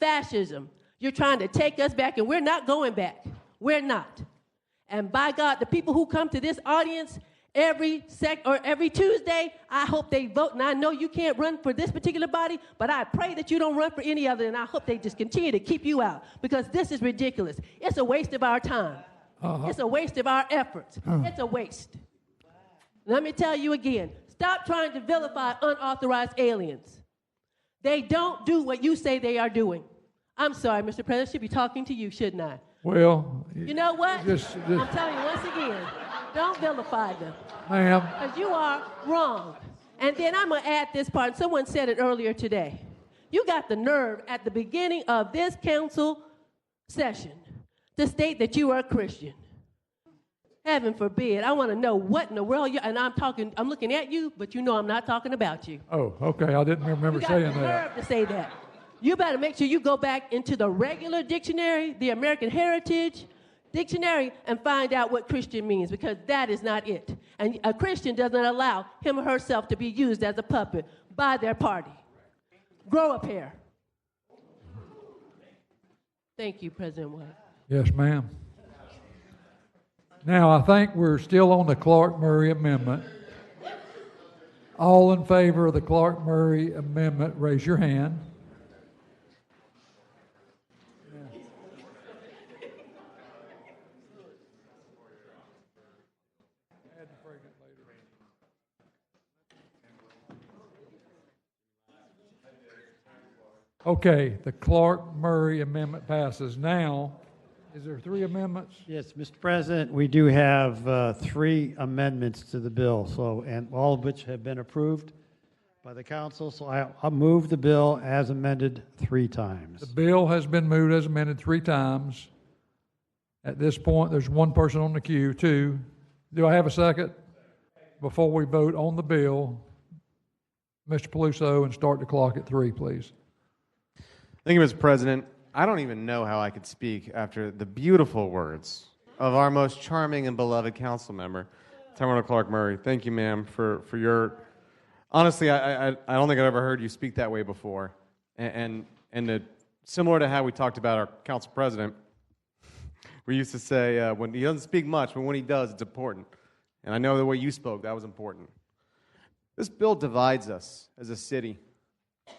Fascism. You're trying to take us back, and we're not going back. We're not. And by God, the people who come to this audience every Tuesday, I hope they vote. And I know you can't run for this particular body, but I pray that you don't run for any other, and I hope they just continue to keep you out, because this is ridiculous. It's a waste of our time. It's a waste of our efforts. It's a waste. Let me tell you again, stop trying to vilify unauthorized aliens. They don't do what you say they are doing. I'm sorry, Mr. President, I should be talking to you, shouldn't I? Well, you know what? Just, I'm telling you once again, don't vilify them. Ma'am. Because you are wrong. And then I'm going to add this part. Someone said it earlier today. You got the nerve at the beginning of this council session to state that you are a Christian. Heaven forbid. I want to know what in the world you, and I'm looking at you, but you know I'm not talking about you. Oh, okay. I didn't remember saying that. You got the nerve to say that. You better make sure you go back into the regular dictionary, the American Heritage Dictionary, and find out what Christian means, because that is not it. And a Christian does not allow him or herself to be used as a puppet by their party. Grow a pair. Thank you, President White. Yes, ma'am. Now, I think we're still on the Clark-Murray Amendment. All in favor of the Clark-Murray Amendment, raise your hand. Okay, the Clark-Murray Amendment passes. Now, is there 3 amendments? Yes, Mr. President, we do have 3 amendments to the bill, and all of which have been approved by the council. So I'll move the bill as amended 3 times. The bill has been moved as amended 3 times. At this point, there's 1 person on the queue. 2. Do I have a second? Before we vote on the bill, Mr. Peluso, and start the clock at 3, please. Thank you, Mr. President. I don't even know how I could speak after the beautiful words of our most charming and beloved council member, Tamara Clark Murray. Thank you, ma'am, for your... Honestly, I don't think I've ever heard you speak that way before. And similar to how we talked about our council president, we used to say when he doesn't speak much, but when he does, it's important. And I know the way you spoke, that was important. This bill divides us as a city.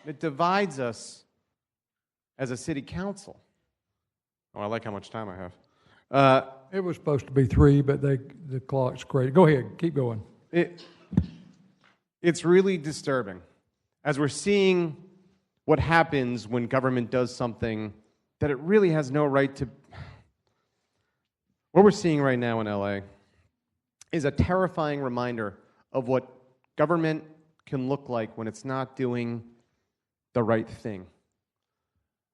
It divides us as a city council. Oh, I like how much time I have. It was supposed to be 3, but the clock's crazy. Go ahead, keep going. It's really disturbing as we're seeing what happens when government does something that it really has no right to. What we're seeing right now in LA is a terrifying reminder of what government can look like when it's not doing the right thing.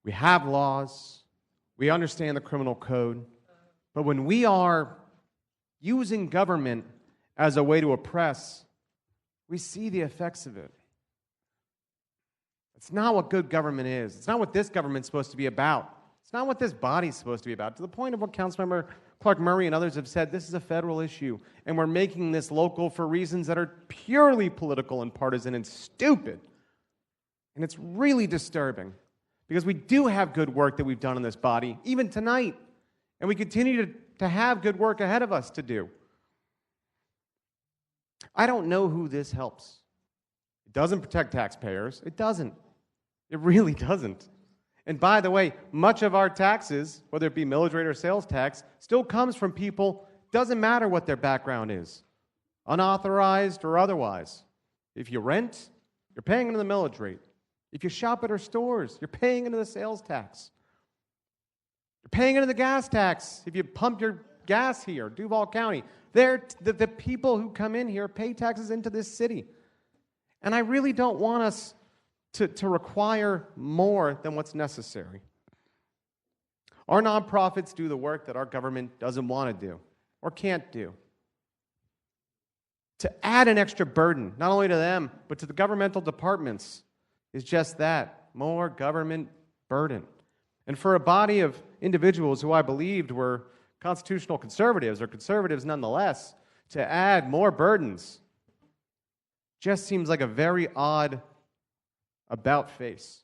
We have laws, we understand the criminal code, but when we are using government as a way to oppress, we see the effects of it. It's not what good government is. It's not what this government's supposed to be about. It's not what this body's supposed to be about. To the point of what Councilmember Clark Murray and others have said, this is a federal issue, and we're making this local for reasons that are purely political and partisan and stupid. And it's really disturbing, because we do have good work that we've done in this body, even tonight, and we continue to have good work ahead of us to do. I don't know who this helps. It doesn't protect taxpayers. It doesn't. It really doesn't. And by the way, much of our taxes, whether it be millage rate or sales tax, still comes from people, doesn't matter what their background is, unauthorized or otherwise. If you rent, you're paying into the millage rate. If you shop at our stores, you're paying into the sales tax. You're paying into the gas tax if you pump your gas here, Duval County. The people who come in here pay taxes into this city. And I really don't want us to require more than what's necessary. Our nonprofits do the work that our government doesn't want to do or can't do. To add an extra burden, not only to them, but to the governmental departments, is just that, more government burden. And for a body of individuals who I believed were constitutional conservatives, or conservatives nonetheless, to add more burdens just seems like a very odd about face.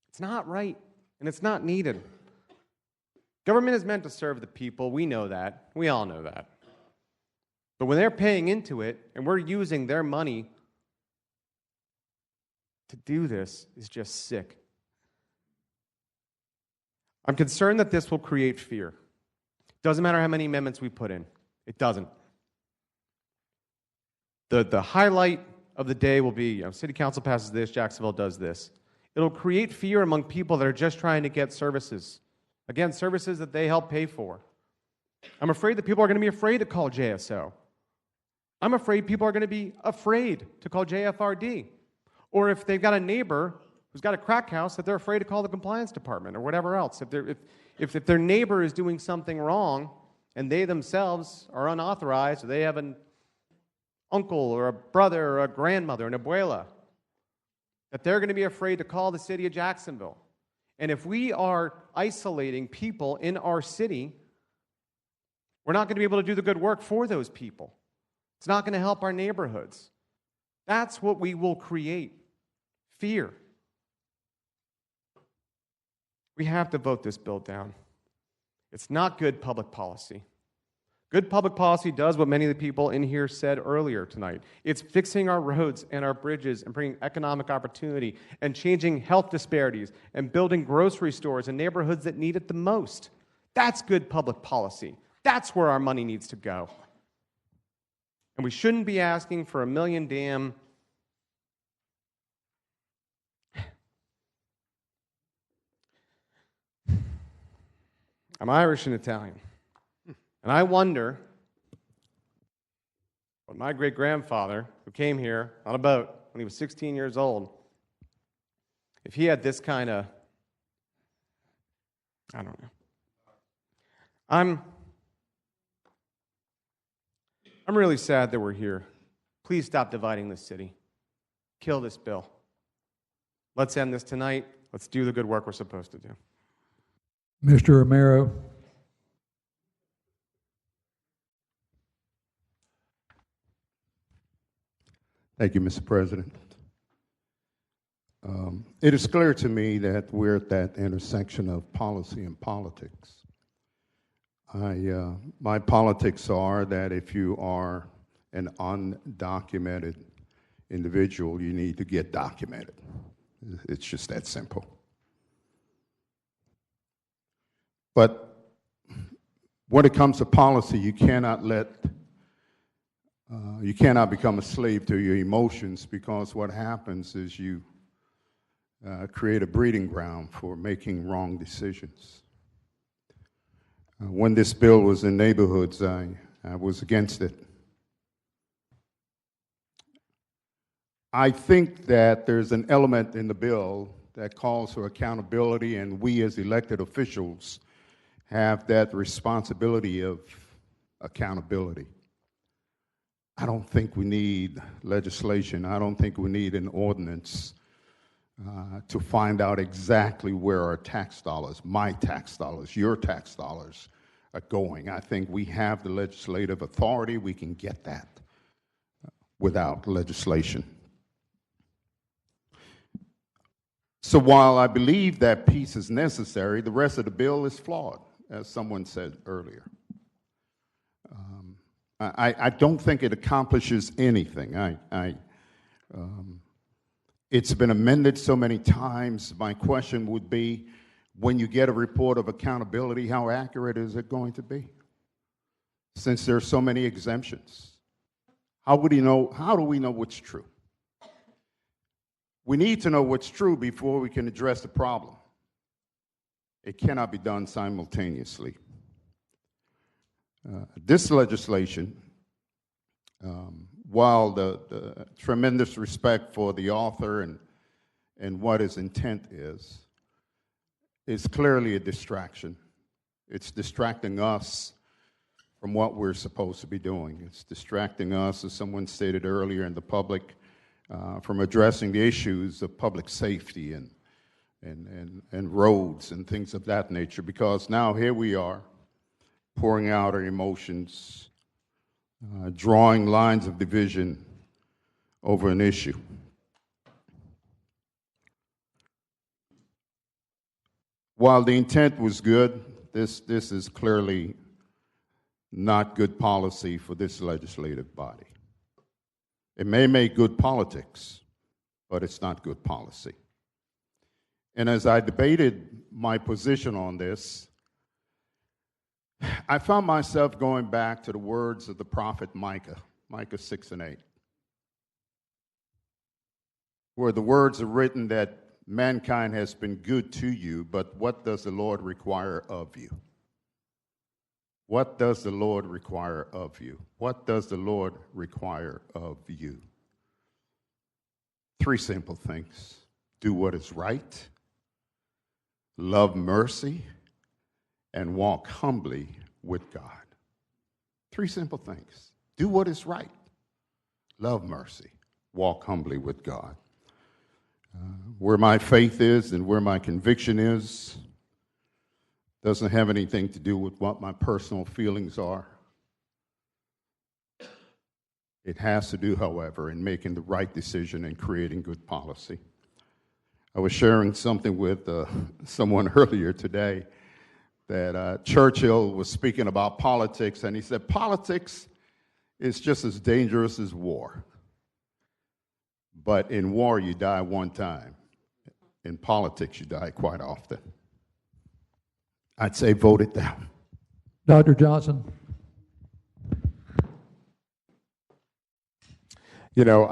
It's not right, and it's not needed. Government is meant to serve the people. We know that. We all know that. But when they're paying into it, and we're using their money to do this, is just sick. I'm concerned that this will create fear. Doesn't matter how many amendments we put in. It doesn't. The highlight of the day will be, City Council passes this, Jacksonville does this. It'll create fear among people that are just trying to get services. Again, services that they help pay for. I'm afraid that people are going to be afraid to call JSO. I'm afraid people are going to be afraid to call JFRD. Or if they've got a neighbor who's got a crack house, that they're afraid to call the compliance department or whatever else. If their neighbor is doing something wrong and they themselves are unauthorized, or they have an uncle or a brother or a grandmother, an abuela, that they're going to be afraid to call the city of Jacksonville. And if we are isolating people in our city, we're not going to be able to do the good work for those people. It's not going to help our neighborhoods. That's what we will create. Fear. We have to vote this bill down. It's not good public policy. Good public policy does what many of the people in here said earlier tonight. It's fixing our roads and our bridges and bringing economic opportunity and changing health disparities and building grocery stores in neighborhoods that need it the most. That's good public policy. That's where our money needs to go. And we shouldn't be asking for a million damn I'm Irish and Italian. And I wonder what my great-grandfather, who came here on a boat when he was 16 years old, if he had this kind of, I don't know. I'm really sad that we're here. Please stop dividing this city. Kill this bill. Let's end this tonight. Let's do the good work we're supposed to do. Mr. Romero. Thank you, Mr. President. It is clear to me that we're at that intersection of policy and politics. My politics are that if you are an undocumented individual, you need to get documented. It's just that simple. But when it comes to policy, you cannot become a slave to your emotions, because what happens is you create a breeding ground for making wrong decisions. When this bill was in neighborhoods, I was against it. I think that there's an element in the bill that calls for accountability, and we as elected officials have that responsibility of accountability. I don't think we need legislation. I don't think we need an ordinance to find out exactly where our tax dollars, my tax dollars, your tax dollars are going. I think we have the legislative authority. We can get that without legislation. So while I believe that piece is necessary, the rest of the bill is flawed, as someone said earlier. I don't think it accomplishes anything. It's been amended so many times. My question would be, when you get a report of accountability, how accurate is it going to be? Since there are so many exemptions, how do we know what's true? We need to know what's true before we can address the problem. It cannot be done simultaneously. This legislation, while the tremendous respect for the author and what his intent is clearly a distraction. It's distracting us from what we're supposed to be doing. It's distracting us, as someone stated earlier, in the public from addressing the issues of public safety and roads and things of that nature, because now here we are pouring out our emotions, drawing lines of division over an issue. While the intent was good, this is clearly not good policy for this legislative body. It may make good politics, but it's not good policy. And as I debated my position on this, I found myself going back to the words of the prophet Micah 6:8, where the words are written that mankind has been good to you, but what does the Lord require of you? What does the Lord require of you? What does the Lord require of you? 3 simple things. Do what is right, love mercy, and walk humbly with God. 3 simple things. Do what is right, love mercy, walk humbly with God. Where my faith is and where my conviction is doesn't have anything to do with what my personal feelings are. It has to do, however, in making the right decision and creating good policy. I was sharing something with someone earlier today that Churchill was speaking about politics, and he said, politics is just as dangerous as war. But in war, you die one time. In politics, you die quite often. I'd say vote it down. Dr. Johnson. You know,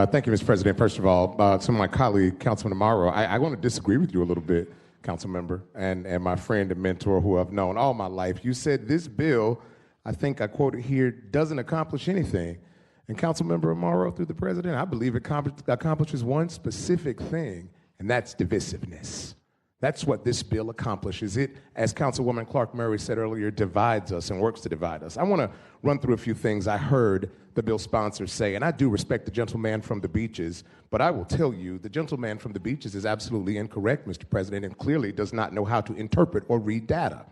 thank you, Mr. President. First of all, to my colleague, Councilman Amaro, I want to disagree with you a little bit, council member, and my friend and mentor who I've known all my life. You said this bill, I think I quoted here, doesn't accomplish anything. And Councilmember Amaro, through the president, I believe it accomplishes one specific thing, and that's divisiveness. That's what this bill accomplishes. It, as Councilwoman Clark Murray said earlier, divides us and works to divide us. I want to run through a few things I heard the bill sponsors say, and I do respect the gentleman from the beaches, but I will tell you the gentleman from the beaches is absolutely incorrect, Mr. President, and clearly does not know how to interpret or read data.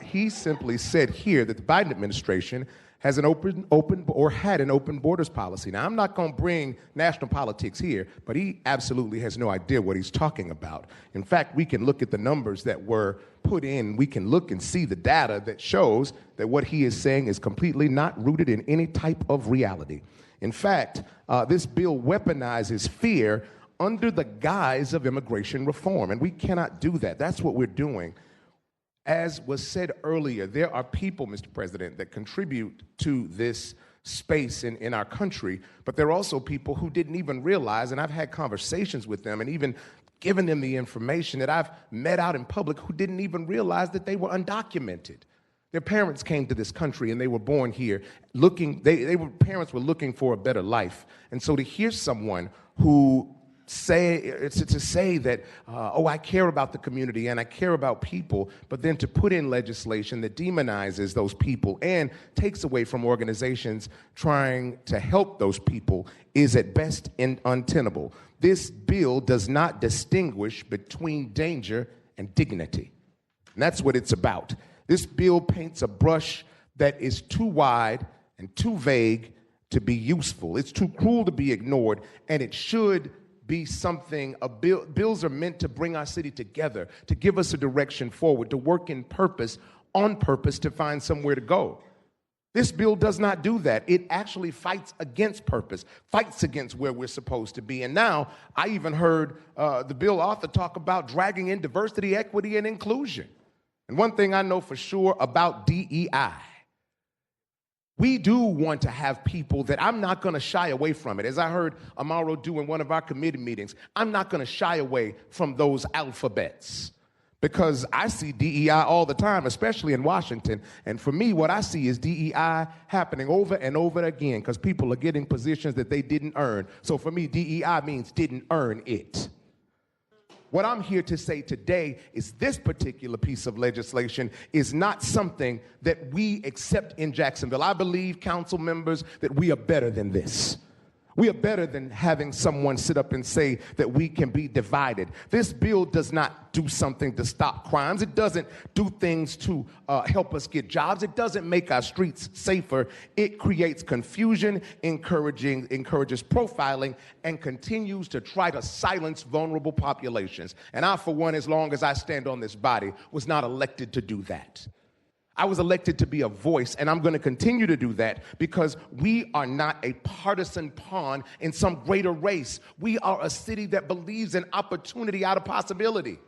He simply said here that the Biden administration has an had an open borders policy. Now, I'm not going to bring national politics here, but he absolutely has no idea what he's talking about. In fact, we can look at the numbers that were put in. We can look and see the data that shows that what he is saying is completely not rooted in any type of reality. In fact, this bill weaponizes fear under the guise of immigration reform, and we cannot do that. That's what we're doing. As was said earlier, there are people, Mr. President, that contribute to this space in our country, but there are also people who didn't even realize, and I've had conversations with them and even given them the information that I've met out in public who didn't even realize that they were undocumented. Their parents came to this country and they were born here parents were looking for a better life. And so to hear someone who say that, oh, I care about the community and I care about people, but then to put in legislation that demonizes those people and takes away from organizations trying to help those people is at best untenable. This bill does not distinguish between danger and dignity. And that's what it's about. This bill paints a brush that is too wide and too vague to be useful. It's too cruel to be ignored, and it should be something. Bills are meant to bring our city together, to give us a direction forward, to work on purpose to find somewhere to go. This bill does not do that. It actually fights against purpose, fights against where we're supposed to be. And now I even heard the bill author talk about dragging in diversity, equity, and inclusion. And one thing I know for sure about DEI, we do want to have people that I'm not going to shy away from it. As I heard Amaro do in one of our committee meetings, I'm not going to shy away from those alphabets because I see DEI all the time, especially in Washington. And for me, what I see is DEI happening over and over again because people are getting positions that they didn't earn. So for me, DEI means didn't earn it. What I'm here to say today is this particular piece of legislation is not something that we accept in Jacksonville. I believe, council members, that we are better than this. We are better than having someone sit up and say that we can be divided. This bill does not do something to stop crimes. It doesn't do things to help us get jobs. It doesn't make our streets safer. It creates confusion, encourages profiling, and continues to try to silence vulnerable populations. And I, for one, as long as I stand on this body, was not elected to do that. I was elected to be a voice, and I'm going to continue to do that because we are not a partisan pawn in some greater race. We are a city that believes in opportunity out of possibility.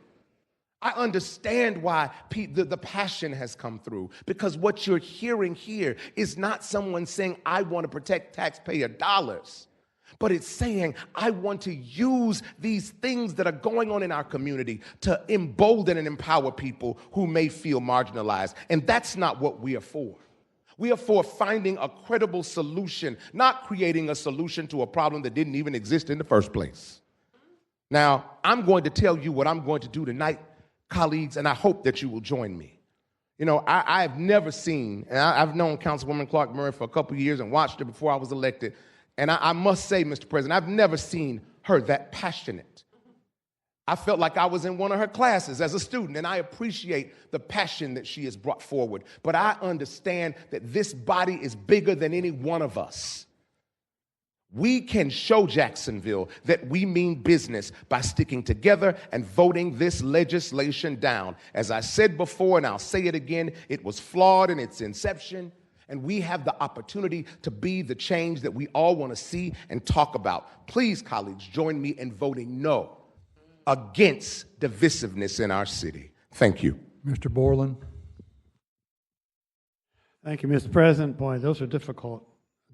I understand why the passion has come through, because what you're hearing here is not someone saying, I want to protect taxpayer dollars. But it's saying, I want to use these things that are going on in our community to embolden and empower people who may feel marginalized. And that's not what we are for. We are for finding a credible solution, not creating a solution to a problem that didn't even exist in the first place. Now, I'm going to tell you what I'm going to do tonight, colleagues, and I hope that you will join me. You know, I've never seen, and I've known Councilwoman Clark Murray for a couple of years and watched her before I was elected. And I must say, Mr. President, I've never seen her that passionate. I felt like I was in one of her classes as a student, and I appreciate the passion that she has brought forward. But I understand that this body is bigger than any one of us. We can show Jacksonville that we mean business by sticking together and voting this legislation down. As I said before, and I'll say it again, it was flawed in its inception. And we have the opportunity to be the change that we all want to see and talk about. Please, colleagues, join me in voting no against divisiveness in our city. Thank you. Mr. Borland. Thank you, Mr. President. Boy, those are difficult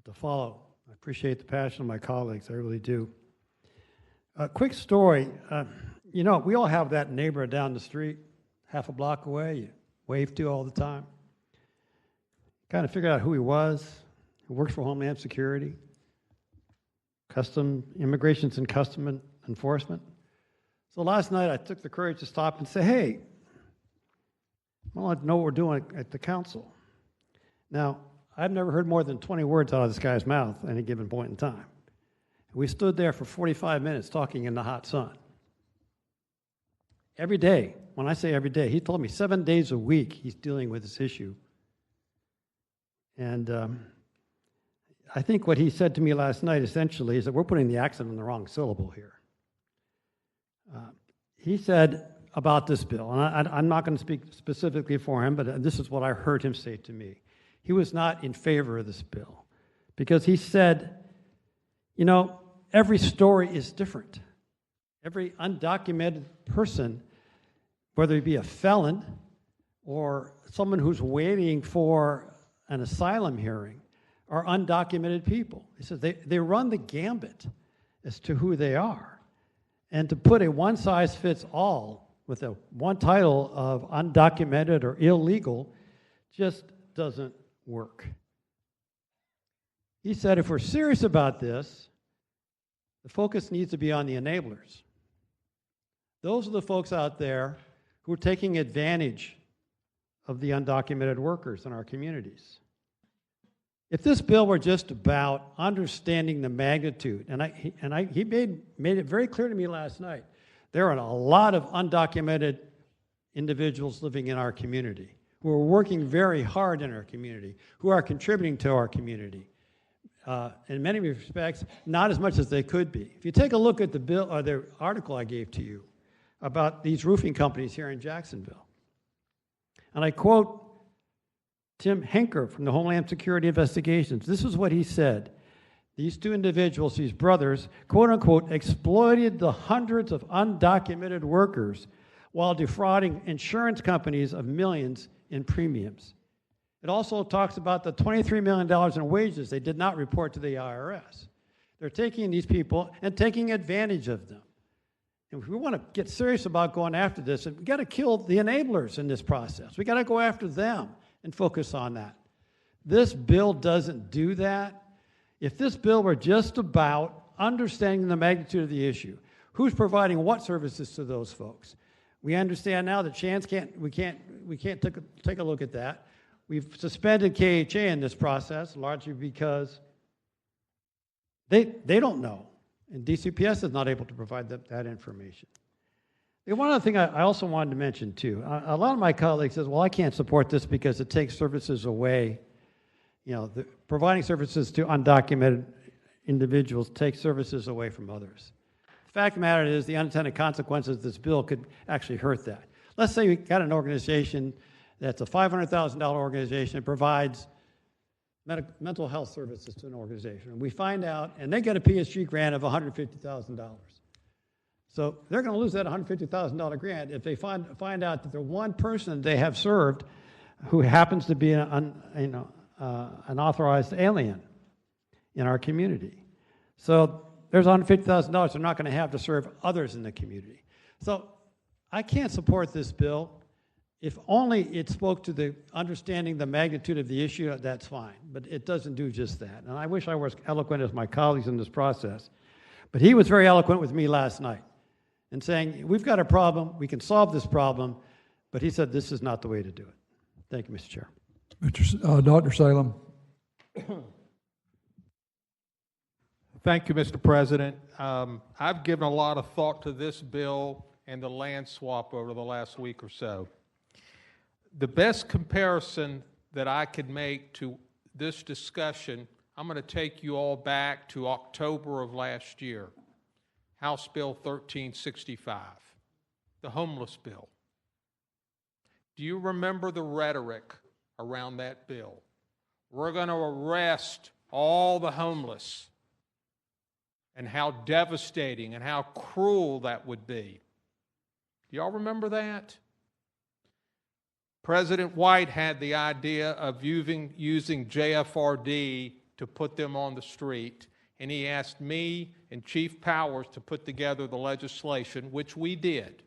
to follow. I appreciate the passion of my colleagues. I really do. A quick story. You know, we all have that neighbor down the street, half a block away, you wave to all the time. Kind of figured out who he was, who works for Homeland Security, Immigrations and Custom Enforcement. So last night I took the courage to stop and say, hey, I want to know what we're doing at the council. Now, I've never heard more than 20 words out of this guy's mouth at any given point in time. We stood there for 45 minutes talking in the hot sun. Every day, when I say every day, he told me 7 days a week he's dealing with this issue. And I think what he said to me last night essentially is that we're putting the accent on the wrong syllable here. He said about this bill, and I'm not going to speak specifically for him, but this is what I heard him say to me. He was not in favor of this bill because he said, you know, every story is different. Every undocumented person, whether he be a felon or someone who's waiting for an asylum hearing, are undocumented people. He says they run the gambit as to who they are. And to put a one-size-fits-all with a one title of undocumented or illegal just doesn't work. He said if we're serious about this, The focus needs to be on the enablers. Those are the folks out there who are taking advantage of the undocumented workers in our communities. If this bill were just about understanding the magnitude, he made it very clear to me last night, there are a lot of undocumented individuals living in our community who are working very hard in our community, who are contributing to our community. In many respects, not as much as they could be. If you take a look at the bill or the article I gave to you about these roofing companies here in Jacksonville, and I quote Tim Henker from the Homeland Security Investigations. This is what he said. These two individuals, these brothers, quote unquote, exploited the hundreds of undocumented workers while defrauding insurance companies of millions in premiums. It also talks about the $23 million in wages they did not report to the IRS. They're taking these people and taking advantage of them. And if we want to get serious about going after this, we've got to kill the enablers in this process. We've got to go after them and focus on that. This bill doesn't do that. If this bill were just about understanding the magnitude of the issue, who's providing what services to those folks? We understand now that we can't take a look at that. We've suspended KHA in this process, largely because they don't know, and DCPS is not able to provide that information. And one other thing I also wanted to mention, too. A lot of my colleagues says, well, I can't support this because it takes services away. You know, providing services to undocumented individuals takes services away from others. The fact of the matter is the unintended consequences of this bill could actually hurt that. Let's say we got an organization that's a $500,000 organization that provides mental health services to an organization. And we find out, and they get a PSG grant of $150,000. So they're going to lose that $150,000 grant if they find out that the one person they have served who happens to be an authorized alien in our community. So there's $150,000 they're not going to have to serve others in the community. So I can't support this bill. If only it spoke to the understanding the magnitude of the issue, that's fine. But it doesn't do just that. And I wish I was eloquent as my colleagues in this process. But he was very eloquent with me last night in saying, we've got a problem, we can solve this problem, but he said this is not the way to do it. Thank you, Mr. Chair. Dr. Salem. Thank you, Mr. President. I've given a lot of thought to this bill and the land swap over the last week or so. The best comparison that I could make to this discussion, I'm going to take you all back to October of last year, House Bill 1365, the homeless bill. Do you remember the rhetoric around that bill? We're going to arrest all the homeless, and how devastating and how cruel that would be. Do y'all remember that? President White had the idea of using JFRD to put them on the street, and he asked me and Chief Powers to put together the legislation, which we did.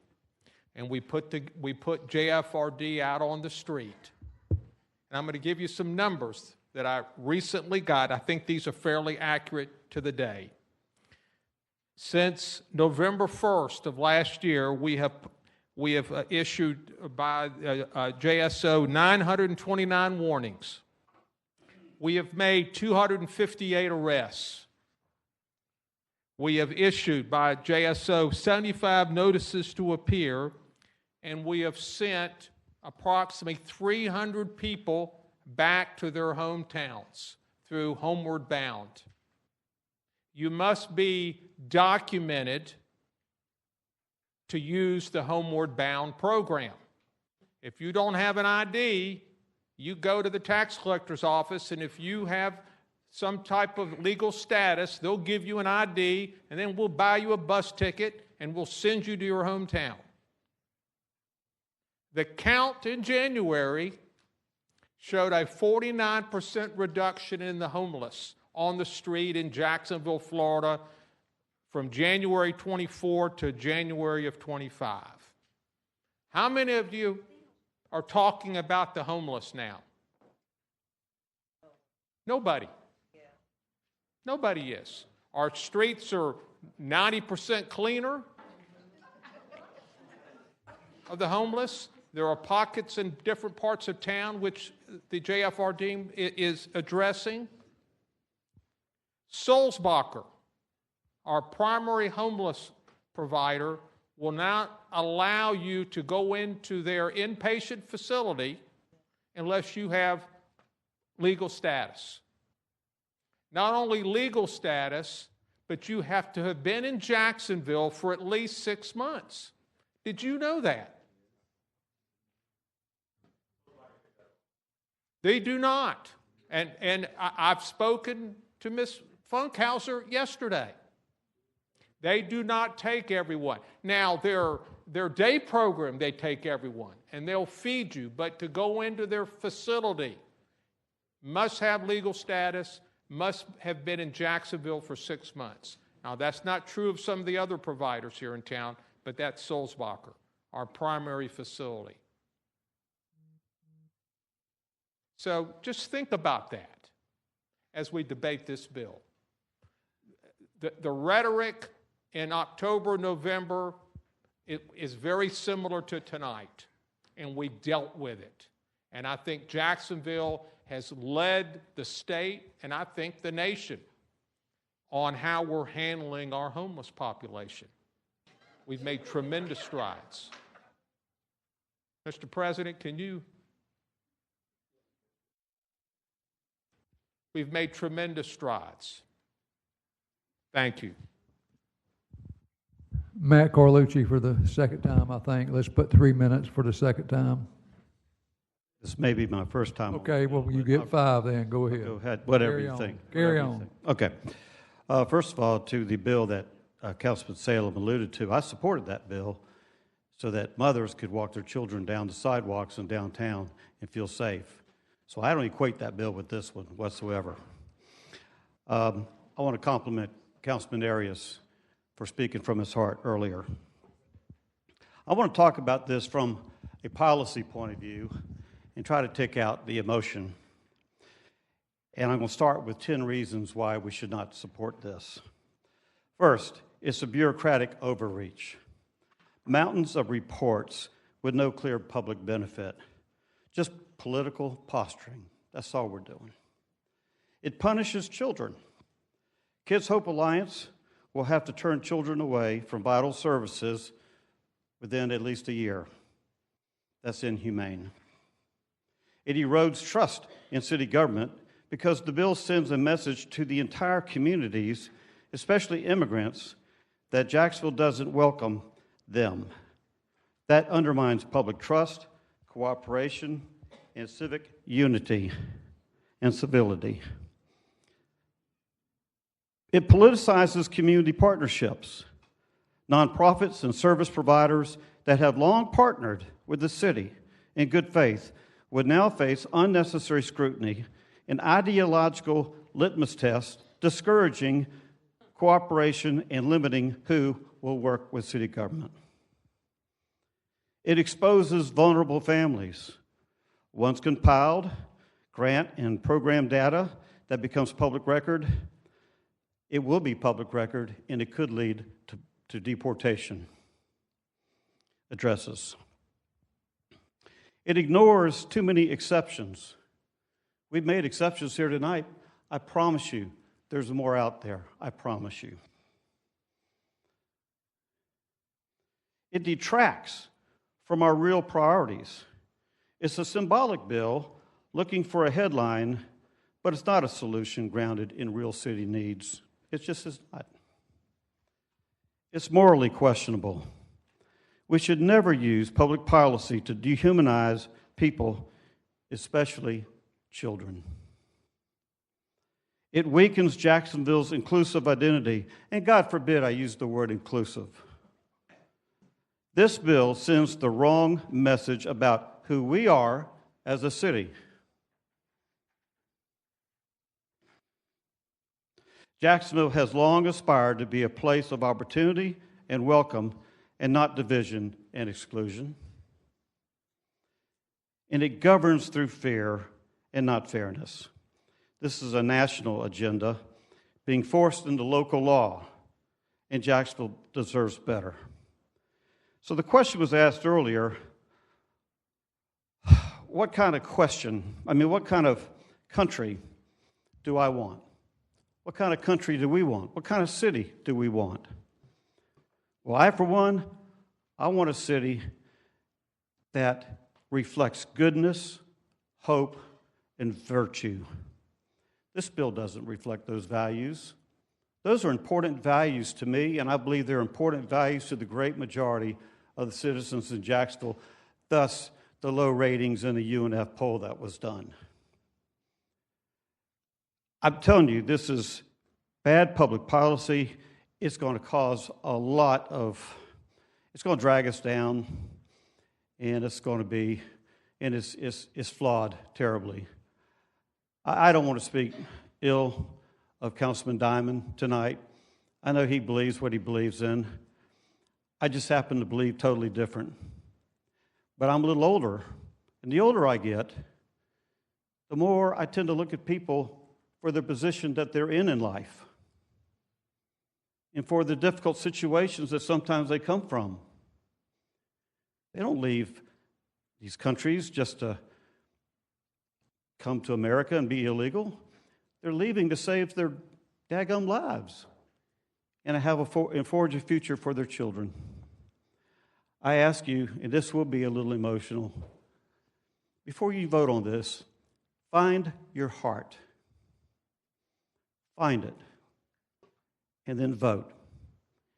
And we put JFRD out on the street. And I'm going to give you some numbers that I recently got. I think these are fairly accurate to the day. Since November 1st of last year, we have issued by JSO 929 warnings. We have made 258 arrests. We have issued by JSO 75 notices to appear, and we have sent approximately 300 people back to their hometowns through Homeward Bound. You must be documented to use the Homeward Bound program. If you don't have an ID, you go to the tax collector's office, and if you have some type of legal status, they'll give you an ID, and then we'll buy you a bus ticket, and we'll send you to your hometown. The count in January showed a 49% reduction in the homeless on the street in Jacksonville, Florida, from January 24 to January of 25. How many of you are talking about the homeless now? Nobody. Nobody is. Our streets are 90% cleaner of the homeless. There are pockets in different parts of town which the JFRD is addressing. Sulzbacher, our primary homeless provider, will not allow you to go into their inpatient facility unless you have legal status. Not only legal status, but you have to have been in Jacksonville for at least 6 months. Did you know that? They do not. And I've spoken to Ms. Funkhauser yesterday. They do not take everyone. Now, their day program, they take everyone, and they'll feed you. But to go into their facility, must have legal status, must have been in Jacksonville for 6 months. Now, that's not true of some of the other providers here in town, but that's Sulzbacher, our primary facility. So just think about that as we debate this bill. The rhetoric in October, November, it is very similar to tonight, and we dealt with it. And I think Jacksonville has led the state, and I think the nation, on how we're handling our homeless population. We've made tremendous strides. Mr. President, We've made tremendous strides. Thank you. Matt Carlucci for the second time, I think. Let's put 3 minutes for the second time. This may be my first time. Okay, well, you get 5 then. Go ahead. Go ahead, whatever you think. Carry on. Okay. First of all, to the bill that Councilman Salem alluded to, I supported that bill so that mothers could walk their children down the sidewalks in downtown and feel safe. So I don't equate that bill with this one whatsoever. I want to compliment Councilman Arias for speaking from his heart earlier. I want to talk about this from a policy point of view and try to take out the emotion. And I'm going to start with 10 reasons why we should not support this. First, it's a bureaucratic overreach. Mountains of reports with no clear public benefit. Just political posturing. That's all we're doing. It punishes children. Kids Hope Alliance will have to turn children away from vital services within at least a year. That's inhumane. It erodes trust in city government because the bill sends a message to the entire communities, especially immigrants, that Jacksonville doesn't welcome them. That undermines public trust, cooperation, and civic unity and civility. It politicizes community partnerships. Nonprofits and service providers that have long partnered with the city in good faith would now face unnecessary scrutiny and ideological litmus tests, discouraging cooperation and limiting who will work with city government. It exposes vulnerable families. Once compiled, grant and program data that becomes public record, it will be public record, and it could lead to deportation addresses. It ignores too many exceptions. We've made exceptions here tonight. I promise you, there's more out there. I promise you. It detracts from our real priorities. It's a symbolic bill looking for a headline, but it's not a solution grounded in real city needs. It just is not. It's morally questionable. We should never use public policy to dehumanize people, especially children. It weakens Jacksonville's inclusive identity, and God forbid I use the word inclusive. This bill sends the wrong message about who we are as a city. Jacksonville has long aspired to be a place of opportunity and welcome, and not division and exclusion. And it governs through fear and not fairness. This is a national agenda being forced into local law, and Jacksonville deserves better. So the question was asked earlier, what kind of country do I want? What kind of country do we want? What kind of city do we want? Well, for one, I want a city that reflects goodness, hope, and virtue. This bill doesn't reflect those values. Those are important values to me, and I believe they're important values to the great majority of the citizens in Jacksonville, thus the low ratings in the UNF poll that was done. I'm telling you, this is bad public policy. It's going to cause it's going to drag us down, and it's flawed terribly. I don't want to speak ill of Councilman Diamond tonight. I know he believes what he believes in. I just happen to believe totally different. But I'm a little older, and the older I get, the more I tend to look at people for the position that they're in life and for the difficult situations that sometimes they come from. They don't leave these countries just to come to America and be illegal. They're leaving to save their daggum lives and forge a future for their children. I ask you, and this will be a little emotional, before you vote on this, find your heart. Find it, and then vote.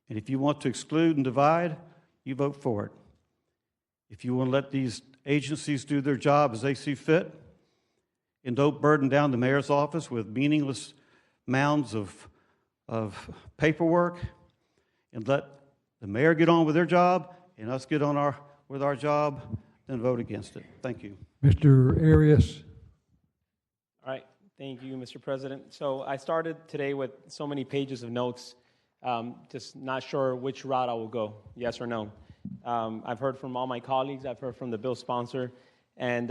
And if you want to exclude and divide, you vote for it. If you want to let these agencies do their job as they see fit, and don't burden down the mayor's office with meaningless mounds of paperwork, and let the mayor get on with their job, and us get on with our job, then vote against it. Thank you. Mr. Arias. All right. Thank you, Mr. President. So I started today with so many pages of notes, just not sure which route I will go, yes or no. I've heard from all my colleagues, I've heard from the bill sponsor, and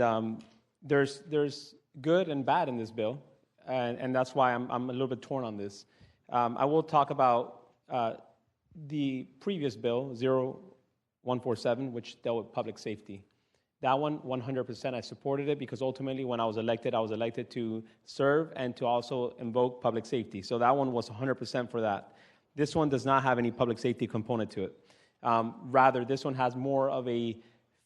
there's good and bad in this bill, and that's why I'm a little bit torn on this. I will talk about the previous bill, 0147, which dealt with public safety. That one, 100%, I supported it because ultimately when I was elected to serve and to also invoke public safety. So that one was 100% for that. This one does not have any public safety component to it. Rather, this one has more of a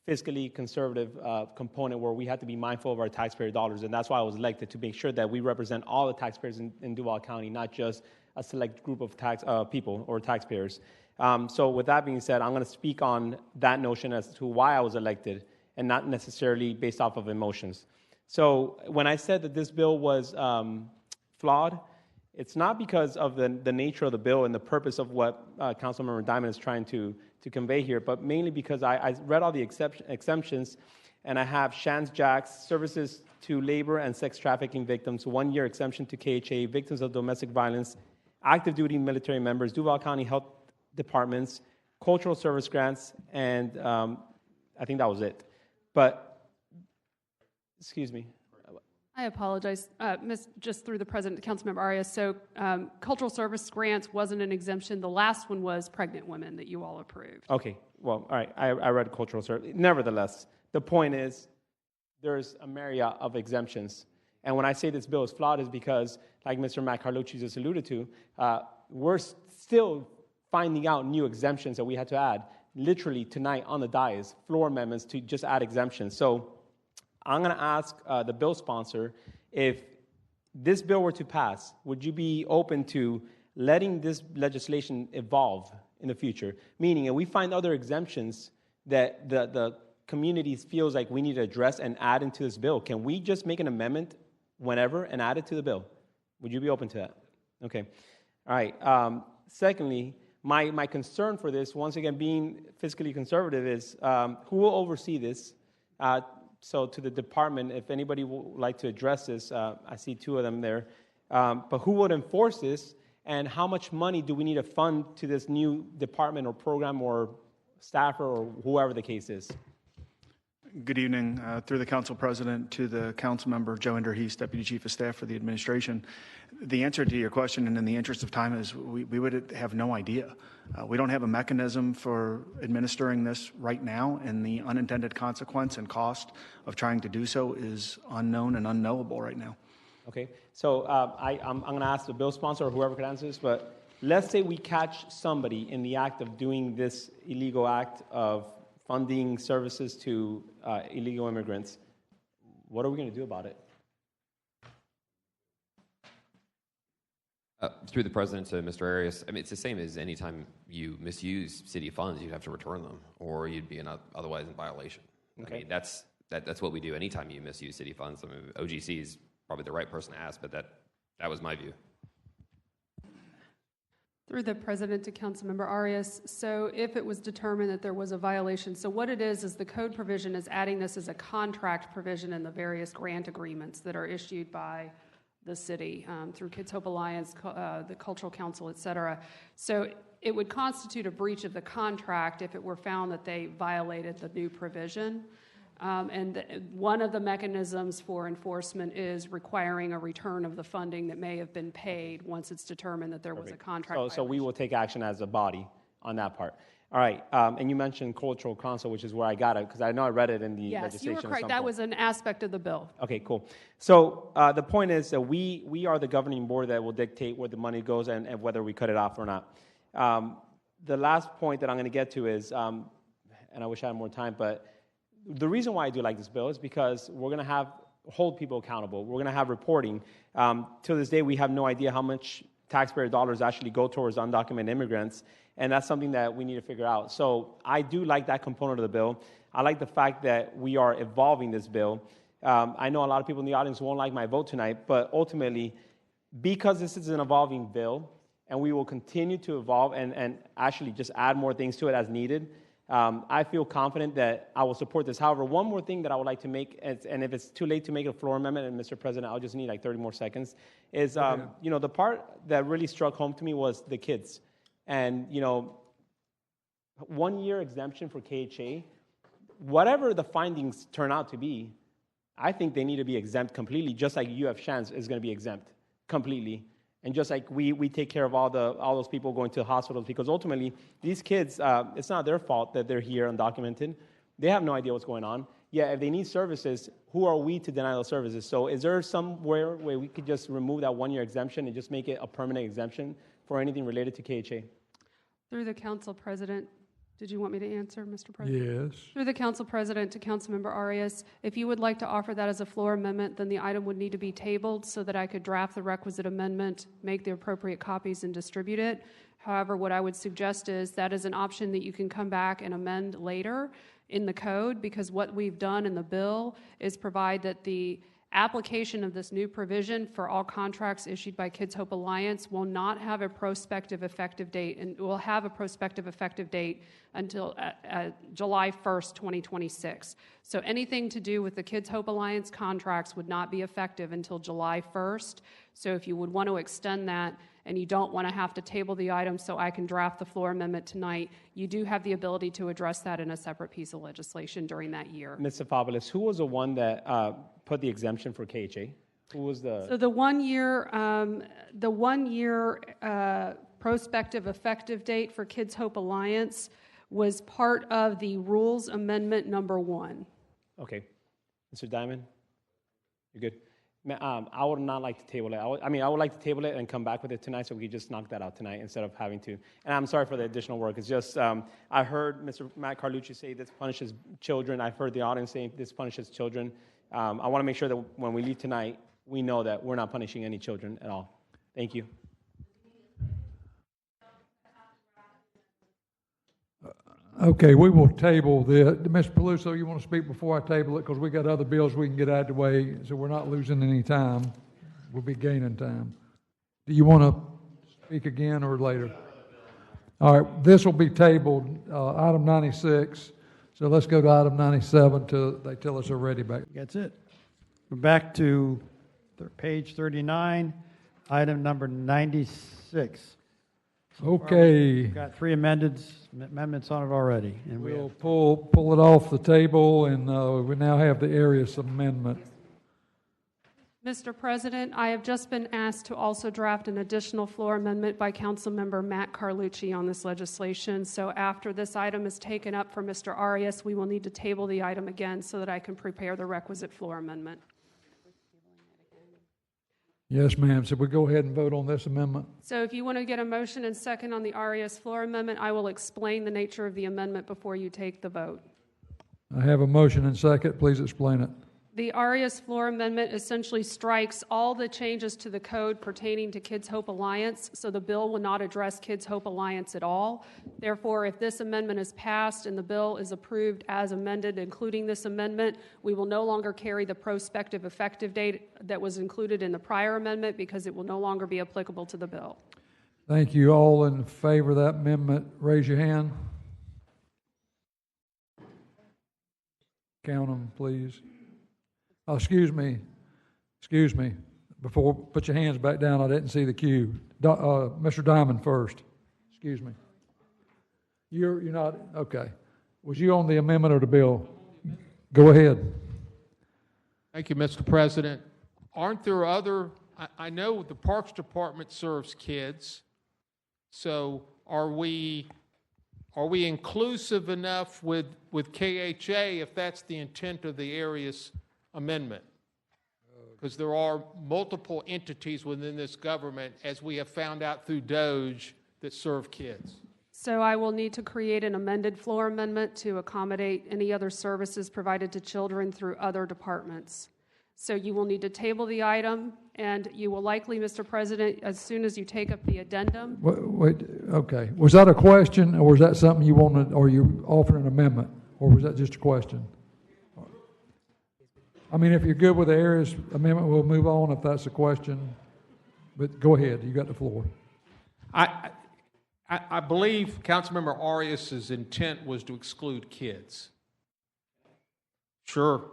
fiscally conservative component where we have to be mindful of our taxpayer dollars, and that's why I was elected, to make sure that we represent all the taxpayers in Duval County, not just a select group of people or taxpayers. So with that being said, I'm going to speak on that notion as to why I was elected, and not necessarily based off of emotions. So when I said that this bill was flawed, it's not because of the nature of the bill and the purpose of what Councilmember Diamond is trying to convey here, but mainly because I read all the exemptions, and I have Shands Jacks, services to labor and sex trafficking victims, 1-year exemption to KHA, victims of domestic violence, active duty military members, Duval County Health Departments, cultural service grants, and I think that was it. But, excuse me. I apologize, just through the President, Councilmember Arias. So cultural service grants wasn't an exemption. The last one was pregnant women that you all approved. Okay, well, all right, I read cultural service. Nevertheless, the point is there's a myriad of exemptions. And when I say this bill is flawed is because, like Mr. Matt Carlucci just alluded to, we're still finding out new exemptions that we had to add. Literally tonight on the dais, floor amendments to just add exemptions. So I'm going to ask the bill sponsor, if this bill were to pass, would you be open to letting this legislation evolve in the future? Meaning, if we find other exemptions that the community feels like we need to address and add into this bill, can we just make an amendment whenever and add it to the bill? Would you be open to that? Okay. All right. Secondly, my concern for this, once again, being fiscally conservative, is who will oversee this? So to the department, if anybody would like to address this, I see two of them there. But who would enforce this, and how much money do we need to fund to this new department or program or staffer or whoever the case is? Good evening. Through the council president to the council member, Joe Enderhees, Deputy Chief of Staff for the administration. The answer to your question, and in the interest of time, is we would have no idea. We don't have a mechanism for administering this right now, and the unintended consequence and cost of trying to do so is unknown and unknowable right now. Okay, so I'm going to ask the bill sponsor or whoever can answer this, but let's say we catch somebody in the act of doing this illegal act of funding services to illegal immigrants. What are we going to do about it? Through the president to Mr. Arias, I mean, it's the same as any time you misuse city funds, you'd have to return them, or you'd be otherwise in violation. Okay. I mean, that's what we do anytime you misuse city funds. I mean, OGC is probably the right person to ask, but that was my view. Through the president to Councilmember Arias, so if it was determined that there was a violation, so what it is the code provision is adding this as a contract provision in the various grant agreements that are issued by the city through Kids Hope Alliance, the Cultural Council, et cetera. So it would constitute a breach of the contract if it were found that they violated the new provision. One of the mechanisms for enforcement is requiring a return of the funding that may have been paid once it's determined that there was a contract. So we will take action as a body on that part. All right, and you mentioned Cultural Council, which is where I got it, because I know I read it in the legislation. Yes, you were correct. That was an aspect of the bill. Okay, cool. So the point is that we are the governing board that will dictate where the money goes and whether we cut it off or not. The last point that I'm going to get to is, and I wish I had more time, but the reason why I do like this bill is because we're going to hold people accountable. We're going to have reporting. To this day, we have no idea how much taxpayer dollars actually go towards undocumented immigrants, and that's something that we need to figure out. So I do like that component of the bill. I like the fact that we are evolving this bill. I know a lot of people in the audience won't like my vote tonight, but ultimately, because this is an evolving bill, and we will continue to evolve and actually just add more things to it as needed, I feel confident that I will support this. However, one more thing that I would like to make, and if it's too late to make a floor amendment, and Mr. President, I'll just need like 30 more seconds, is, the part that really struck home to me was the kids. And, 1 year exemption for KHA, whatever the findings turn out to be, I think they need to be exempt completely, just like UF Shands is going to be exempt completely. And just like we take care of all those people going to hospitals, because ultimately these kids, it's not their fault that they're here undocumented. They have no idea what's going on. Yeah, if they need services, who are we to deny those services? So is there somewhere where we could just remove that 1 year exemption and just make it a permanent exemption for anything related to KHA? Through the council president, did you want me to answer, Mr. President? Yes. Through the council president to Councilmember Arias, if you would like to offer that as a floor amendment, then the item would need to be tabled so that I could draft the requisite amendment, make the appropriate copies, and distribute it. However, what I would suggest is that is an option that you can come back and amend later in the code, because what we've done in the bill is provide that the application of this new provision for all contracts issued by Kids Hope Alliance will not have a prospective effective date, and will have a prospective effective date until July 1st, 2026. So anything to do with the Kids Hope Alliance contracts would not be effective until July 1st. So if you would want to extend that and you don't want to have to table the item so I can draft the floor amendment tonight, you do have the ability to address that in a separate piece of legislation during that year. Mr. Fabulous, who was the one that put the exemption for KHA? Who was the? So the 1 year prospective effective date for Kids Hope Alliance was part of the rules amendment number 1. Okay. Mr. Diamond, you're good? I would not like to table it. I would like to table it and come back with it tonight so we could just knock that out tonight instead of having to. And I'm sorry for the additional work. It's just, I heard Mr. Matt Carlucci say this punishes children. I've heard the audience say this punishes children. I want to make sure that when we leave tonight, we know that we're not punishing any children at all. Thank you. Okay, we will table the, Mr. Peluso, you want to speak before I table it? Because we got other bills we can get out of the way, so we're not losing any time. We'll be gaining time. Do you want to speak again or later? All right, this will be tabled, item 96. So let's go to item 97 till they tell us they're ready back. That's it. We're back to page 39, item number 96. Okay. We've got three amendments on it already. And We'll pull it off the table, and we now have the Arias amendment. Mr. President, I have just been asked to also draft an additional floor amendment by Councilmember Matt Carlucci on this legislation. So after this item is taken up for Mr. Arias, we will need to table the item again so that I can prepare the requisite floor amendment. Yes, ma'am. So we go ahead and vote on this amendment. So if you want to get a motion and second on the Arias floor amendment, I will explain the nature of the amendment before you take the vote. I have a motion and second. Please explain it. The Arias floor amendment essentially strikes all the changes to the code pertaining to Kids Hope Alliance, so the bill will not address Kids Hope Alliance at all. Therefore, if this amendment is passed and the bill is approved as amended, including this amendment, we will no longer carry the prospective effective date that was included in the prior amendment because it will no longer be applicable to the bill. Thank you. All in favor of that amendment, raise your hand. Count them, please. Oh, excuse me. Before, put your hands back down. I didn't see the cue. Mr. Diamond first. Excuse me. You're not, okay. Was you on the amendment or the bill? Go ahead. Thank you, Mr. President. Aren't there other, I know the Parks Department serves kids, so are we inclusive enough with KHA if that's the intent of the Arias amendment? Because there are multiple entities within this government, as we have found out through DOJ, that serve kids. So I will need to create an amended floor amendment to accommodate any other services provided to children through other departments. So you will need to table the item, and you will likely, Mr. President, as soon as you take up the addendum. Wait, okay. Was that a question, or was that something you wanted, or you offered an amendment, or was that just a question? I mean, if you're good with the Arias amendment, we'll move on if that's a question. But go ahead. You got the floor. I believe Councilmember Arias's intent was to exclude kids. Sure.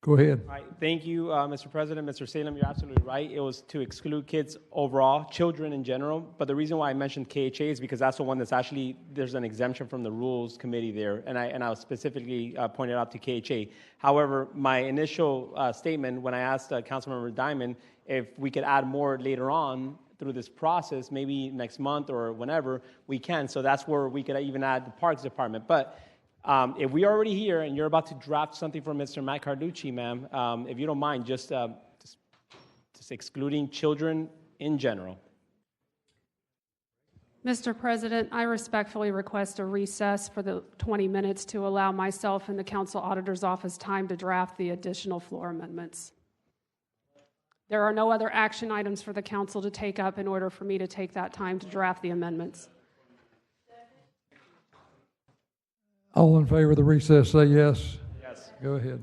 Go ahead. All right. Thank you, Mr. President. Mr. Salem, you're absolutely right. It was to exclude kids overall, children in general. But the reason why I mentioned KHA is because that's the one that's actually, there's an exemption from the Rules Committee there. And I was specifically pointed out to KHA. However, my initial statement when I asked Councilmember Diamond if we could add more later on through this process, maybe next month or whenever, we can. So that's where we could even add the Parks Department. But if we're already here and you're about to draft something for Mr. Matt Carlucci, ma'am, if you don't mind, just excluding children in general. Mr. President, I respectfully request a recess for the 20 minutes to allow myself and the Council Auditor's Office time to draft the additional floor amendments. There are no other action items for the Council to take up in order for me to take that time to draft the amendments. All in favor of the recess, say yes. Yes. Go ahead.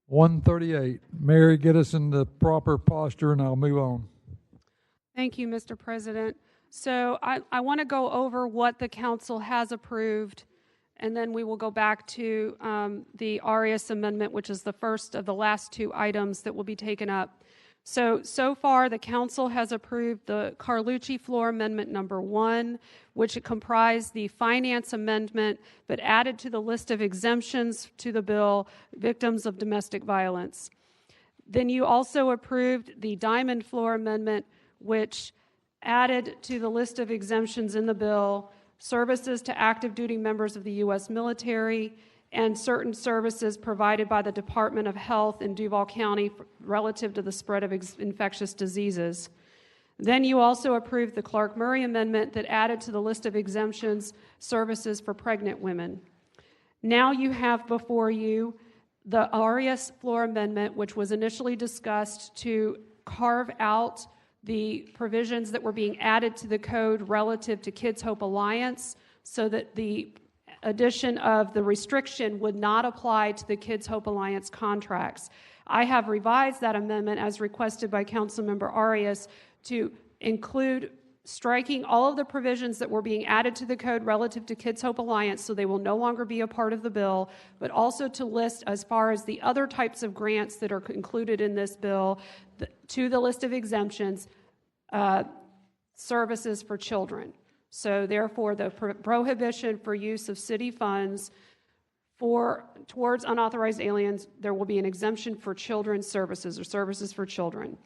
(138). Mary, get us in the proper posture and I'll move on. Thank you, Mr. President. So I want to go over what the Council has approved, and then we will go back to the Arias amendment, which is the first of the last two items that will be taken up. So far, the Council has approved the Carlucci floor amendment number 1, which comprised the finance amendment, but added to the list of exemptions to the bill, victims of domestic violence. Then you also approved the Diamond floor amendment, which added to the list of exemptions in the bill services to active duty members of the U.S. military and certain services provided by the Department of Health in Duval County relative to the spread of infectious diseases. Then you also approved the Clark-Murray amendment that added to the list of exemptions services for pregnant women. Now you have before you the Arias floor amendment, which was initially discussed to carve out the provisions that were being added to the code relative to Kids Hope Alliance so that the addition of the restriction would not apply to the Kids Hope Alliance contracts. I have revised that amendment as requested by Councilmember Arias to include striking all of the provisions that were being added to the code relative to Kids Hope Alliance, so they will no longer be a part of the bill, but also to list as far as the other types of grants that are included in this bill to the list of exemptions, services for children. So therefore, the prohibition for use of city funds towards unauthorized aliens, there will be an exemption for children's services or services for children.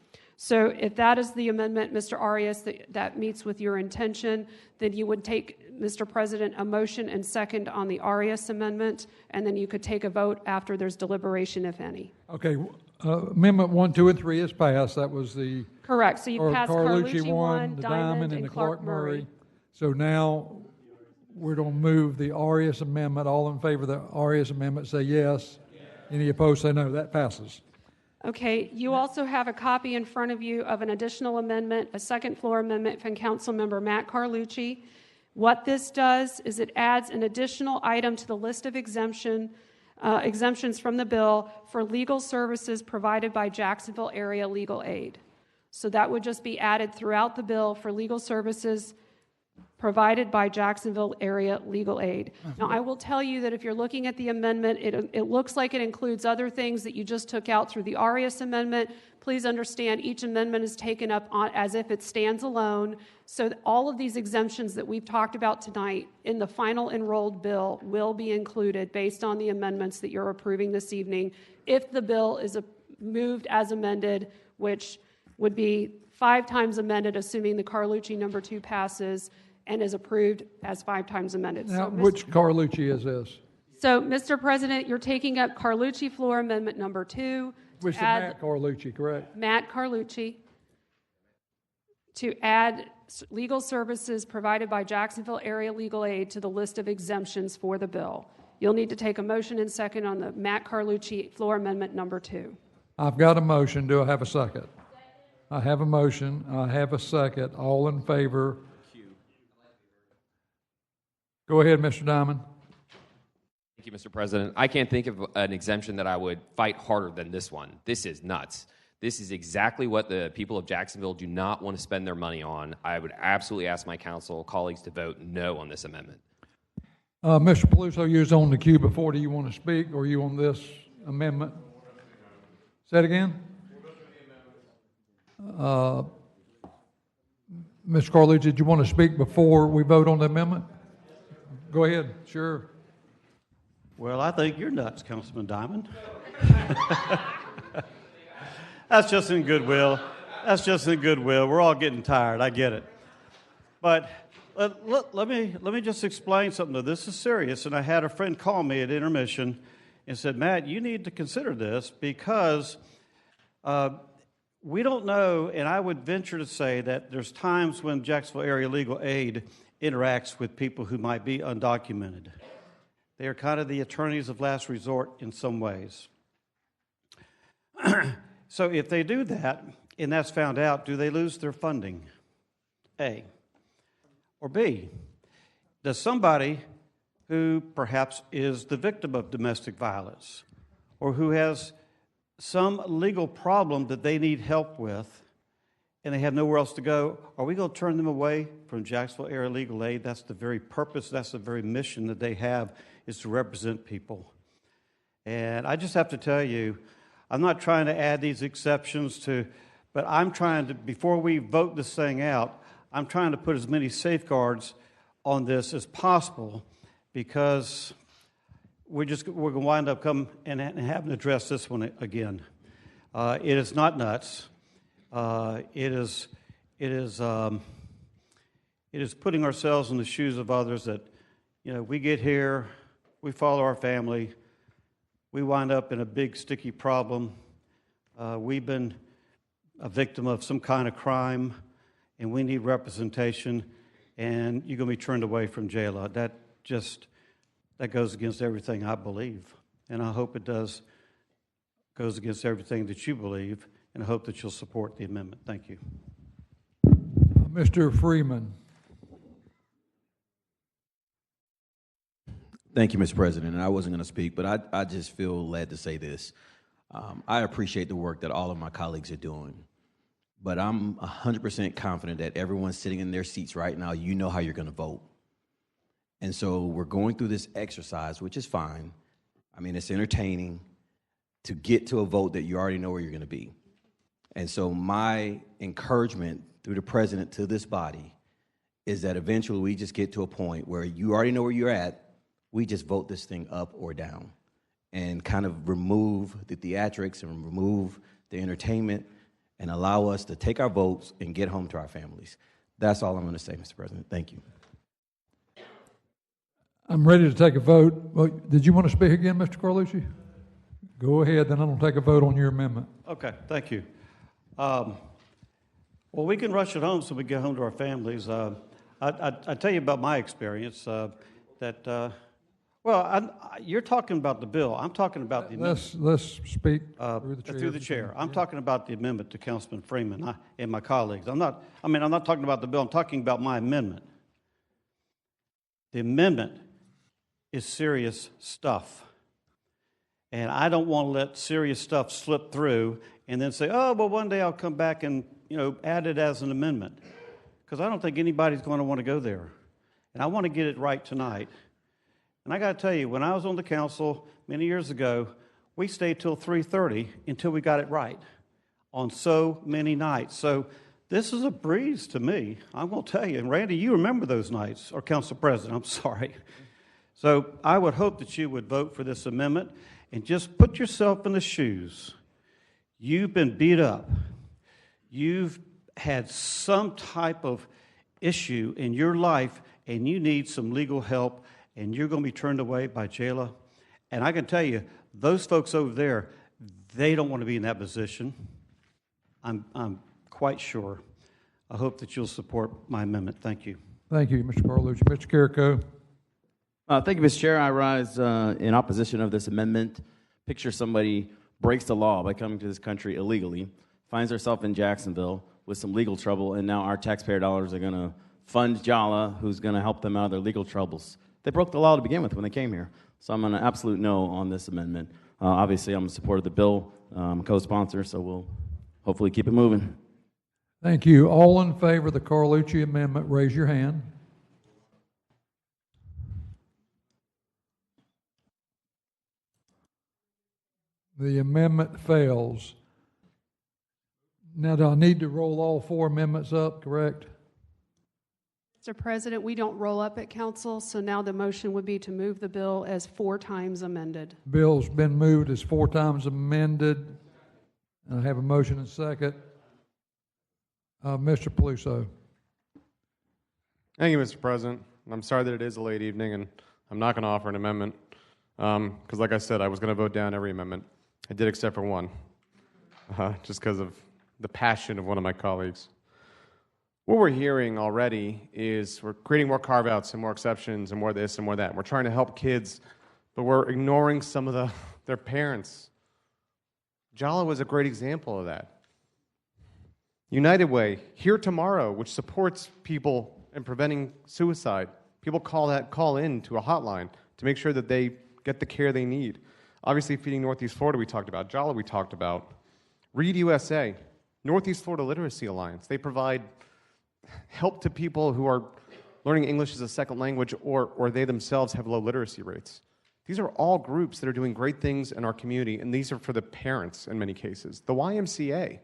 So if that is the amendment, Mr. Arias, that meets with your intention, then you would take, Mr. President, a motion and second on the Arias amendment, and then you could take a vote after there's deliberation, if any. Okay, Amendment 1, 2, and 3 is passed. That was the correct. So you passed Carlucci 1, the Diamond, and the Clark Murray. So now we're going to move the Arias amendment. All in favor of the Arias amendment say yes. Any opposed say no. That passes. Okay, you also have a copy in front of you of an additional amendment, a second floor amendment from Councilmember Matt Carlucci. What this does is it adds an additional item to the list of exemptions from the bill for legal services provided by Jacksonville Area Legal Aid. So that would just be added throughout the bill for legal services provided by Jacksonville Area Legal Aid. Now, I will tell you that if you're looking at the amendment, it looks like it includes other things that you just took out through the Arias amendment. Please understand each amendment is taken up as if it stands alone. So all of these exemptions that we've talked about tonight in the final enrolled bill will be included based on the amendments that you're approving this evening if the bill is moved as amended, which would be 5 times amended, assuming the Carlucci number 2 passes, and is approved as 5 times amended. Now, which Carlucci is this? So, Mr. President, you're taking up Carlucci floor amendment number 2. Which is Matt Carlucci, correct? Matt Carlucci, to add legal services provided by Jacksonville Area Legal Aid to the list of exemptions for the bill. You'll need to take a motion and second on the Matt Carlucci floor amendment number 2. I've got a motion. Do I have a second? I have a motion. I have a second. All in favor? Go ahead, Mr. Diamond. Thank you, Mr. President. I can't think of an exemption that I would fight harder than this one. This is nuts. This is exactly what the people of Jacksonville do not want to spend their money on. I would absolutely ask my council colleagues to vote no on this amendment. Mr. Peluso, you was on the queue before. Do you want to speak, or are you on this amendment? Say it again. Mr. Carlucci, did you want to speak before we vote on the amendment? Go ahead. Sure. Well, I think you're nuts, Councilman Diamond. That's just in goodwill. That's just in goodwill. We're all getting tired. I get it. But let me just explain something. This is serious. And I had a friend call me at intermission and said, Matt, you need to consider this because we don't know, and I would venture to say that there's times when Jacksonville Area Legal Aid interacts with people who might be undocumented. They are kind of the attorneys of last resort in some ways. So if they do that, and that's found out, do they lose their funding? A. Or B, does somebody who perhaps is the victim of domestic violence or who has some legal problem that they need help with and they have nowhere else to go, are we going to turn them away from Jacksonville Area Legal Aid? That's the very purpose, that's the very mission that they have, is to represent people. And I just have to tell you, I'm not trying to add these exceptions but I'm trying to, before we vote this thing out, I'm trying to put as many safeguards on this as possible because we're going to wind up coming and having to address this one again. It is not nuts. It is putting ourselves in the shoes of others that, we get here, we follow our family, we wind up in a big sticky problem. We've been a victim of some kind of crime, and we need representation, and you're going to be turned away from jail. That goes against everything I believe, and I hope it goes against everything that you believe, and I hope that you'll support the amendment. Thank you. Mr. Freeman. Thank you, Mr. President. And I wasn't going to speak, but I just feel led to say this. I appreciate the work that all of my colleagues are doing. but I'm 100% confident that everyone sitting in their seats right now, you know how you're going to vote. And so we're going through this exercise, which is fine. I mean, it's entertaining to get to a vote that you already know where you're going to be. And so my encouragement through the president to this body is that eventually we just get to a point where you already know where you're at. We just vote this thing up or down and kind of remove the theatrics and remove the entertainment and allow us to take our votes and get home to our families. That's all I'm going to say, Mr. President. Thank you. I'm ready to take a vote. Well, did you want to speak again, Mr. Carlucci? Go ahead, then I'm going to take a vote on your amendment. Okay, thank you. Well, we can rush it home so we get home to our families. I tell you about my experience you're talking about the bill. I'm talking about the amendment. Let's speak through the chair. I'm talking about the amendment to Councilman Freeman and my colleagues. I'm not talking about the bill. I'm talking about my amendment. The amendment is serious stuff. And I don't want to let serious stuff slip through and then say, oh, well, one day I'll come back and, add it as an amendment. Because I don't think anybody's going to want to go there. And I want to get it right tonight. And I got to tell you, when I was on the council many years ago, we stayed till 3:30 until we got it right on so many nights. So this is a breeze to me, I'm going to tell you. And Randy, you remember those nights, or Council President, I'm sorry. So I would hope that you would vote for this amendment and just put yourself in the shoes. You've been beat up. You've had some type of issue in your life, and you need some legal help, and you're going to be turned away by jailer. And I can tell you, those folks over there, they don't want to be in that position. I'm quite sure. I hope that you'll support my amendment. Thank you. Thank you, Mr. Carlucci. Mr. Carrico. Thank you, Mr. Chair. I rise in opposition of this amendment. Picture somebody breaks the law by coming to this country illegally, finds herself in Jacksonville with some legal trouble, and now our taxpayer dollars are going to fund Jala, who's going to help them out of their legal troubles. They broke the law to begin with when they came here. So I'm an absolute no on this amendment. Obviously, I'm in support of the bill. I'm a co-sponsor, so we'll hopefully keep it moving. Thank you. All in favor of the Carlucci amendment, raise your hand. The amendment fails. Now, do I need to roll all four amendments up, correct? Mr. President, we don't roll up at council, so now the motion would be to move the bill as 4 times amended. Bill's been moved as 4 times amended. I have a motion and second. Mr. Peluso. Thank you, Mr. President. I'm sorry that it is a late evening, and I'm not going to offer an amendment because, like I said, I was going to vote down every amendment. I did except for one, just because of the passion of one of my colleagues. What we're hearing already is we're creating more carve-outs and more exceptions and more this and more that. We're trying to help kids, but we're ignoring some of their parents. Jala was a great example of that. United Way, Here Tomorrow, which supports people in preventing suicide. People call in to a hotline to make sure that they get the care they need. Obviously, Feeding Northeast Florida we talked about. Jala we talked about. Read USA, Northeast Florida Literacy Alliance. They provide help to people who are learning English as a second language or they themselves have low literacy rates. These are all groups that are doing great things in our community, and these are for the parents in many cases. The YMCA,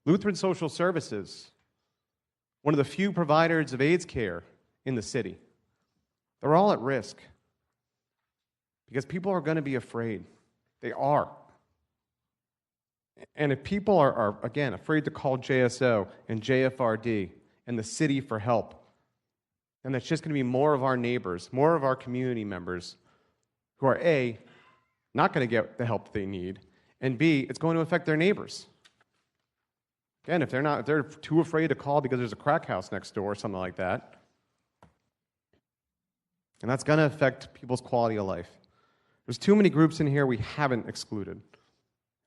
Lutheran Social Services, one of the few providers of AIDS care in the city. They're all at risk because people are going to be afraid. They are. And if people are again, afraid to call JSO and JFRD and the city for help, then that's just going to be more of our neighbors, more of our community members who are A, not going to get the help that they need, and B, it's going to affect their neighbors. Again, if they're too afraid to call because there's a crack house next door or something like that, and that's going to affect people's quality of life. There's too many groups in here we haven't excluded.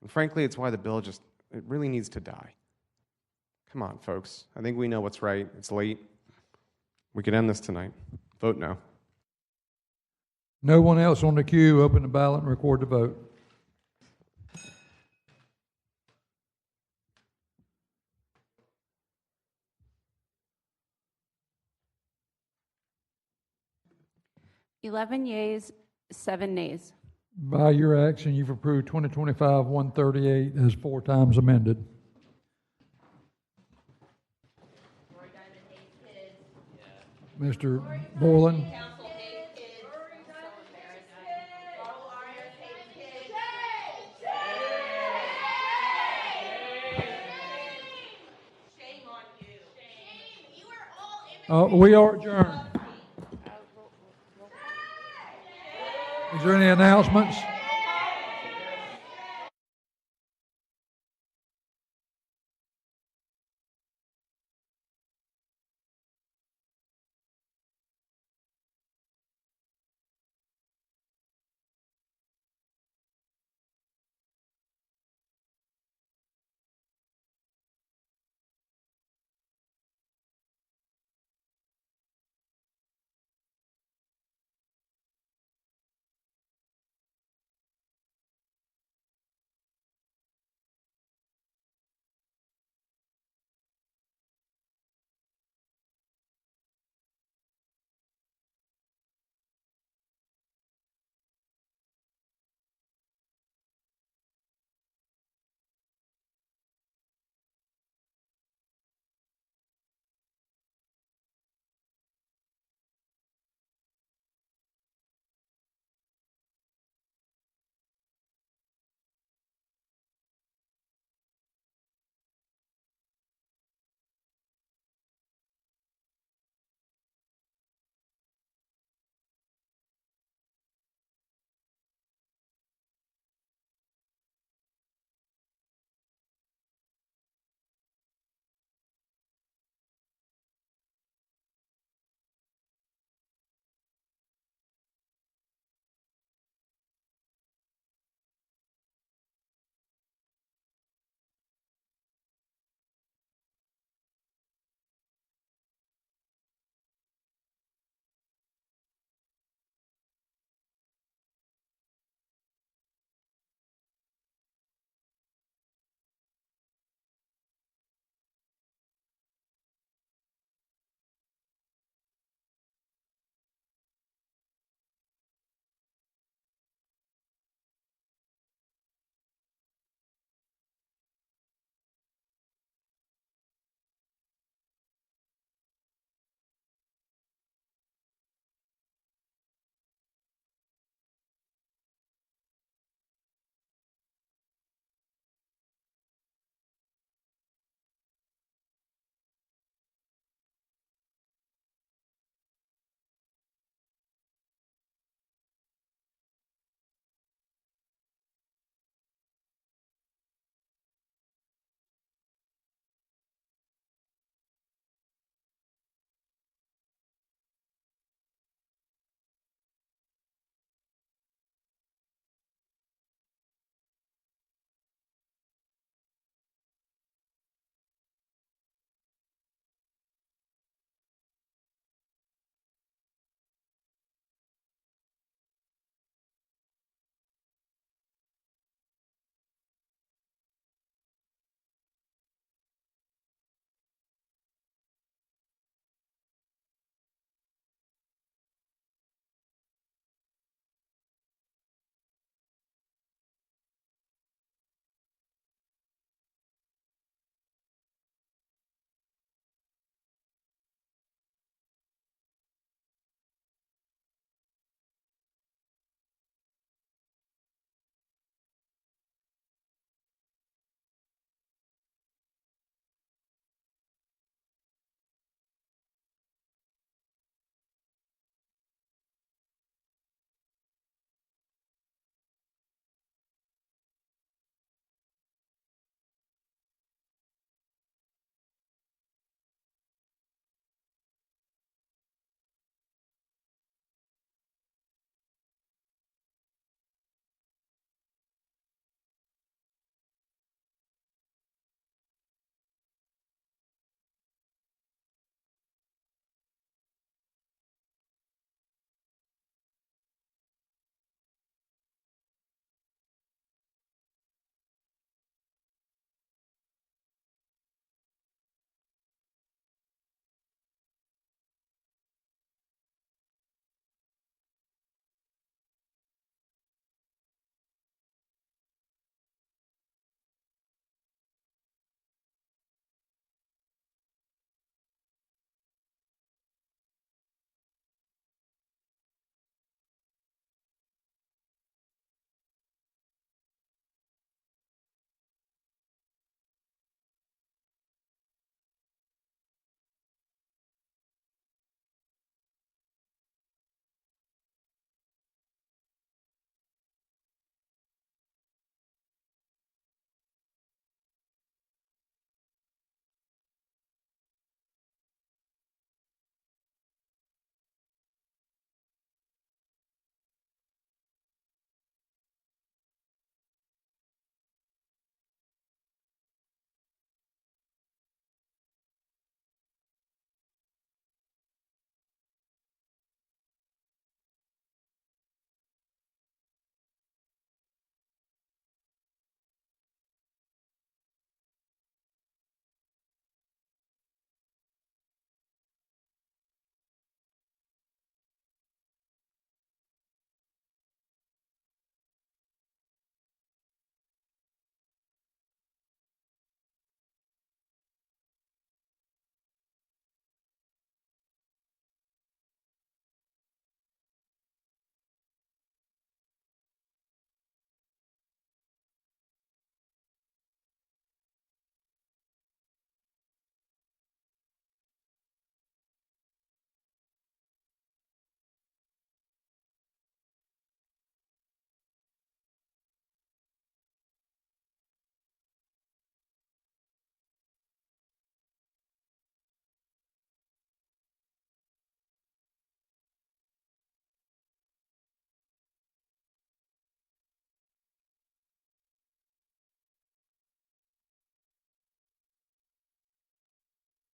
And frankly, it's why the bill it really needs to die. Come on, folks. I think we know what's right. It's late. We could end this tonight. Vote no. No one else on the queue. Open the ballot and record the vote. 11 yeas, 7 nays. By your action, you've approved 2025-138 as 4 times amended. Mr. Borland? We are adjourned. Is there any announcements?